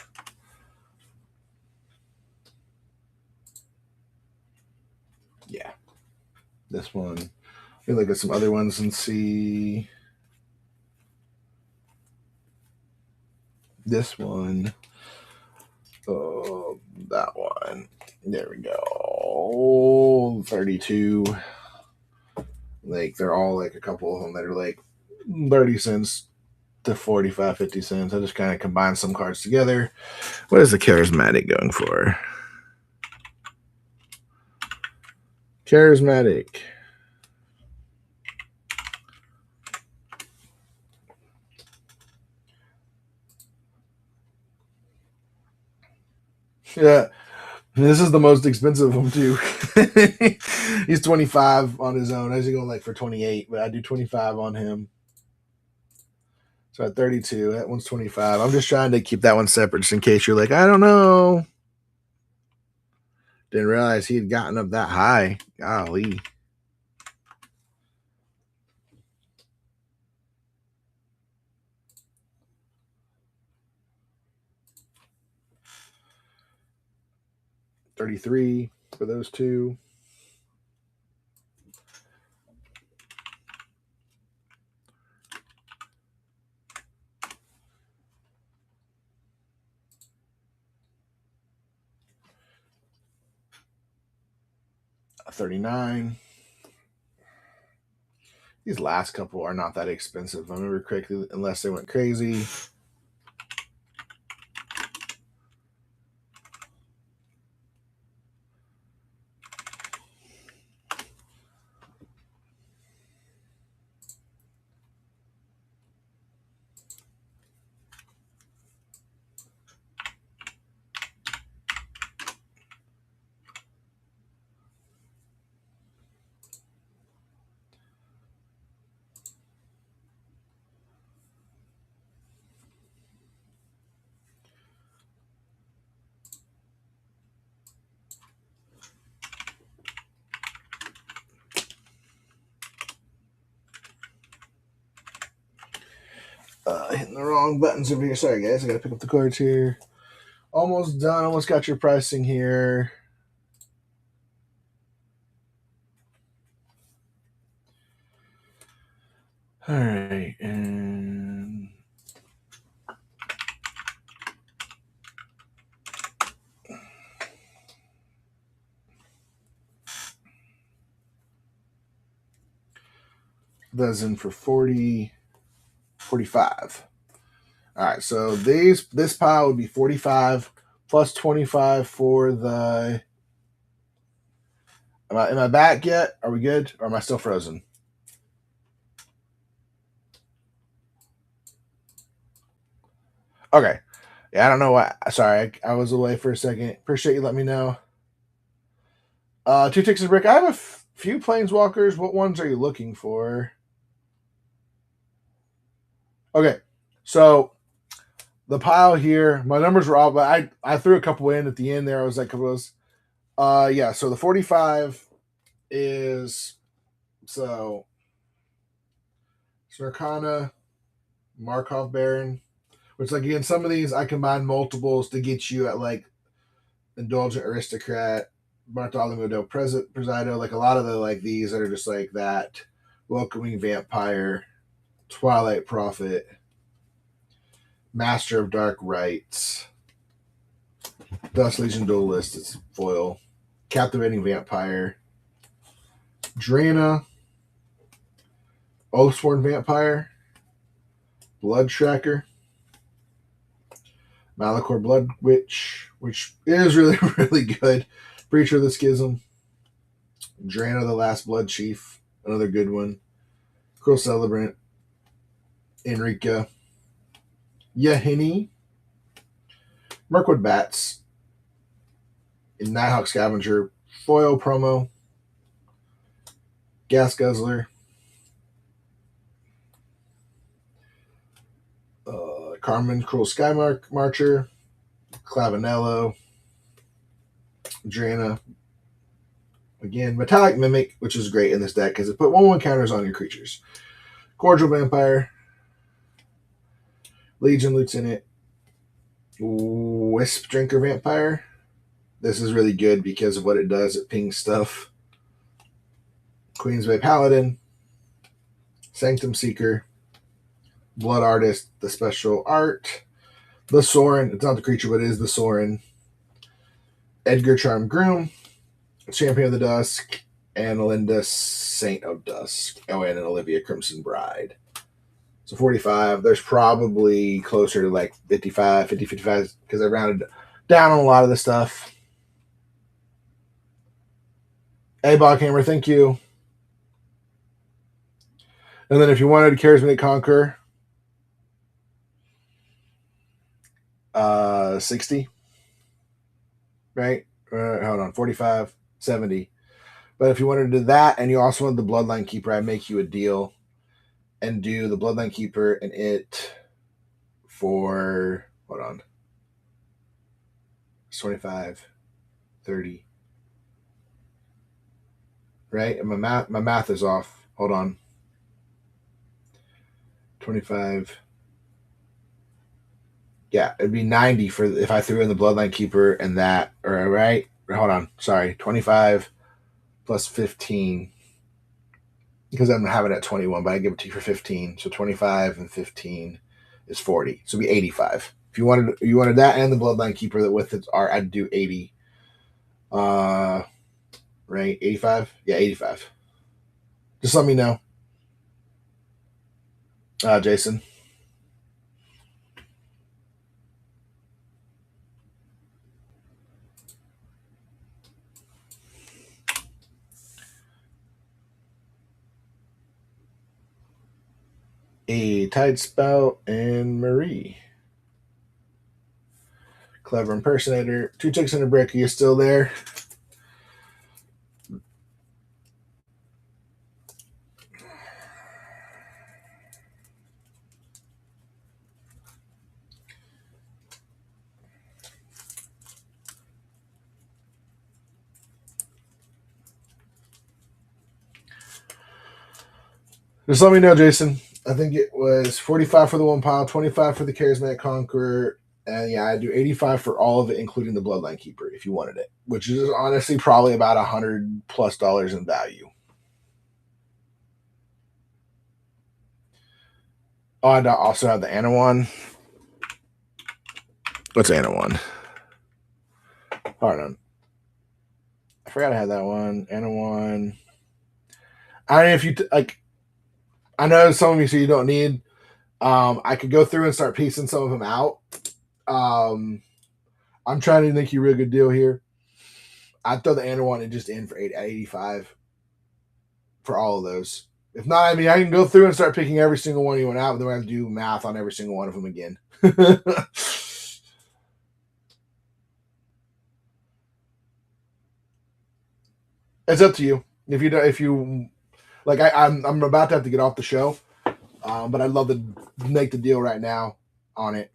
Speaker 1: Yeah. This one. Maybe look at some other ones and see. This one. Oh, that one. There we go. 32. Like they're all like a couple of them that are like 30 cents to 45, 50 cents. I just kind of combine some cards together. What is the charismatic going for? Charismatic. Yeah. This is the most expensive of them too. He's 25 on his own. I was going like for 28, but I do 25 on him. So at 32, that one's 25. I'm just trying to keep that one separate just in case you're like, I don't know. Didn't realize he had gotten up that high. Golly. $33 for those two. $39. These last couple are not that expensive, if I remember correctly, unless they went crazy. Hitting the wrong buttons over here. Sorry, guys. I got to pick up the cards here. Almost done. Almost got your pricing here. All right. And that's in for 40, 45. All right. So this pile would be 45 plus 25 for the. Am I back yet? Are we good? Or am I still frozen? Okay. Yeah, I don't know why. Sorry, I was away for a second. Appreciate you letting me know. Two ticks of brick. I have a few planeswalkers. What ones are you looking for? Okay, so the pile here, my numbers were all, but I threw a couple in at the end there. I was like, yeah. So the 45 is so Sarkana, Markov Baron, which like again, some of these I combine multiples to get you at like Indulgent Aristocrat, Bartholomew del Presido, like a lot of the like these that are just like that. Welcoming Vampire, Twilight Prophet, Master of Dark Rites, Dust Legion Duelist, it's foil, Captivating Vampire, Drana, Oathsworn Vampire, Blood Tracker, Malachor Blood Witch, which is really, really good. Preacher of the Schism, Drana the Last Blood Chief, another good one. Cruel Celebrant, Enrica, Yahini, Mirkwood Bats, Nighthawk Scavenger, Foil Promo, Gas Guzzler, Carmen, Cruel Sky Marcher, Clavinello, Drana. Again, Metallic Mimic, which is great in this deck because it put 1/1 counters on your creatures. Cordial Vampire, Legion Lieutenant, Wisp Drinker Vampire. This is really good because of what it does. It pings stuff. Queensway Paladin, Sanctum Seeker, Blood Artist, the special art, the Sorin. It's not the creature, but it is the Sorin. Edgar Charm Groom, Champion of the Dusk, and Alinda Saint of Dusk. Oh, and an Olivia Crimson Bride. So 45. There's probably closer to like 55, 50, 55 because I rounded down on a lot of the stuff. Hey, Boghammer, thank you. And then if you wanted to Charismatic Conquer, 60. Right? Hold on, 45, 70. But if you wanted to do that and you also wanted the Bloodline Keeper, I'd make you a deal and do the Bloodline Keeper and it for, hold on, 25, 30. Right? And my math is off. Hold on. 25. Yeah, it'd be 90 for if I threw in the Bloodline Keeper and that, or right? Hold on. Sorry. 25 plus 15. Because I'm having it at 21, but I give it to you for 15. So 25 and 15 is 40. So it'd be 85. If you wanted that and the Bloodline Keeper that with its art, I'd do 80. Right? 85? Yeah, 85. Just let me know. Jason. A Tide Spout and Marie. Clever Impersonator. 2 ticks and a brick. Are you still there? Just let me know, Jason. I think it was 45 for the one pile, 25 for the Charismatic Conqueror, and yeah, I do 85 for all of it, including the Bloodline Keeper, if you wanted it, which is honestly probably about $100+ in value. Oh, I also have the Anawan. What's Anawan? Hold on. I forgot I had that one. Anawan. I don't know if you like. I know some of you say you don't need. I could go through and start piecing some of them out. I'm trying to make you a real good deal here. I'd throw the Anawan and just in for 85 for all of those. If not, I mean, I can go through and start picking every single one you went out, but then I have to do math on every single one of them again. It's up to you. If you like, I'm about to have to get off the show, but I'd love to make the deal right now on it.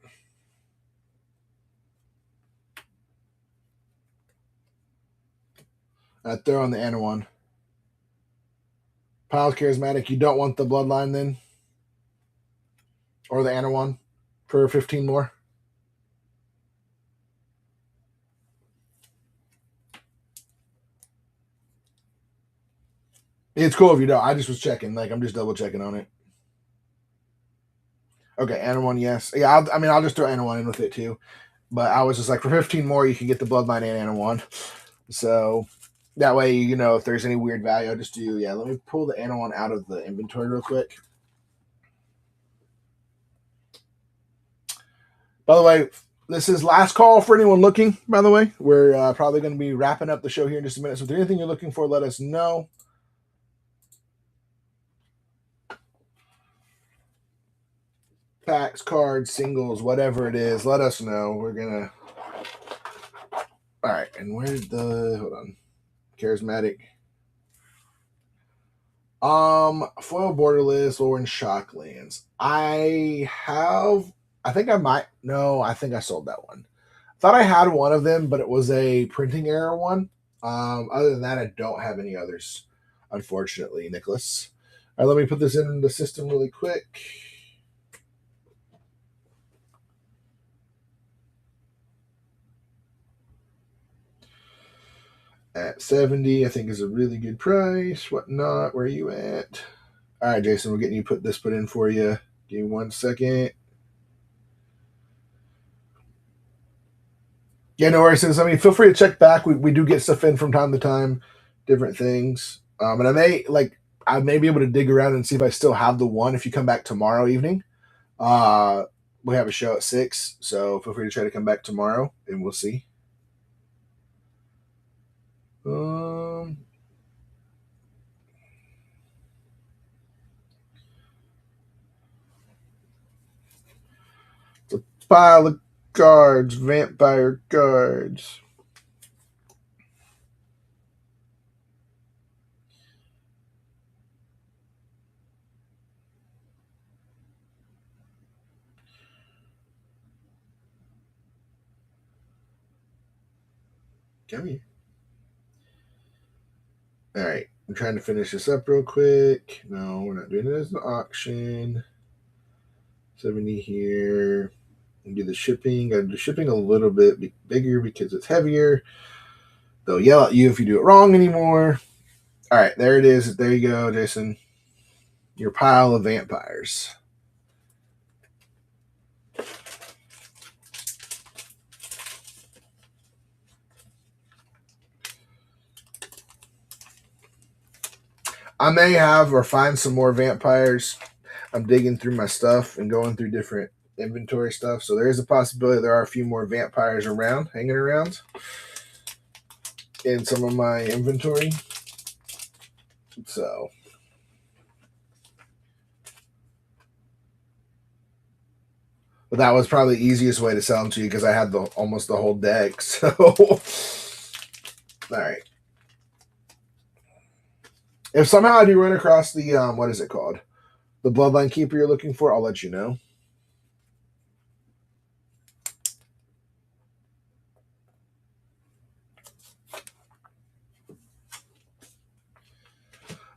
Speaker 1: I'd throw on the Anawan. Piles Charismatic. You don't want the Bloodline then? Or the Anawan? For 15 more? It's cool if you don't. I just was checking. Like, I'm just double checking on it. Okay, Anawan, yes. Yeah, I'll just throw Anawan in with it too. But I was just like, for 15 more, you can get the Bloodline and Anawan. So that way, if there's any weird value, I'll just do, yeah, let me pull the Anawan out of the inventory real quick. By the way, this is last call for anyone looking, by the way. We're probably going to be wrapping up the show here in just a minute. So if there's anything you're looking for, let us know. Packs, cards, singles, whatever it is, let us know. We're going to. All right. And where's the. Hold on. Charismatic. Foil borderless or in Shocklands. I think I might. No, I think I sold that one. Thought I had one of them, but it was a printing error one. Other than that, I don't have any others, unfortunately, Nicholas. All right, let me put this in the system really quick. At 70, I think is a really good price. Whatnot, where are you at? All right, Jason, we're getting you put in for you. Give me 1 second. Yeah, no worries. Feel free to check back. We do get stuff in from time to time, different things. And I may be able to dig around and see if I still have the one. If you come back tomorrow evening, we have a show at 6, so feel free to try to come back tomorrow, and we'll see. It's a pile of cards, vampire cards. Come here. All right, I'm trying to finish this up real quick. No, we're not doing it as an auction. 70 here. And do the shipping. Got to do shipping a little bit bigger because it's heavier. They'll yell at you if you do it wrong anymore. All right, there it is. There you go, Jason. Your pile of vampires. I may have or find some more vampires. I'm digging through my stuff and going through different inventory stuff. So there is a possibility there are a few more vampires hanging around in some of my inventory. So. But that was probably the easiest way to sell them to you because I had almost the whole deck. So. All right. If somehow I do run across the what is it called? The Bloodline Keeper you're looking for, I'll let you know.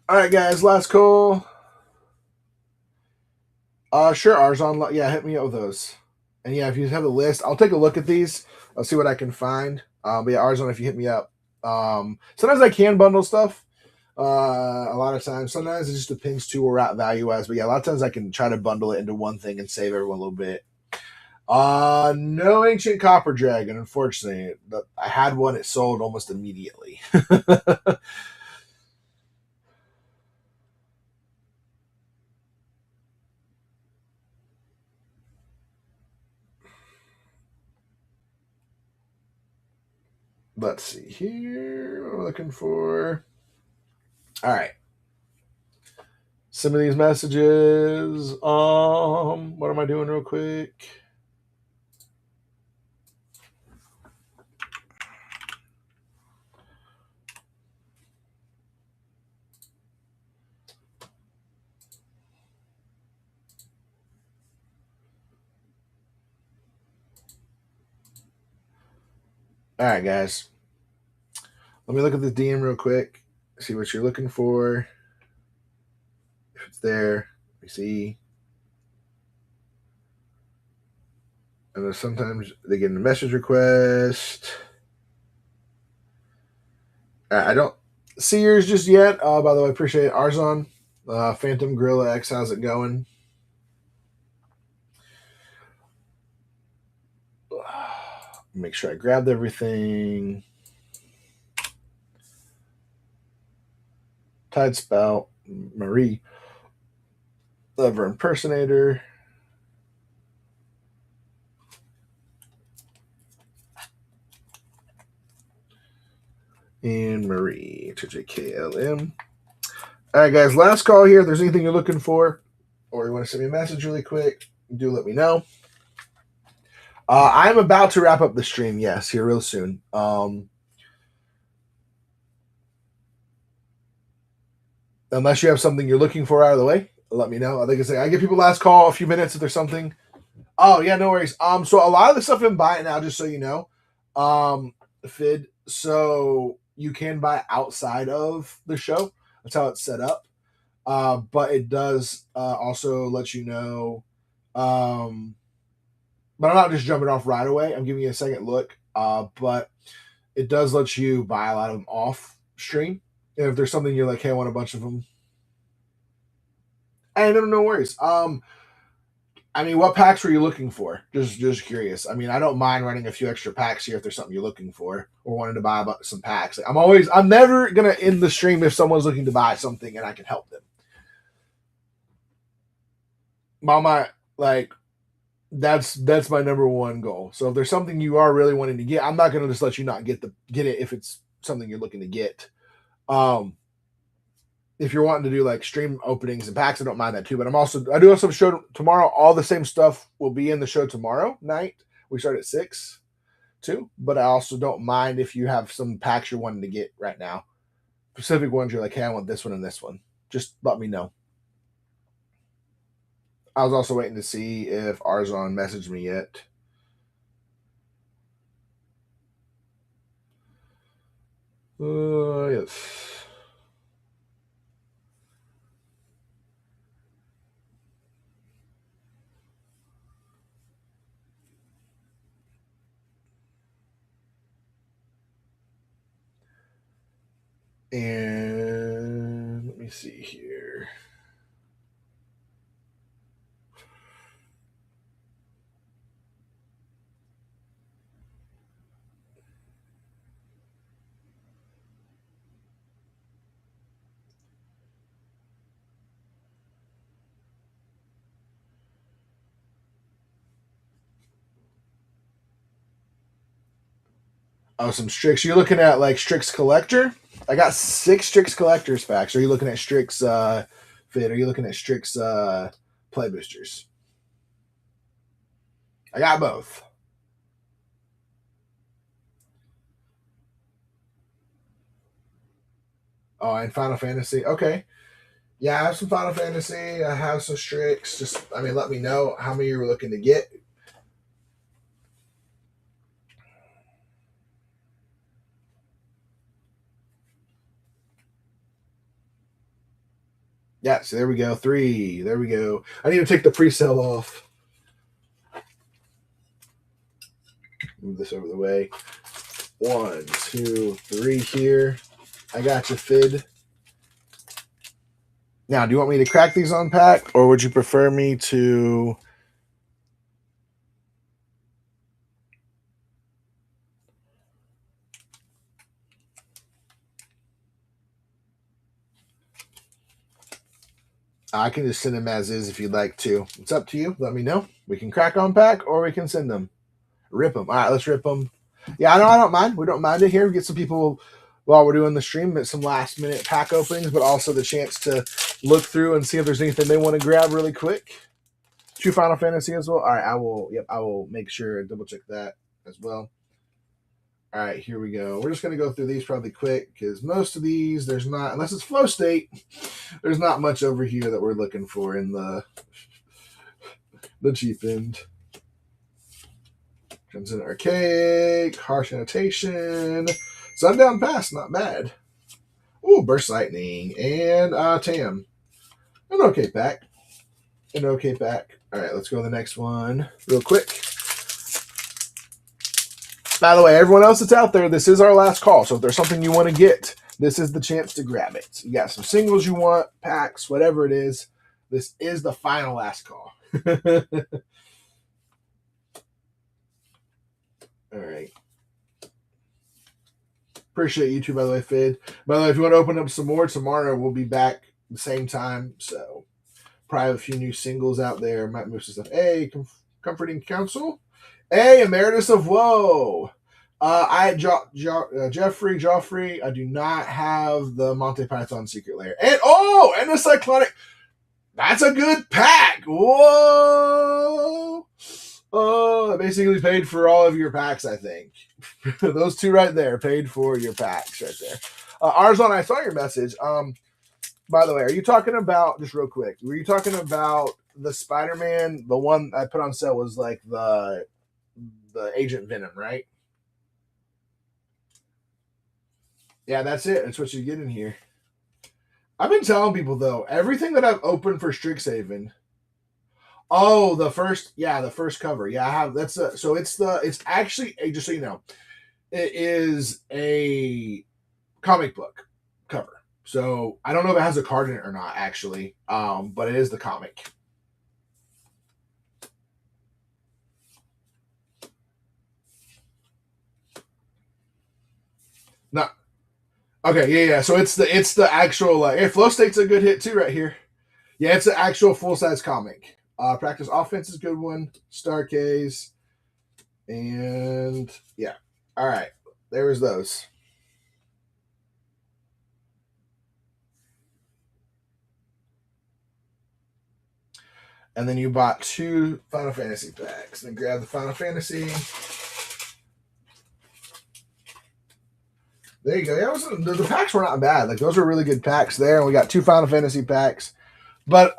Speaker 1: All right, guys, last call. Sure, Arzon. Yeah, hit me up with those. And yeah, if you have a list, I'll take a look at these. I'll see what I can find. But yeah, Arzon, if you hit me up. Sometimes I can bundle stuff. A lot of times. Sometimes it just depends too where we're at value wise. But yeah, a lot of times I can try to bundle it into one thing and save everyone a little bit. No Ancient Copper Dragon, unfortunately. I had one, it sold almost immediately. Let's see here. What am I looking for? All right. Some of these messages. What am I doing real quick? All right, guys. Let me look at the DM real quick. See what you're looking for. If it's there, we see. And then sometimes they get a message request. I don't. see yours just yet. By the way, appreciate it. Arzon, Phantom Gorilla X, how's it going? Make sure I grabbed everything. Tide Spout, Marie, Lover Impersonator. And Marie, TJKLM. All right, guys, last call here. If there's anything you're looking for or you want to send me a message really quick, do let me know. I'm about to wrap up the stream, yes, here real soon. Unless you have something you're looking for out of the way, let me know. I think I give people last call a few minutes if there's something. Oh yeah, no worries. So a lot of the stuff I'm buying now, just so you know, Fid. So you can buy outside of the show. That's how it's set up. But it does also let you know. But I'm not just jumping off right away. I'm giving you a second look. But it does let you buy a lot of them off stream. And if there's something you're like, hey, I want a bunch of them. And no worries. I mean, what packs were you looking for? Just curious. I mean, I don't mind running a few extra packs here if there's something you're looking for or wanting to buy some packs. I'm never gonna end the stream if someone's looking to buy something and I can help them. Mama, like that's my number one goal. So if there's something you are really wanting to get, I'm not gonna just let you not get it if it's something you're looking to get. If you're wanting to do like stream openings and packs, I don't mind that too. But I do have some show tomorrow. All the same stuff will be in the show tomorrow night. We start at 6 too. But I also don't mind if you have some packs you're wanting to get right now. Specific ones you're like, hey, I want this one and this one. Just let me know. I was also waiting to see if Arzon messaged me yet. Yes. And let me see here. Oh, some Strix. You're looking at like Strix Collector? I got 6 Strix Collectors packs. Are you looking at Strix Fit? Are you looking at Strix Play Boosters? I got both. Oh, and Final Fantasy. Okay. Yeah, I have some Final Fantasy. I have some Strix. Just, let me know how many you're looking to get. Yeah, so there we go. 3. There we go. I need to take the pre-sale off. Move this over the way. 1, 2, 3 here. I got you, Fid. Now, do you want me to crack these on pack, or would you prefer me to... I can just send them as is if you'd like to. It's up to you. Let me know. We can crack on pack, or we can send them. Rip them. All right, let's rip them. Yeah, I don't mind. We don't mind it here. We get some people while we're doing the stream at some last minute pack openings, but also the chance to look through and see if there's anything they want to grab really quick. 2 Final Fantasy as well. All right, I will make sure and double check that as well. All right, here we go. We're just going to go through these probably quick because most of these, there's not, unless it's flow state, there's not much over here that we're looking for in the cheap end. Crimson Archaic, Harsh Annotation, Sundown Pass, not bad. Ooh, Burst Lightning, and Tam. An okay pack. All right, let's go to the next one real quick. By the way, everyone else that's out there, this is our last call. So if there's something you want to get, this is the chance to grab it. You got some singles you want, packs, whatever it is. This is the final last call. All right. Appreciate you too, by the way, Fid. By the way, if you want to open up some more tomorrow, we'll be back the same time. So probably a few new singles out there. Might move some stuff. Hey, Comforting Council. Hey, Emeritus of Woe. Jeffrey, Joffrey. I do not have the Monty Python Secret Lair. And and the Cyclonic. That's a good pack. Whoa. Oh, I basically paid for all of your packs, I think. Those two right there paid for your packs right there. Arzon, I saw your message. By the way, are you talking about, just real quick, were you talking about the Spider-Man? The one I put on sale was like the Agent Venom, right? Yeah, that's it. That's what you get in here. I've been telling people, though, everything that I've opened for Strixhaven. Oh, the first cover. Yeah, I have. That's so it's actually, just so you know, it is a comic book cover. So I don't know if it has a card in it or not, actually. But it is the comic. No. Okay, yeah. So it's the actual Flow State's a good hit too right here. Yeah, it's an actual full-size comic. Practice Offense is a good one. Stargaze. And yeah. All right. There was those. And then you bought 2 Final Fantasy packs. Then grab the Final Fantasy. There you go. Yeah, the packs were not bad. Like, those were really good packs there. And we got 2 Final Fantasy packs. But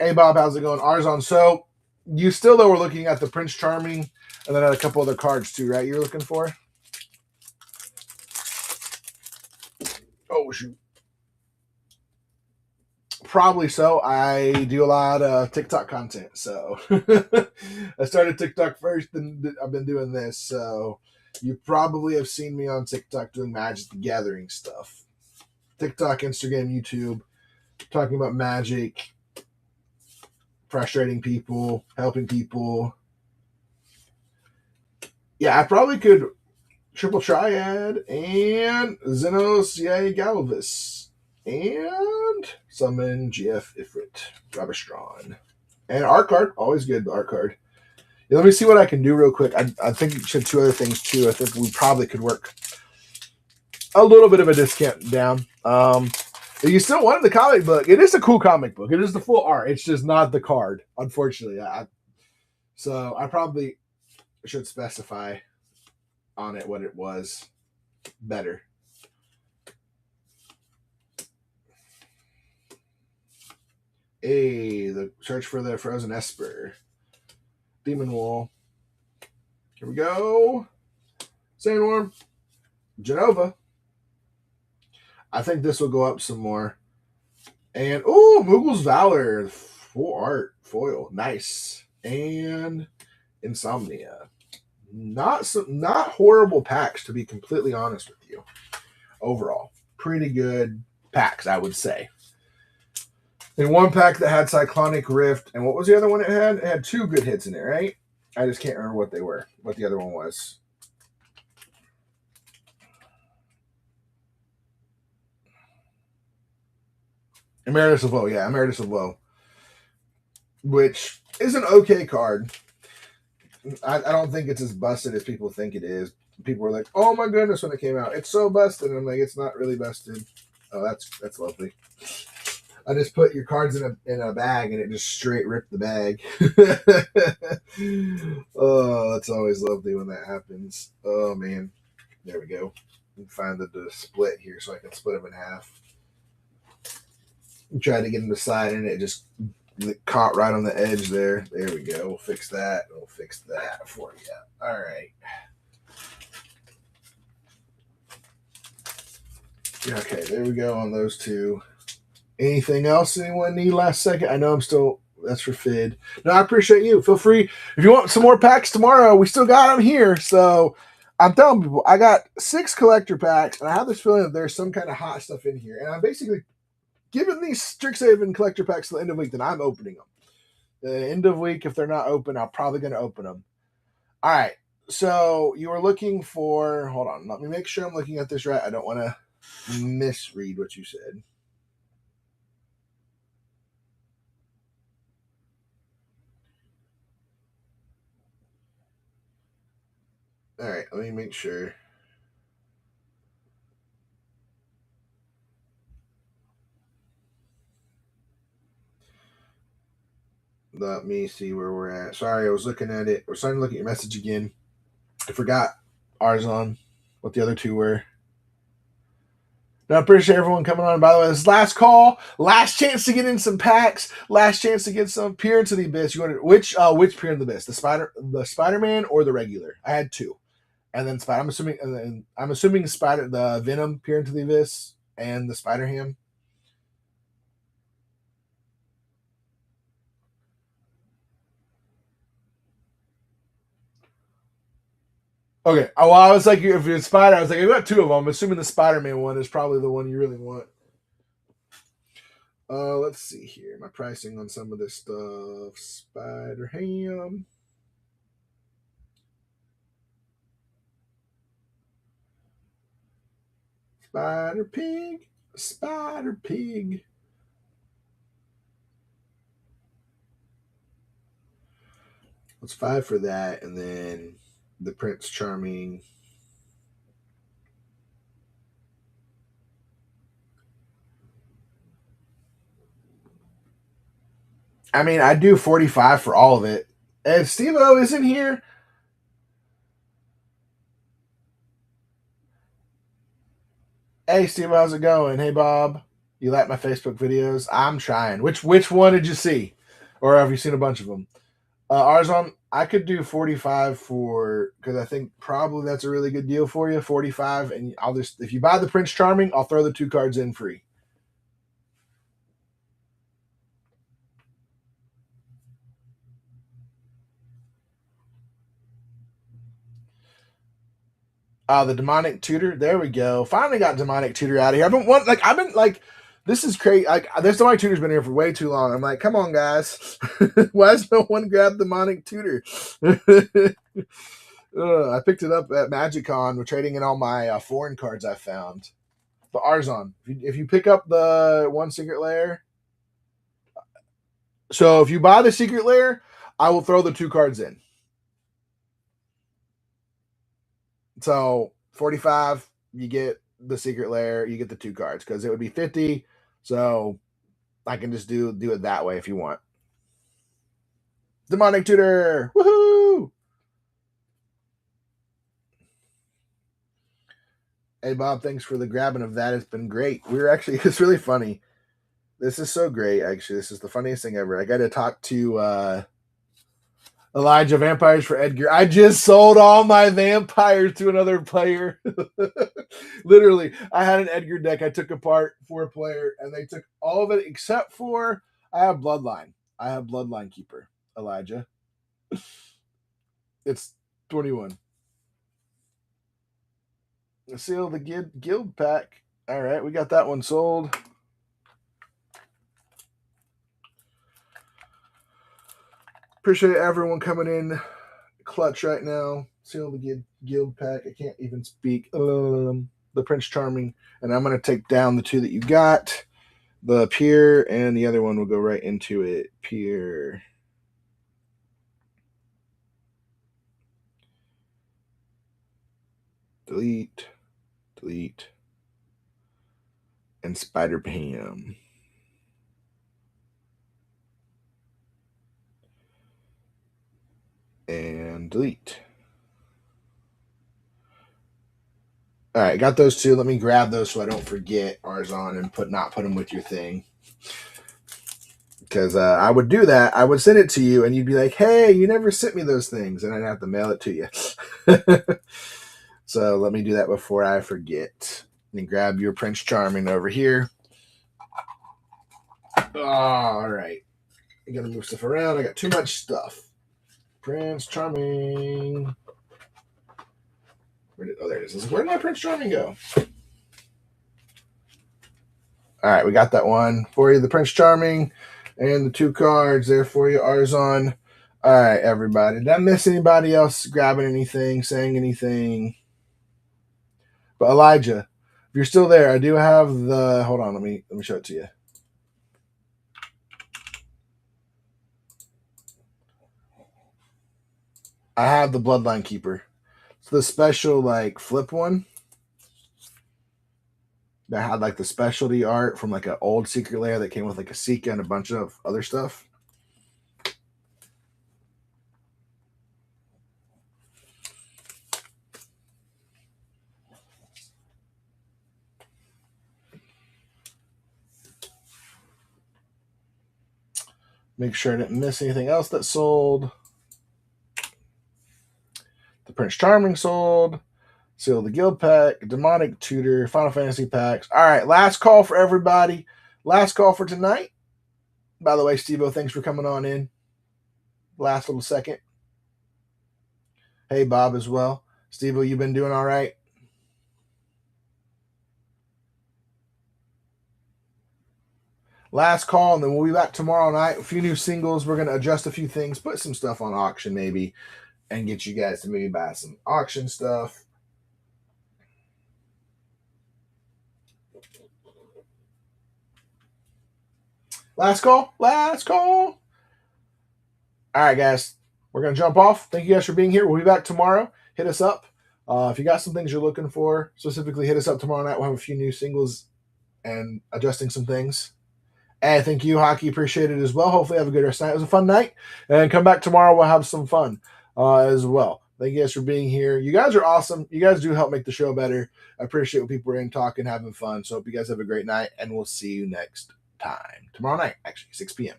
Speaker 1: hey Bob, how's it going? Arzon. So you still though were looking at the Prince Charming and then had a couple other cards too, right? You're looking for? Oh shoot. Probably so. I do a lot of TikTok content, so I started TikTok first, and I've been doing this. So you probably have seen me on TikTok doing Magic the Gathering stuff. TikTok, Instagram, YouTube, talking about Magic, frustrating people, helping people. Yeah, I probably could Triple Triad and Xenos Yay Galvis and summon GF Ifrit, Rabastron. And art card, always good, the art card. Yeah, let me see what I can do real quick. I think you should 2 other things too. I think we probably could work a little bit of a discount down. You still wanted the comic book. It is a cool comic book. It is the full art. It's just not the card, unfortunately. So I probably should specify on it what it was better. Hey, the search for the Frozen Esper. Demon Wall. Here we go. Sandworm. Genova. I think this will go up some more. And, Moogle's Valor. Full art. Foil. Nice. And Insomnia. Not horrible packs, to be completely honest with you. Overall. Pretty good packs, I would say. In one pack that had Cyclonic Rift, and what was the other one it had? It had 2 good hits in it, right? I just can't remember what they were, what the other one was. Emeritus of Woe, yeah, Emeritus of Woe. Which is an okay card. I don't think it's as busted as people think it is. People were like, oh my goodness, when it came out. It's so busted. And I'm like, it's not really busted. Oh, that's lovely. I just put your cards in a bag and it just straight ripped the bag. Oh, that's always lovely when that happens. Oh man, there we go. Find the split here so I can split them in half. Try to get them to side and it just caught right on the edge there. There we go. We'll fix that. We'll fix that for you. All right. Okay, there we go on those 2. Anything else anyone need last second? I know I'm still, that's for Fid. No, I appreciate you. Feel free. If you want some more packs tomorrow, we still got them here. So I'm telling people, I got 6 collector packs, and I have this feeling that there's some kind of hot stuff in here. And I'm basically giving these Strixhaven collector packs to the end of the week, then I'm opening them. The end of week, if they're not open, I'm probably going to open them. All right. So you were looking for, hold on, let me make sure I'm looking at this right. I don't want to misread what you said. All right, let me make sure. Let me see where we're at. Sorry, I was looking at it. We're starting to look at your message again. I forgot Arzon, what the other two were. No, I appreciate everyone coming on. By the way, this is last call, last chance to get in some packs, last chance to get some Peer into the Abyss. You wanted which Peer in the Abyss, the Spider-Man or the regular? I had 2, and then Spider. I'm assuming Spider, the Venom Peer into the Abyss, and the Spider Ham. Okay. Oh, well, I was like, if you're Spider, I was like, I got 2 of them. I'm assuming the Spider-Man one is probably the one you really want. Let's see here. My pricing on some of this stuff. Spider Ham. Spider Pig. Spider Pig. Let's 5 for that, and then the Prince Charming. I mean, I'd do 45 for all of it. And Steve O isn't here. Hey, Steve, how's it going? Hey, Bob. You like my Facebook videos? I'm trying. Which one did you see? Or have you seen a bunch of them? Arzon, I could do 45 for, because I think probably that's a really good deal for you. 45, and I'll just, if you buy the Prince Charming, I'll throw the 2 cards in free. The demonic tutor. There we go. Finally got demonic tutor out of here. I've been like, this is crazy. Like, this demonic tutor's been here for way too long. I'm like, come on, guys. Why has no one grabbed demonic tutor? I picked it up at MagicCon. We're trading in all my foreign cards I found. The Arzon. If you pick up the 1 secret layer, so if you buy the secret layer, I will throw the 2 cards in. So 45, you get the secret layer, you get the 2 cards, because it would be 50. So I can just do it that way if you want. Demonic tutor. Woohoo! Hey Bob, thanks for the grabbing of that. It's been great. It's really funny. This is so great, actually. This is the funniest thing ever. I got to talk to Elijah Vampires for Edgar. I just sold all my vampires to another player. Literally, I had an Edgar deck I took apart for a player, and they took all of it except for I have Bloodline. I have Bloodline Keeper, Elijah. It's 21. Seal the guild pack. All right, we got that one sold. Appreciate everyone coming in clutch right now. Seal the guild pack. I can't even speak. The Prince Charming, and I'm going to take down the 2 that you got. The Pier, and the other one will go right into it. Pier. Delete. Delete. And Spider Pam. And delete. All right, got those 2. Let me grab those so I don't forget Arzon and not put them with your thing. Because I would do that. I would send it to you, and you'd be like, "Hey, you never sent me those things," and I'd have to mail it to you. So let me do that before I forget. And grab your Prince Charming over here. All right. I gotta move stuff around. I got too much stuff. Prince Charming. is. I was like, where did my Prince Charming go? All right, we got that one for you. The Prince Charming and the 2 cards there for you, Arzon. All right, everybody. Did I miss anybody else grabbing anything, saying anything? But Elijah, if you're still there, I do have the. Hold on, let me show it to you. I have the Bloodline Keeper. It's the special like flip one that had like the specialty art from like an old Secret Lair that came with like a Sika and a bunch of other stuff. Make sure I didn't miss anything else that sold. The Prince Charming sold. Seal the Guild pack, Demonic Tutor, Final Fantasy packs. All right, last call for everybody. Last call for tonight. By the way, Steve-O, thanks for coming on in. Last little second. Hey, Bob, as well. Steve-O, you been doing all right? Last call, and then we'll be back tomorrow night. A few new singles. We're going to adjust a few things, put some stuff on auction maybe, and get you guys to maybe buy some auction stuff. Last call. Last call. All right, guys. We're going to jump off. Thank you guys for being here. We'll be back tomorrow. Hit us up. If you got some things you're looking for, specifically hit us up tomorrow night. We'll have a few new singles and adjusting some things. And thank you, Hockey. Appreciate it as well. Hopefully have a good rest of the night. It was a fun night. And come back tomorrow. We'll have some fun as well. Thank you guys for being here. You guys are awesome. You guys do help make the show better. I appreciate when people are in talking, having fun. So hope you guys have a great night, and we'll see you next time. Tomorrow night, actually, 6 p.m.